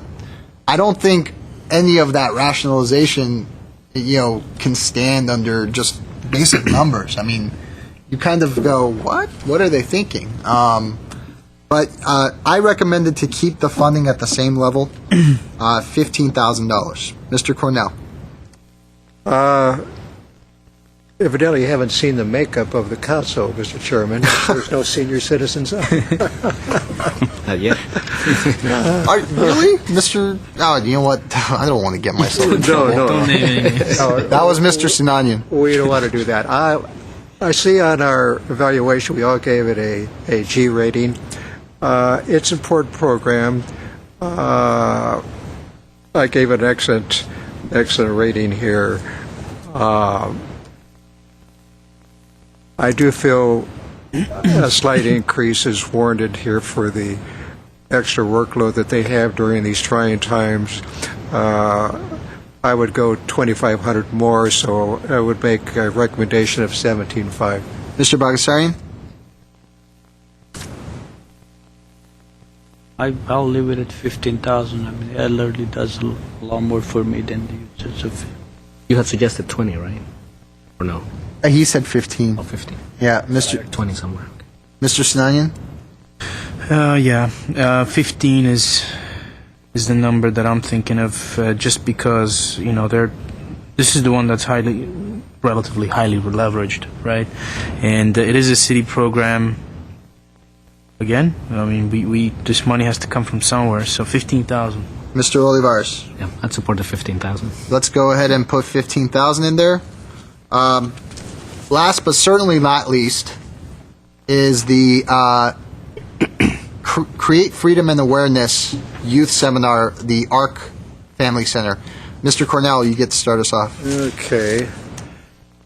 I don't think any of that rationalization, can stand under just basic numbers. I mean, you kind of go, what? What are they thinking? But But I recommended to keep the funding at the same level, $15,000. Mr. Cornell. Evidently, you haven't seen the makeup of the council, Mr. Chairman. There's no senior citizens up. Not yet. Really? Mr. Oh, you know what? I don't want to get myself in trouble. Don't name any names. That was Mr. Sinanian. We don't want to do that. I see on our evaluation, we all gave it a G rating. It's an important program. I gave it an excellent rating here. I do feel a slight increase is warranted here for the extra workload that they have during these trying times. I would go 2,500 more, so I would make a recommendation of 17.5. Mr. Bagassarian? I'll leave it at 15,000. I mean, it literally does a lot more for me than the usage of. You had suggested 20, right? Or no? He said 15. Oh, 15. Yeah, Mr. 20 somewhere. Mr. Sinanian? Yeah, 15 is the number that I'm thinking of, just because this is the one that's relatively highly leveraged, right? And it is a city program. Again, I mean, this money has to come from somewhere. So 15,000. Mr. Olivares? Yeah, I'd support the 15,000. Let's go ahead and put 15,000 in there. Last but certainly not least is the Create Freedom and Awareness Youth Seminar, the ARC Family Center. Mr. Cornell, you get to start us off. Okay.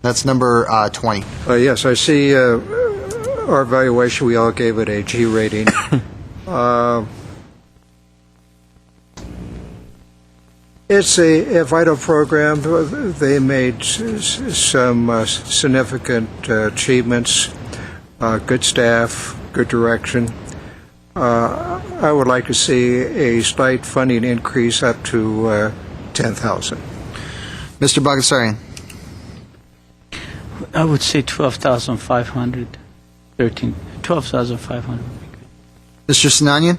That's number 20. Yes, I see our evaluation, we all gave it a G rating. It's a vital program. They made some significant achievements, good staff, good direction. I would like to see a slight funding increase up to 10,000. Mr. Bagassarian? I would say 12,500. 12,500. Mr. Sinanian?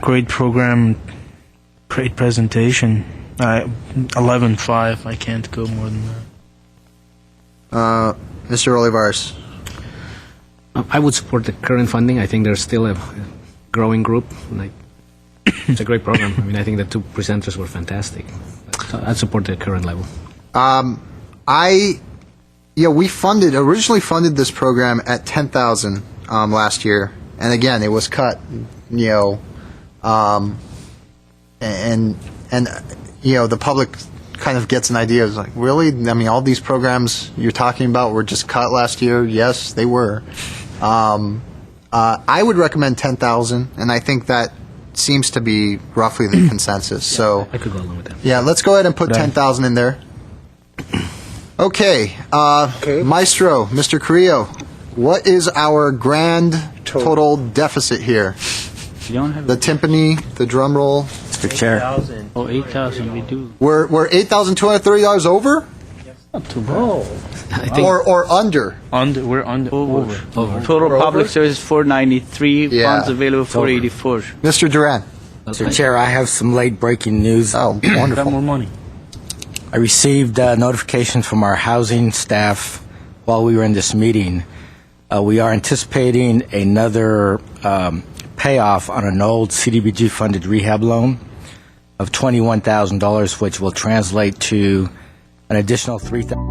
Great program, great presentation. 11.5. I can't go more than that. Mr. Olivares? I would support the current funding. I think there's still a growing group. It's a great program. I mean, I think the two presenters were fantastic. I'd support the current level. We originally funded this program at 10,000 last year, and again, it was cut. The public kind of gets an idea of like, really? I mean, all these programs you're talking about were just cut last year? Yes, they were. I would recommend 10,000, and I think that seems to be roughly the consensus. So I could go along with that. yeah, let's go ahead and put 10,000 in there. Okay, Maestro, Mr. Carrillo, what is our grand total deficit here? You don't have The timpani, the drum roll. Mr. Chair. 8,000 we do. We're $8,230 over, Not too bad. I think or under. We're under. Over. over. Total We're public over? service 493, Yeah. funds available 484. Mr. Duran. Mr. Chair, I have some late breaking news. Oh, Got wonderful. more money. I received notification from our housing staff while we were in this meeting. We are anticipating another payoff on an old CDBG funded rehab loan of $21,000, which will translate to an additional $3,000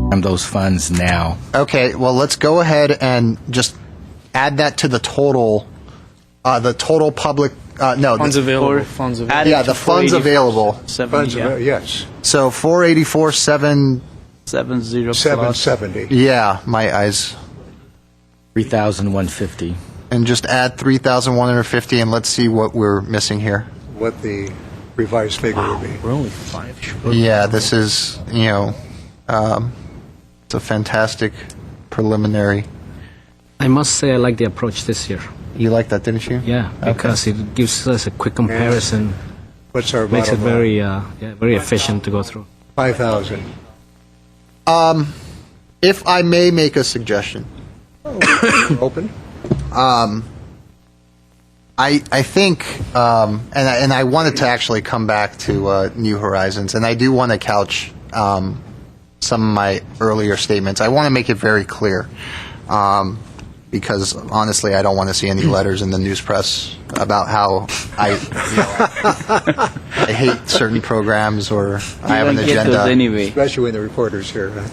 from those funds now. Okay, well, let's go ahead and just add that to the total public, Funds available. Funds available. yeah, the funds available. 70, yeah. Yes, So 484, 7, 70 plus. 770. yeah, my eyes. 3,150. And just add 3,150, and let's see what we're missing here. What the revised figure would be. We're only 5 short. Yeah, this is, it's a fantastic preliminary. I must say I like the approach this year. You liked that, didn't you? Yeah, because it gives us a quick comparison. What's our Makes it bottom line? very efficient to go through. 5,000. If I may make a suggestion, Open? I think, and I wanted to actually come back to New Horizons, and I do want to couch some of my earlier statements. I want to make it very clear, because honestly, I don't want to see any letters in the news press about how I hate certain programs or I have an Don't get agenda. those anyway. Especially when the reporter's here. Huh?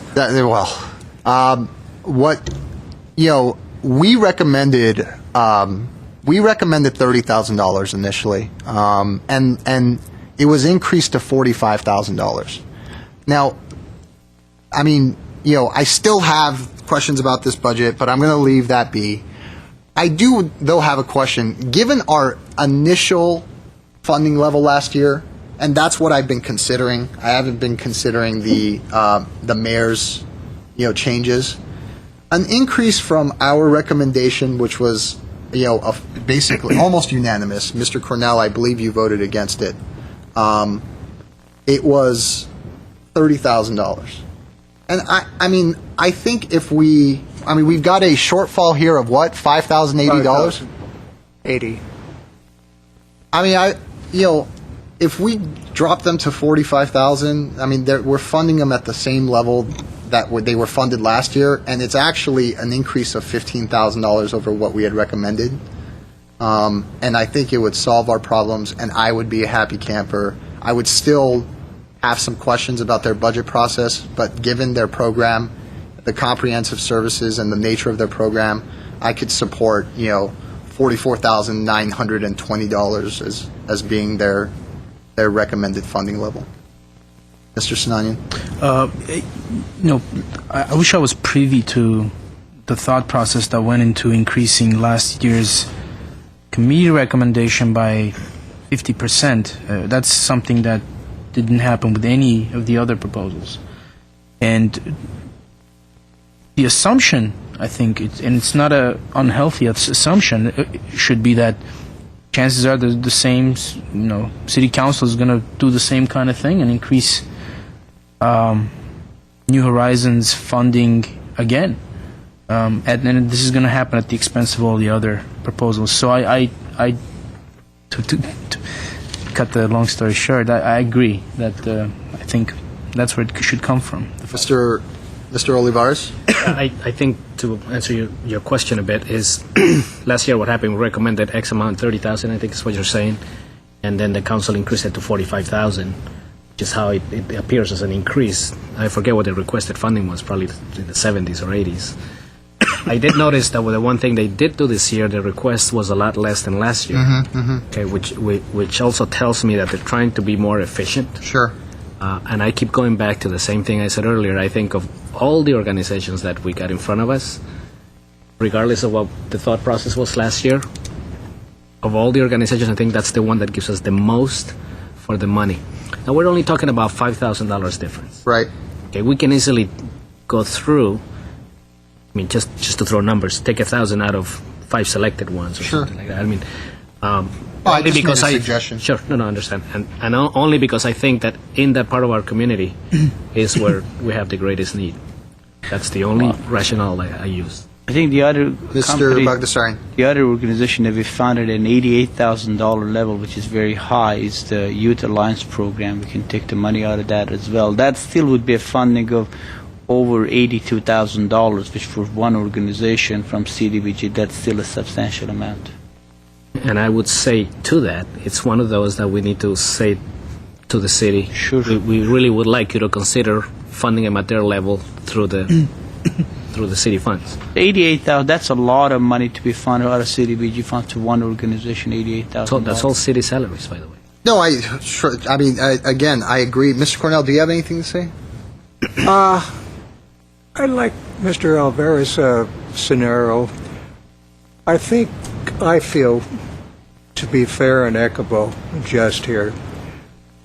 We recommended $30,000 initially, and it was increased to $45,000. Now, I mean, I still have questions about this budget, but I'm going to leave that be. I do, though, have a question. Given our initial funding level last year, and that's what I've been considering. I haven't been considering the mayor's, changes. An increase from our recommendation, which was, basically almost unanimous. Mr. Cornell, I believe you voted against it. It was $30,000. And I think if we've got a shortfall here of what, $5,080? 80. If we drop them to 45,000, we're funding them at the same level that they were funded last year, and it's actually an increase of $15,000 over what we had recommended. And I think it would solve our problems, and I would be a happy camper. I would still have some questions about their budget process, but given their program, the comprehensive services and the nature of their program, I could support, $44,920 as being their recommended funding level. Mr. Sinanian? I wish I was privy to the thought process that went into increasing last year's committee recommendation by 50%. That's something that didn't happen with any of the other proposals. And the assumption, I think, it's not an unhealthy assumption, it should be that chances are the same, city council is going to do the same kind of thing and increase New Horizons funding again. And this is going to happen at the expense of all the other proposals. So to cut the long story short, I agree that I think that's where it should come from. Mr. Olivares? I think to answer your question a bit is last year what happened, we recommended X amount, 30,000, I think is what you're saying, and then the council increased it to 45,000, which is how it appears as an increase. I forget what the requested funding was, probably in the 70s or 80s. I did notice that with the one thing they did do this year, the request was a lot less than last year. Okay, which also tells me that they're trying to be more efficient. Sure. And I keep going back to the same thing I said earlier. I think of all the organizations that we got in front of us, regardless of what the thought process was last year, of all the organizations, I think that's the one that gives us the most for the money. Now, we're only talking about $5,000 difference. Right. Okay, we can easily go through, just to throw numbers, take 1,000 out of 5 selected ones or something like that. I just made a suggestion. Sure, no, I understand. And only because I think that in that part of our community is where we have the greatest need. That's the only rationale I use. I think the other Mr. Bagdasarian. the other organization that we founded at an $88,000 level, which is very high, is the Youth Alliance program. We can take the money out of that as well. That still would be a funding of over $82,000, which for one organization from CDBG, that's still a substantial amount. And I would say to that, it's one of those that we need to say to the city. Sure. We really would like you to consider funding them at their level through the city funds. $88,000, that's a lot of money to be funded out of CDBG funds to one organization, $88,000. So that's all city salaries, by the way. No, again, I agree. Mr. Cornell, do you have anything to say? I like Mr. Alvarez's scenario. I feel, to be fair and equitable, just here,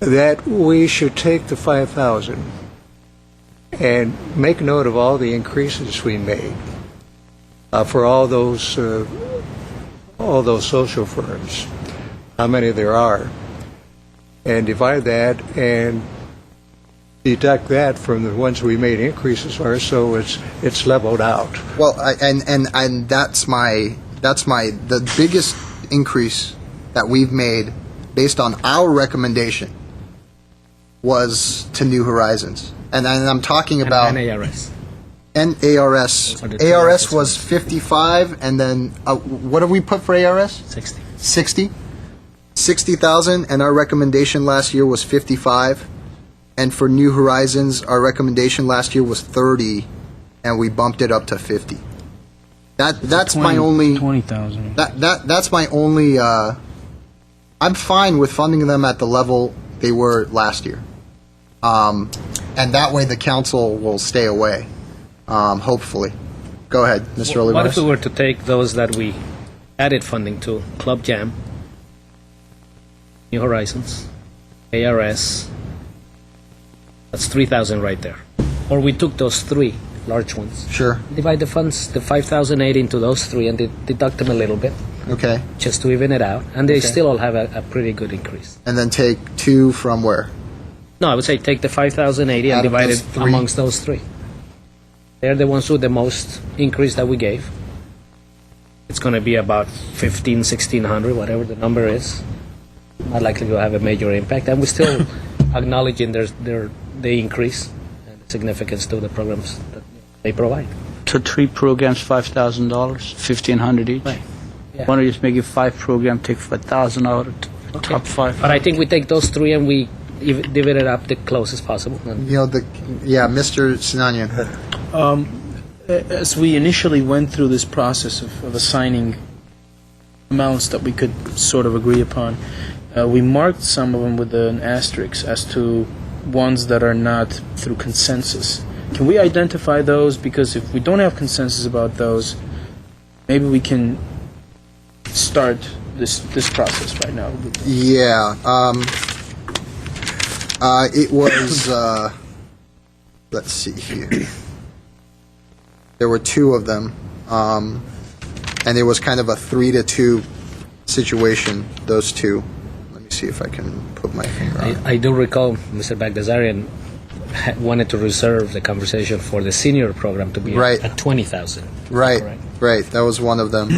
that we should take the 5,000 and make note of all the increases we made for all those all those social firms, how many there are, and divide that and deduct that from the ones we made increases for, so it's leveled out. Well, and that's the biggest increase that we've made based on our recommendation was to New Horizons. And I'm talking about... And ARS. And ARS. Are the two ARS largest was 55, and then, what did we put for ARS? 60. 60? 60,000, and our recommendation last year was 55. And for New Horizons, our recommendation last year was 30, and we bumped it up to 50. That's my only... 20,000. That's my only... I'm fine with funding them at the level they were last year. And that way the council will stay away, hopefully. Go ahead, Mr. What Olivares. if we were to take those that we added funding to, Club Jam, New Horizons, ARS, that's 3,000 right there. Or we took those three large ones, Sure, divide the funds, the 5,008 into those three, and deduct them a little bit, okay. just to even it out, and they Okay. still all have a pretty good increase. And then take 2 from where? No, I would say take the 5,080 and Out of divide those it three? amongst those three. They're the ones with the most increase that we gave. It's going to be about 1,600, whatever the number is. Not likely to have a major impact, and we're still acknowledging the increase and the significance to the programs that they provide. So 3 programs, $5,000, $1,500 each. Right. Yeah. Why don't you just make it 5 programs, take 1,000 out of the top 5? But I think we take those three and we divide it up the closest possible. And Mr. Sinanian. As we initially went through this process of assigning amounts that we could sort of agree upon, we marked some of them with an asterisk as to ones that are not through consensus. Can we identify those? Because if we don't have consensus about those, maybe we can start this process right now. Yeah, it was, let's see here. There were 2 of them, and it was kind of a 3-2 situation, those 2. Let me see if I can put my finger on it. I do recall Mr. Bagdasarian wanted to reserve the conversation for the senior program to be Right. at 20,000. Right, Correct. right, that was one of them.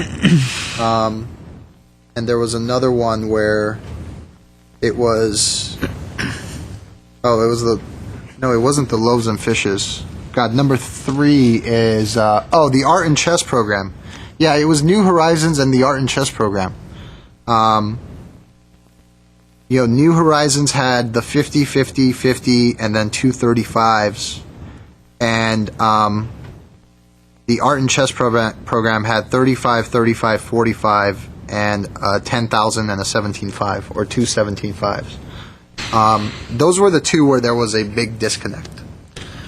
And there was another one where it was, it wasn't the loaves and fishes. God, number 3 is, the art and chess program. Yeah, it was New Horizons and the art and chess program. New Horizons had the 50, 50, 50, and then 2 35s. And the art and chess program had 35, 35, 45, and 10,000 and a 17.5, or 2 17.5s. Those were the 2 where there was a big disconnect.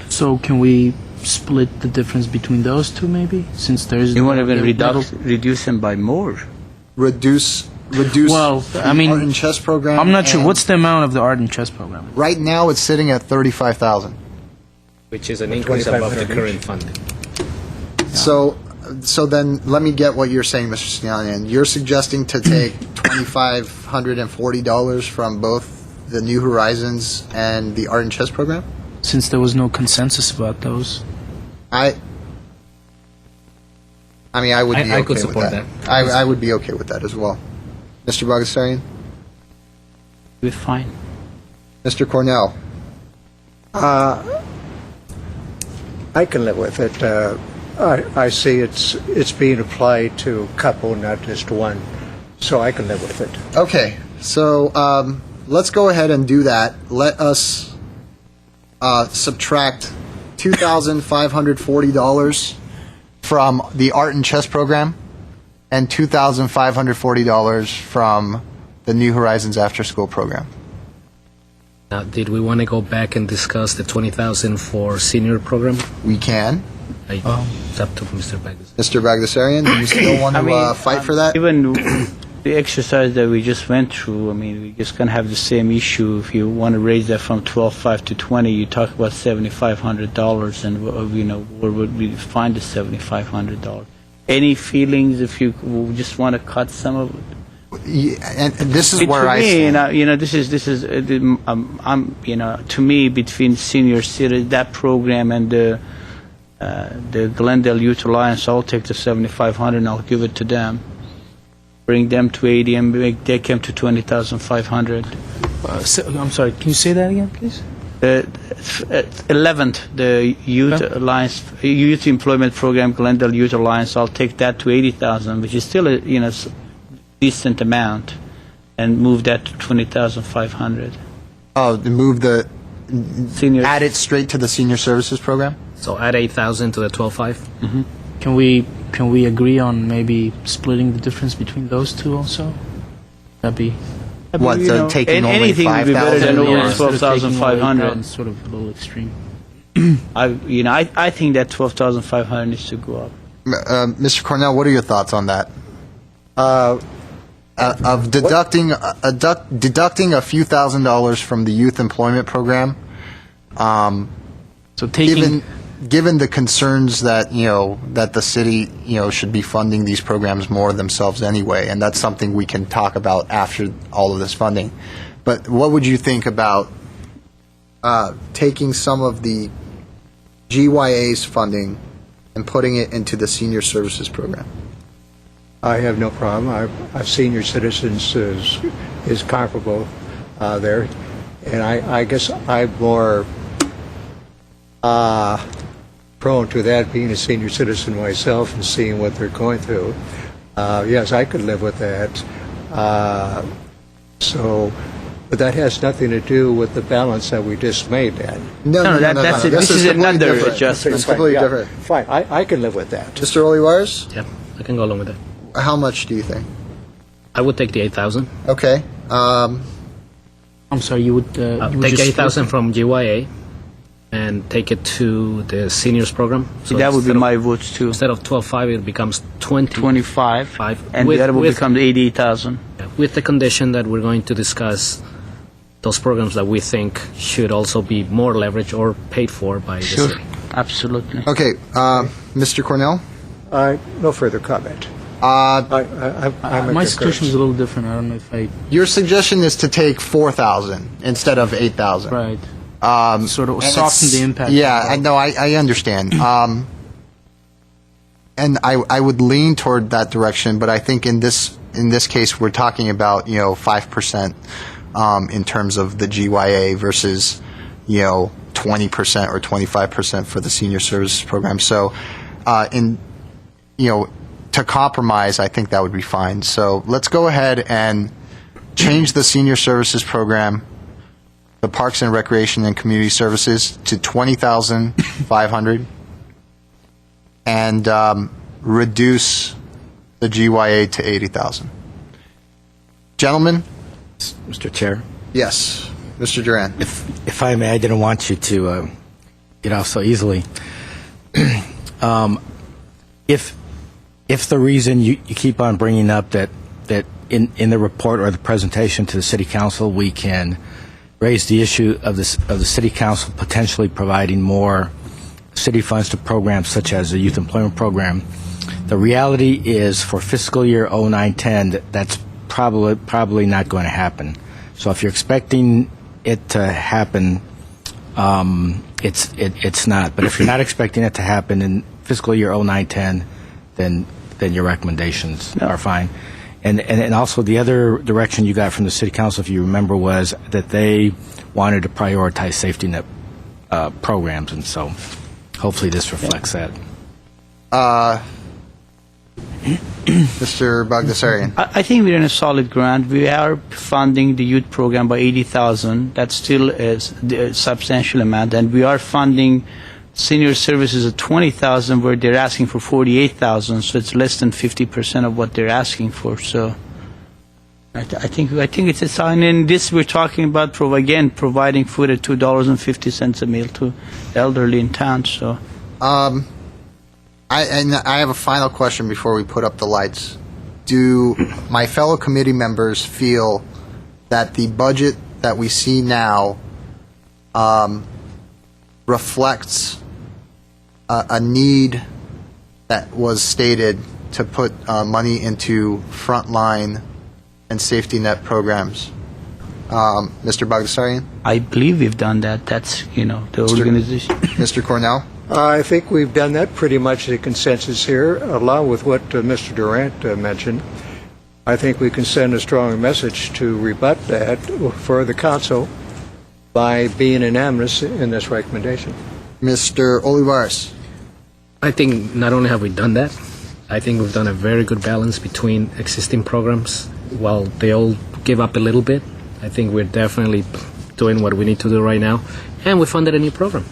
So can we split the difference between those 2 maybe? Since there's... You want to that'll- reduce them by more. Reduce Well, the I mean, art and chess program. I'm not sure. and What's the amount of the art and chess program? right now it's sitting at 35,000. Which is an increase above the current funding. So then let me get what you're saying, Mr. Sinanian. You're suggesting to take $2,540 from both the New Horizons and the art and chess program? Since there was no consensus about those. I would be I okay could with support that. that. I would be okay with that as well. Mr. Bagdasarian? We're fine. Mr. Cornell? I can live with it. I see it's being applied to a couple, not just one, so I can live with it. Okay, so let's go ahead and do that. Let us subtract $2,540 from the art and chess program and $2,540 from the New Horizons after school program. Now, did we want to go back and discuss the 20,000 for senior program? We can. It's up to Mr. Bagdasarian. Mr. Bagdasarian, do you still want to fight for that? Even the exercise that we just went through, I mean, we just going to have the same issue. If you want to raise that from 12.5 to 20, you talk about $7,500, and where would we find the $7,500? Any feelings if you just want to cut some of it? And this is where to I me, stand. this is I'm to me, between senior citizen, that program, and the Glendale Youth Alliance, I'll take the 7,500 and I'll give it to them. Bring them to 80 and they came to 20,500. I'm sorry, can you say that again, please? The 11th, the Youth Alliance, Youth Employment Program, Glendale Youth Alliance, I'll take that to 80,000, which is still a decent amount, and move that to 20,500. Oh, to move the Senior. add it straight to the senior services program. So add 8,000 to the 12.5. Can we agree on maybe splitting the difference between those two also? That'd be What, taking only anything would be better 5,000? than over yeah, instead of taking away 12,500. that, sort of a little extreme. I think that 12,500 needs to go up. Mr. Cornell, what are your thoughts on that? Of deducting a few $1,000s from the youth employment program. So taking Given the concerns that that the city should be funding these programs more themselves anyway, and that's something we can talk about after all of this funding. But what would you think about taking some of the GYA's funding and putting it into the senior services program? I have no problem. I've senior citizens is comparable there, and I guess I'm more prone to that, being a senior citizen myself and seeing what they're going through. Yes, I could live with that. But that has nothing to do with the balance that we just made, Dan. No, that's it. This is completely another different. adjustment. It's completely Yeah, different. Fine, I can live with that. Mr. Olivares, Yeah, I can go along with that. how much do you think? I would take the 8,000. Okay. I'm sorry, you would Take just 8,000 from GYA and take it to the seniors program. So That would be instead of- my votes too. Instead of 12.5, it becomes 25, Five. and With- the other will with- become 88,000. with the condition that we're going to discuss those programs that we think should also be more leveraged or paid for by the Sure, city. absolutely. Okay, Mr. Cornell. No further comment. Uh, I'm my a situation is a little different. I don't know if I your suggestion is to take 4,000 instead of 8,000. right sort of And soften it's- the impact. Yeah, I know. I understand. And I would lean toward that direction, but I think in this case we're talking about 5% in terms of the GYA versus 20% or 25% for the senior services program. So to compromise, I think that would be fine. So let's go ahead and change the senior services program, the Parks and Recreation and Community Services, to 20,500, and reduce the GYA to 80,000. Gentlemen? Mr. Chair, Yes. Mr. Duran? if I may, I didn't want you to get off so easily. If the reason you keep on bringing up that in the report or the presentation to the City Council, we can raise the issue of the City Council potentially providing more city funds to programs such as the Youth Employment Program, the reality is for fiscal year 09-10, that's probably not going to happen. So if you're expecting it to happen, it's not. But if you're not expecting it to happen in fiscal year 09-10, then your recommendations are fine. And also the other direction you got from the City Council, if you remember, was that they wanted to prioritize safety net programs, and so hopefully this reflects that. Mr. Bagdasarian? I think we're in a solid ground. We are funding the youth program by 80,000. That still is a substantial amount, and we are funding senior services at 20,000, where they're asking for 48,000. So it's less than 50% of what they're asking for. So I think it's a sign. In this, we're talking about providing food at $2.50 a meal to the elderly in town. So. I have a final question before we put up the lights. Do my fellow committee members feel that the budget that we see now reflects a need that was stated to put money into frontline and safety net programs. Mr. Bagdasarian? I believe we've done that. That's, the organization. Mr. Cornell? I think we've done that pretty much the consensus here, along with what Mr. Durant mentioned. I think we can send a strong message to rebut that for the council by being unanimous in this recommendation. Mr. Olivares? I think not only have we done that, I think we've done a very good balance between existing programs. While they all give up a little bit, I think we're definitely doing what we need to do right now, and we funded a new program.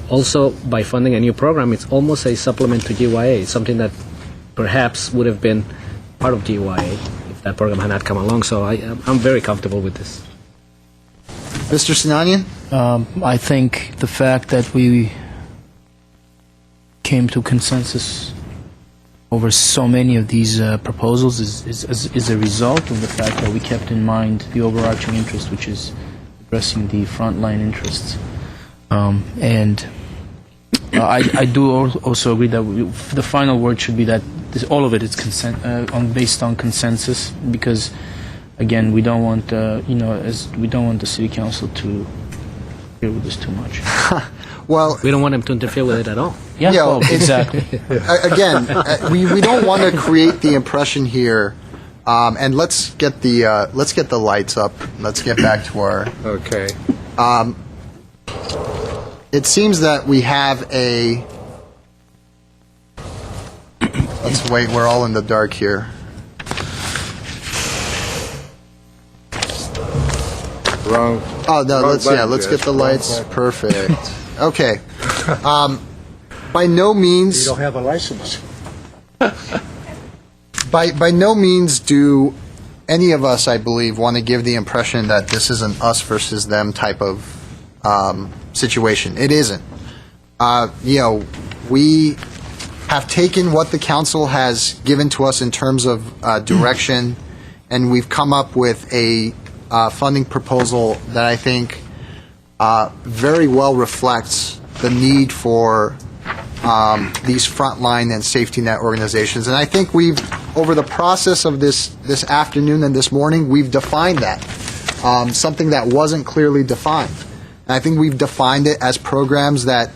Also, by funding a new program, it's almost a supplement to GYA, something that perhaps would have been part of GYA if that program had not come along. So I'm very comfortable with this. Mr. Sinanian? I think the fact that we came to consensus over so many of these proposals is a result of the fact that we kept in mind the overarching interest, which is addressing the frontline interests. And I do also agree that the final word should be that all of it is based on consensus, because, again, we don't want we don't want the city council to interfere with this too much. Well, We don't want them to interfere with it at all. Yeah, Yeah, well, exactly. again, we don't want to create the impression here, and let's get the lights up. Let's get back to our. Okay. It seems that we have a. Let's wait. We're all in the dark here. Wrong. Oh no! Let's button, get the Wrong lights. button. Perfect. Okay. By no means. You don't have a license. By no means do any of us, I believe, want to give the impression that this is an us versus them type of situation. It isn't. We have taken what the council has given to us in terms of direction, and we've come up with a funding proposal that I think very well reflects the need for these frontline and safety net organizations. And I think we've, over the process of this afternoon and this morning, we've defined that, something that wasn't clearly defined. And I think we've defined it as programs that,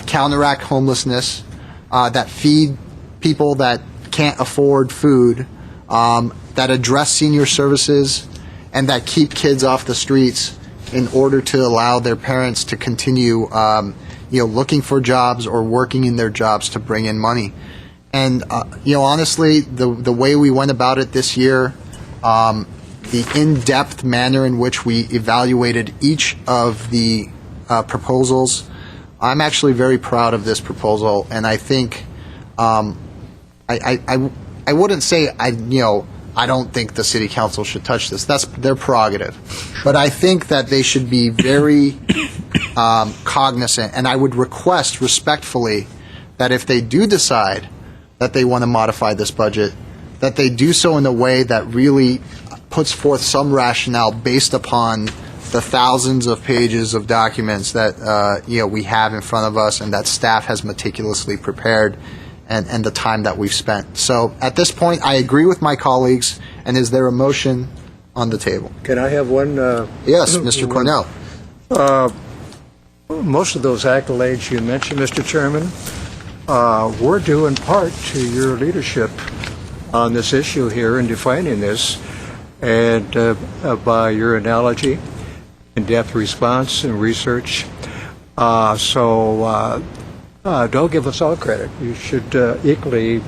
counteract homelessness, that feed people that can't afford food, that address senior services, and that keep kids off the streets in order to allow their parents to continue, looking for jobs or working in their jobs to bring in money. And, honestly, the way we went about it this year, the in-depth manner in which we evaluated each of the proposals, I'm actually very proud of this proposal, and I think I wouldn't say I don't think the city council should touch this. That's their prerogative, but I think that they should be very cognizant, and I would request respectfully that if they do decide that they want to modify this budget, that they do so in a way that really puts forth some rationale based upon the thousands of pages of documents that we have in front of us and that staff has meticulously prepared, and the time that we've spent. So at this point, I agree with my colleagues, and is there a motion on the table? Can I have one? Yes, Mr. Cornell. Most of those accolades you mentioned, Mr. Chairman, were due in part to your leadership on this issue here in defining this, and by your analogy, in-depth response and research. So don't give us all credit. You should equally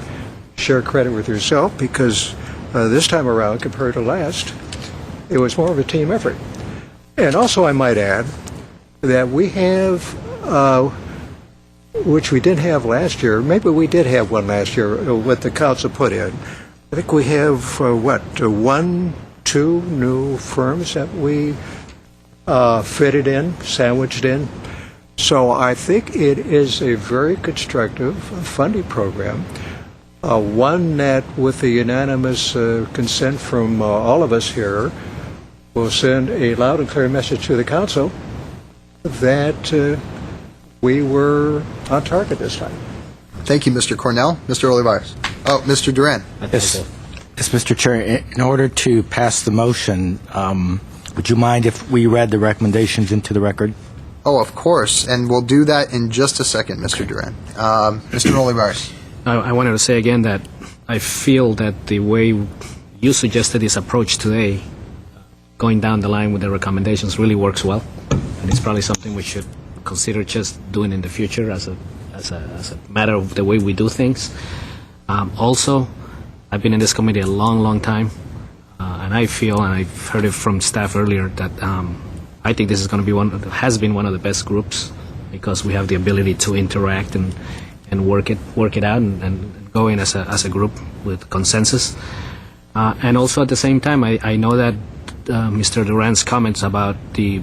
share credit with yourself, because this time around, compared to last, it was more of a team effort. And also, I might add that we have, which we didn't have last year, maybe we did have one last year, what the council put in. I think we have, 2 new firms that we fitted in, sandwiched in. So I think it is a very constructive funding program, one that, with the unanimous consent from all of us here, will send a loud and clear message to the council that we were on target this time. Thank you, Mr. Cornell. Mr. Olivares. Oh, Mr. Duran. Yes, Mr. Chair, in order to pass the motion, would you mind if we read the recommendations into the record? Oh, of course, and we'll do that in just a second, Mr. Duran. Mr. Olivares. I wanted to say again that I feel that the way you suggested this approach today, going down the line with the recommendations, really works well, and it's probably something we should consider just doing in the future as a matter of the way we do things. Also, I've been in this committee a long time, and I feel, and I've heard it from staff earlier, that I think this is going to be has been one of the best groups, because we have the ability to interact and work it out and go in as a group with consensus. And also at the same time, I know that Mr. Duran's comments about the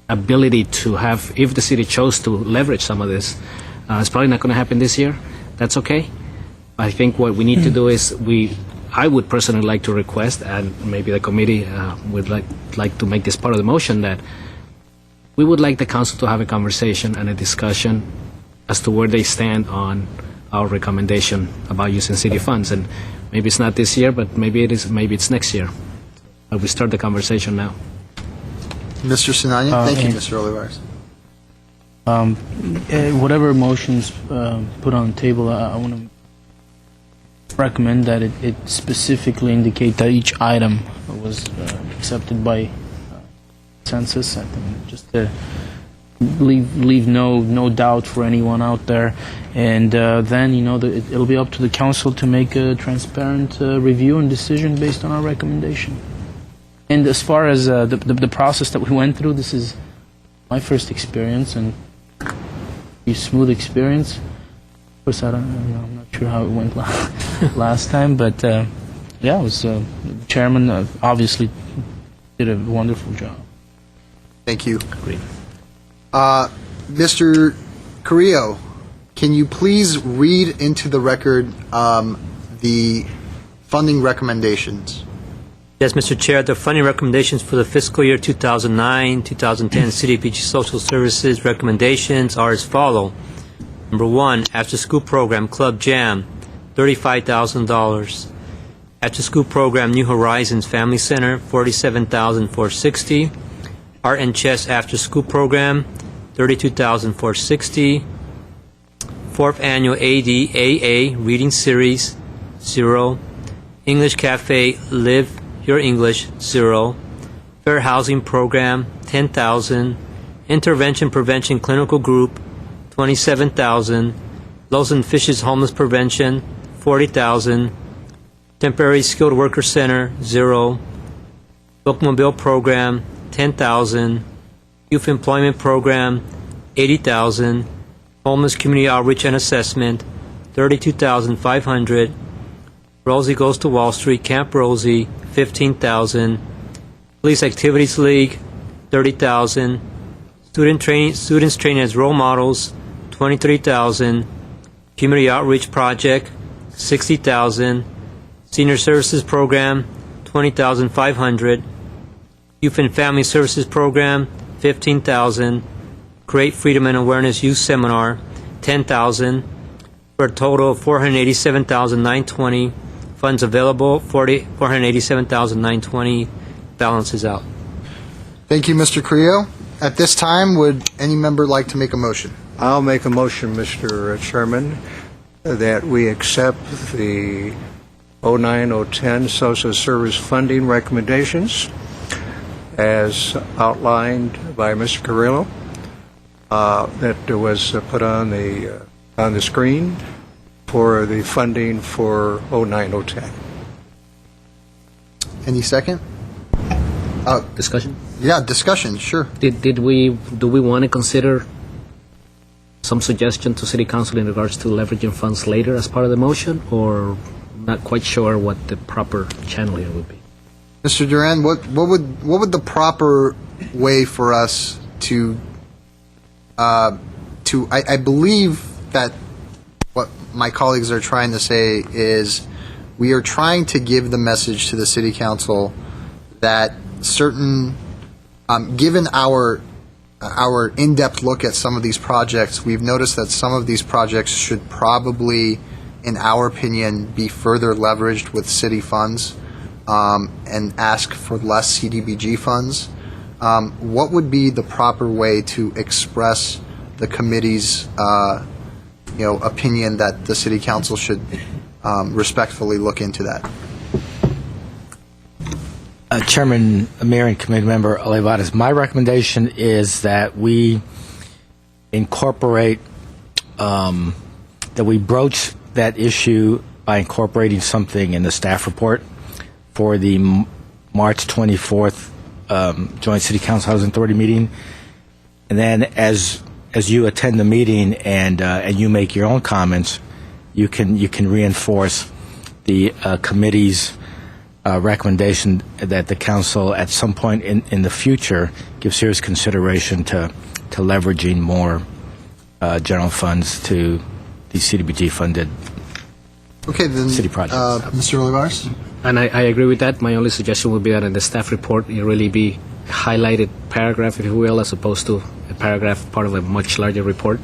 ability to have, if the city chose to leverage some of this, it's probably not going to happen this year. That's okay. I think what we need to do is I would personally like to request, and maybe the committee would like to make this part of the motion, that we would like the council to have a conversation and a discussion as to where they stand on our recommendation about using city funds. And maybe it's not this year, but maybe it is. Maybe it's next year. We start the conversation now. Mr. Sinanian. Thank you, Mr. Olivares. Whatever motions put on the table, I want to recommend that it specifically indicate that each item was accepted by consensus. I think just to leave no doubt for anyone out there, and then it'll be up to the council to make a transparent review and decision based on our recommendation. And as far as the process that we went through, this is my first experience and a smooth experience. Of course, I'm not sure how it went last time, but yeah, it was the chairman obviously did a wonderful job. Thank you. Great. Mr. Carrillo, can you please read into the record the funding recommendations? Yes, Mr. Chair, the funding recommendations for the fiscal year 2009-2010 CDBG Social Services recommendations are as follow. Number 1, after-school program Club Jam, $35,000. After-school program New Horizons Family Center, $47,460. Art and Chess after-school program, $32,460. 4th annual ADAA Reading Series, 0. English Cafe Live Your English, 0. Fair Housing Program, $10,000. Intervention Prevention Clinical Group, $27,000. Loaves and Fishes Homeless Prevention, $40,000. Temporary Skilled Worker Center, 0. Bookmobile Program, $10,000. Youth Employment Program, $80,000. Homeless Community Outreach and Assessment, $32,500. Rosie Goes to Wall Street, Camp Rosie, $15,000. Police Activities League, $30,000. Students training as role models, $23,000. Community Outreach Project, $60,000. Senior Services Program, $20,500. Youth and Family Services Program, $15,000. Create Freedom and Awareness Youth Seminar, $10,000. For a total of $487,920. Funds available, $487,920. Balance is out. Thank you, Mr. Carrillo. At this time, would any member like to make a motion? I'll make a motion, Mr. Chairman, that we accept the 09-010 social service funding recommendations as outlined by Mr. Carrillo, that was put on the screen for the funding for 09-010. Any second? Discussion? Yeah, discussion, sure. Do we want to consider some suggestion to City Council in regards to leveraging funds later as part of the motion, or not quite sure what the proper channel here would be? Mr. Duran, what would the proper way for us to I believe that what my colleagues are trying to say is we are trying to give the message to the City Council that certain, given our our in-depth look at some of these projects, we've noticed that some of these projects should probably, in our opinion, be further leveraged with city funds and ask for less CDBG funds. What would be the proper way to express the committee's opinion that the city council should respectfully look into that? Chairman, Mayor, and Committee Member Olivares, my recommendation is that we incorporate, that we broach that issue by incorporating something in the staff report for the March 24th Joint City Council Housing Authority meeting. And then as you attend the meeting and you make your own comments, you can reinforce the committee's recommendation that the council at some point in the future give serious consideration to leveraging more general funds to these CDBG funded city projects. Mr. Olivares? And I agree with that. My only suggestion would be that in the staff report, it really be highlighted paragraph, if you will, as opposed to a paragraph part of a much larger report.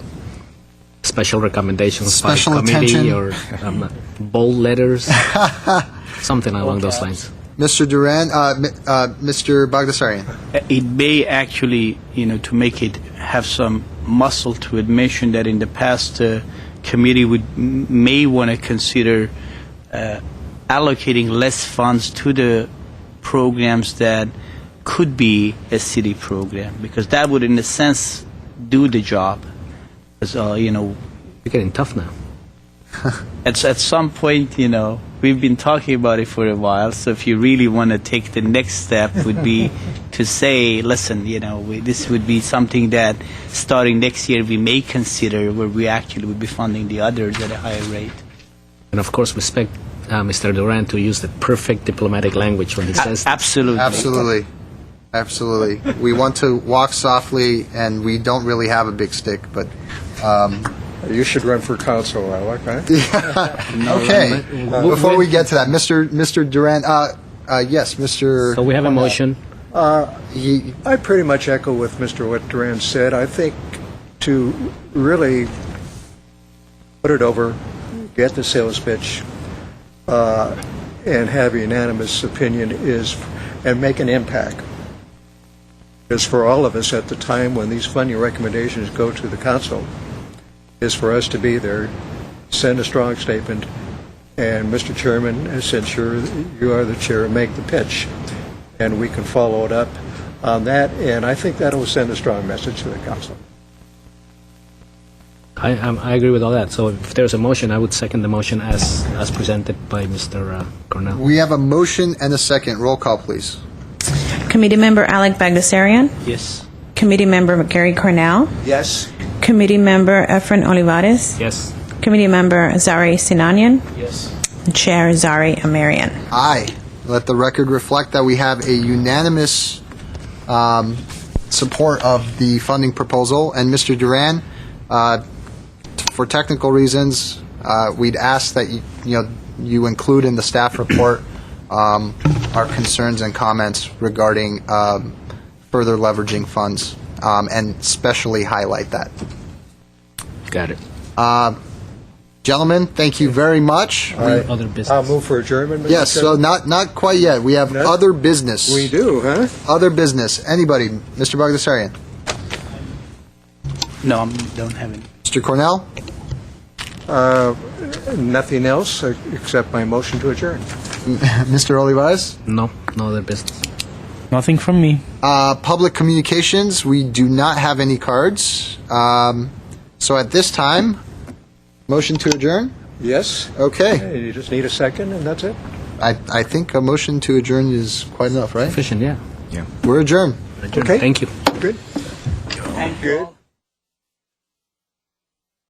Special recommendations Special by committee attention. or bold letters, something along those lines. Mr. Duran, Mr. Bagdasarian. It may actually, to make it have some muscle to it, mention that in the past, committee may want to consider allocating less funds to the programs that could be a city program, because that would, in a sense, do the job. Because, You're getting tough now. at some point, we've been talking about it for a while. So if you really want to take the next step, would be to say, listen, this would be something that starting next year we may consider, where we actually would be funding the others at a higher rate. And of course, we expect Mr. Duran to use the perfect diplomatic language when he says that. Absolutely. Absolutely. We want to walk softly, and we don't really have a big stick, but... You should run for council, I like that. Okay. Before we get to that, Mr. Duran, yes, Mr. So we have a motion. I pretty much echo what Duran said. I think to really put it over, get the sales pitch, and have a unanimous opinion and make an impact. Is for all of us at the time when these funding recommendations go to the council, is for us to be there, send a strong statement, and Mr. Chairman, since you are the chair, make the pitch, and we can follow it up on that, and I think that will send a strong message to the council. I agree with all that. So if there's a motion, I would second the motion as presented by Mr. Cornell. We have a motion and a second. Roll call, please. Committee Member Alec Bagdasarian. Yes. Committee Member Gary Cornell. Yes. Committee Member Efren Olivares. Yes. Committee Member Zari Sinanian. Yes. Chair Zari Amarian. Aye. Let the record reflect that we have a unanimous support of the funding proposal. And Mr. Duran, for technical reasons, we'd ask that you include in the staff report our concerns and comments regarding further leveraging funds, and especially highlight that. Got it. Gentlemen, thank you very much. Other business. I'll move for adjournment, Mr. Yes, so not quite yet. We have No? other business. We do, huh? Other business. Anybody? Mr. Bagdasarian? No, I don't have any. Mr. Cornell? Nothing else except my motion to adjourn. Mr. Olivares? No other business. Nothing from me. Public communications, we do not have any cards. So at this time, motion to adjourn? Yes? Okay. Hey, you just need a second, and that's it? I think a motion to adjourn is quite enough, right? Efficient, yeah. We're adjourned. Adjourned. Okay. Thank you. Good. Thank you. Good.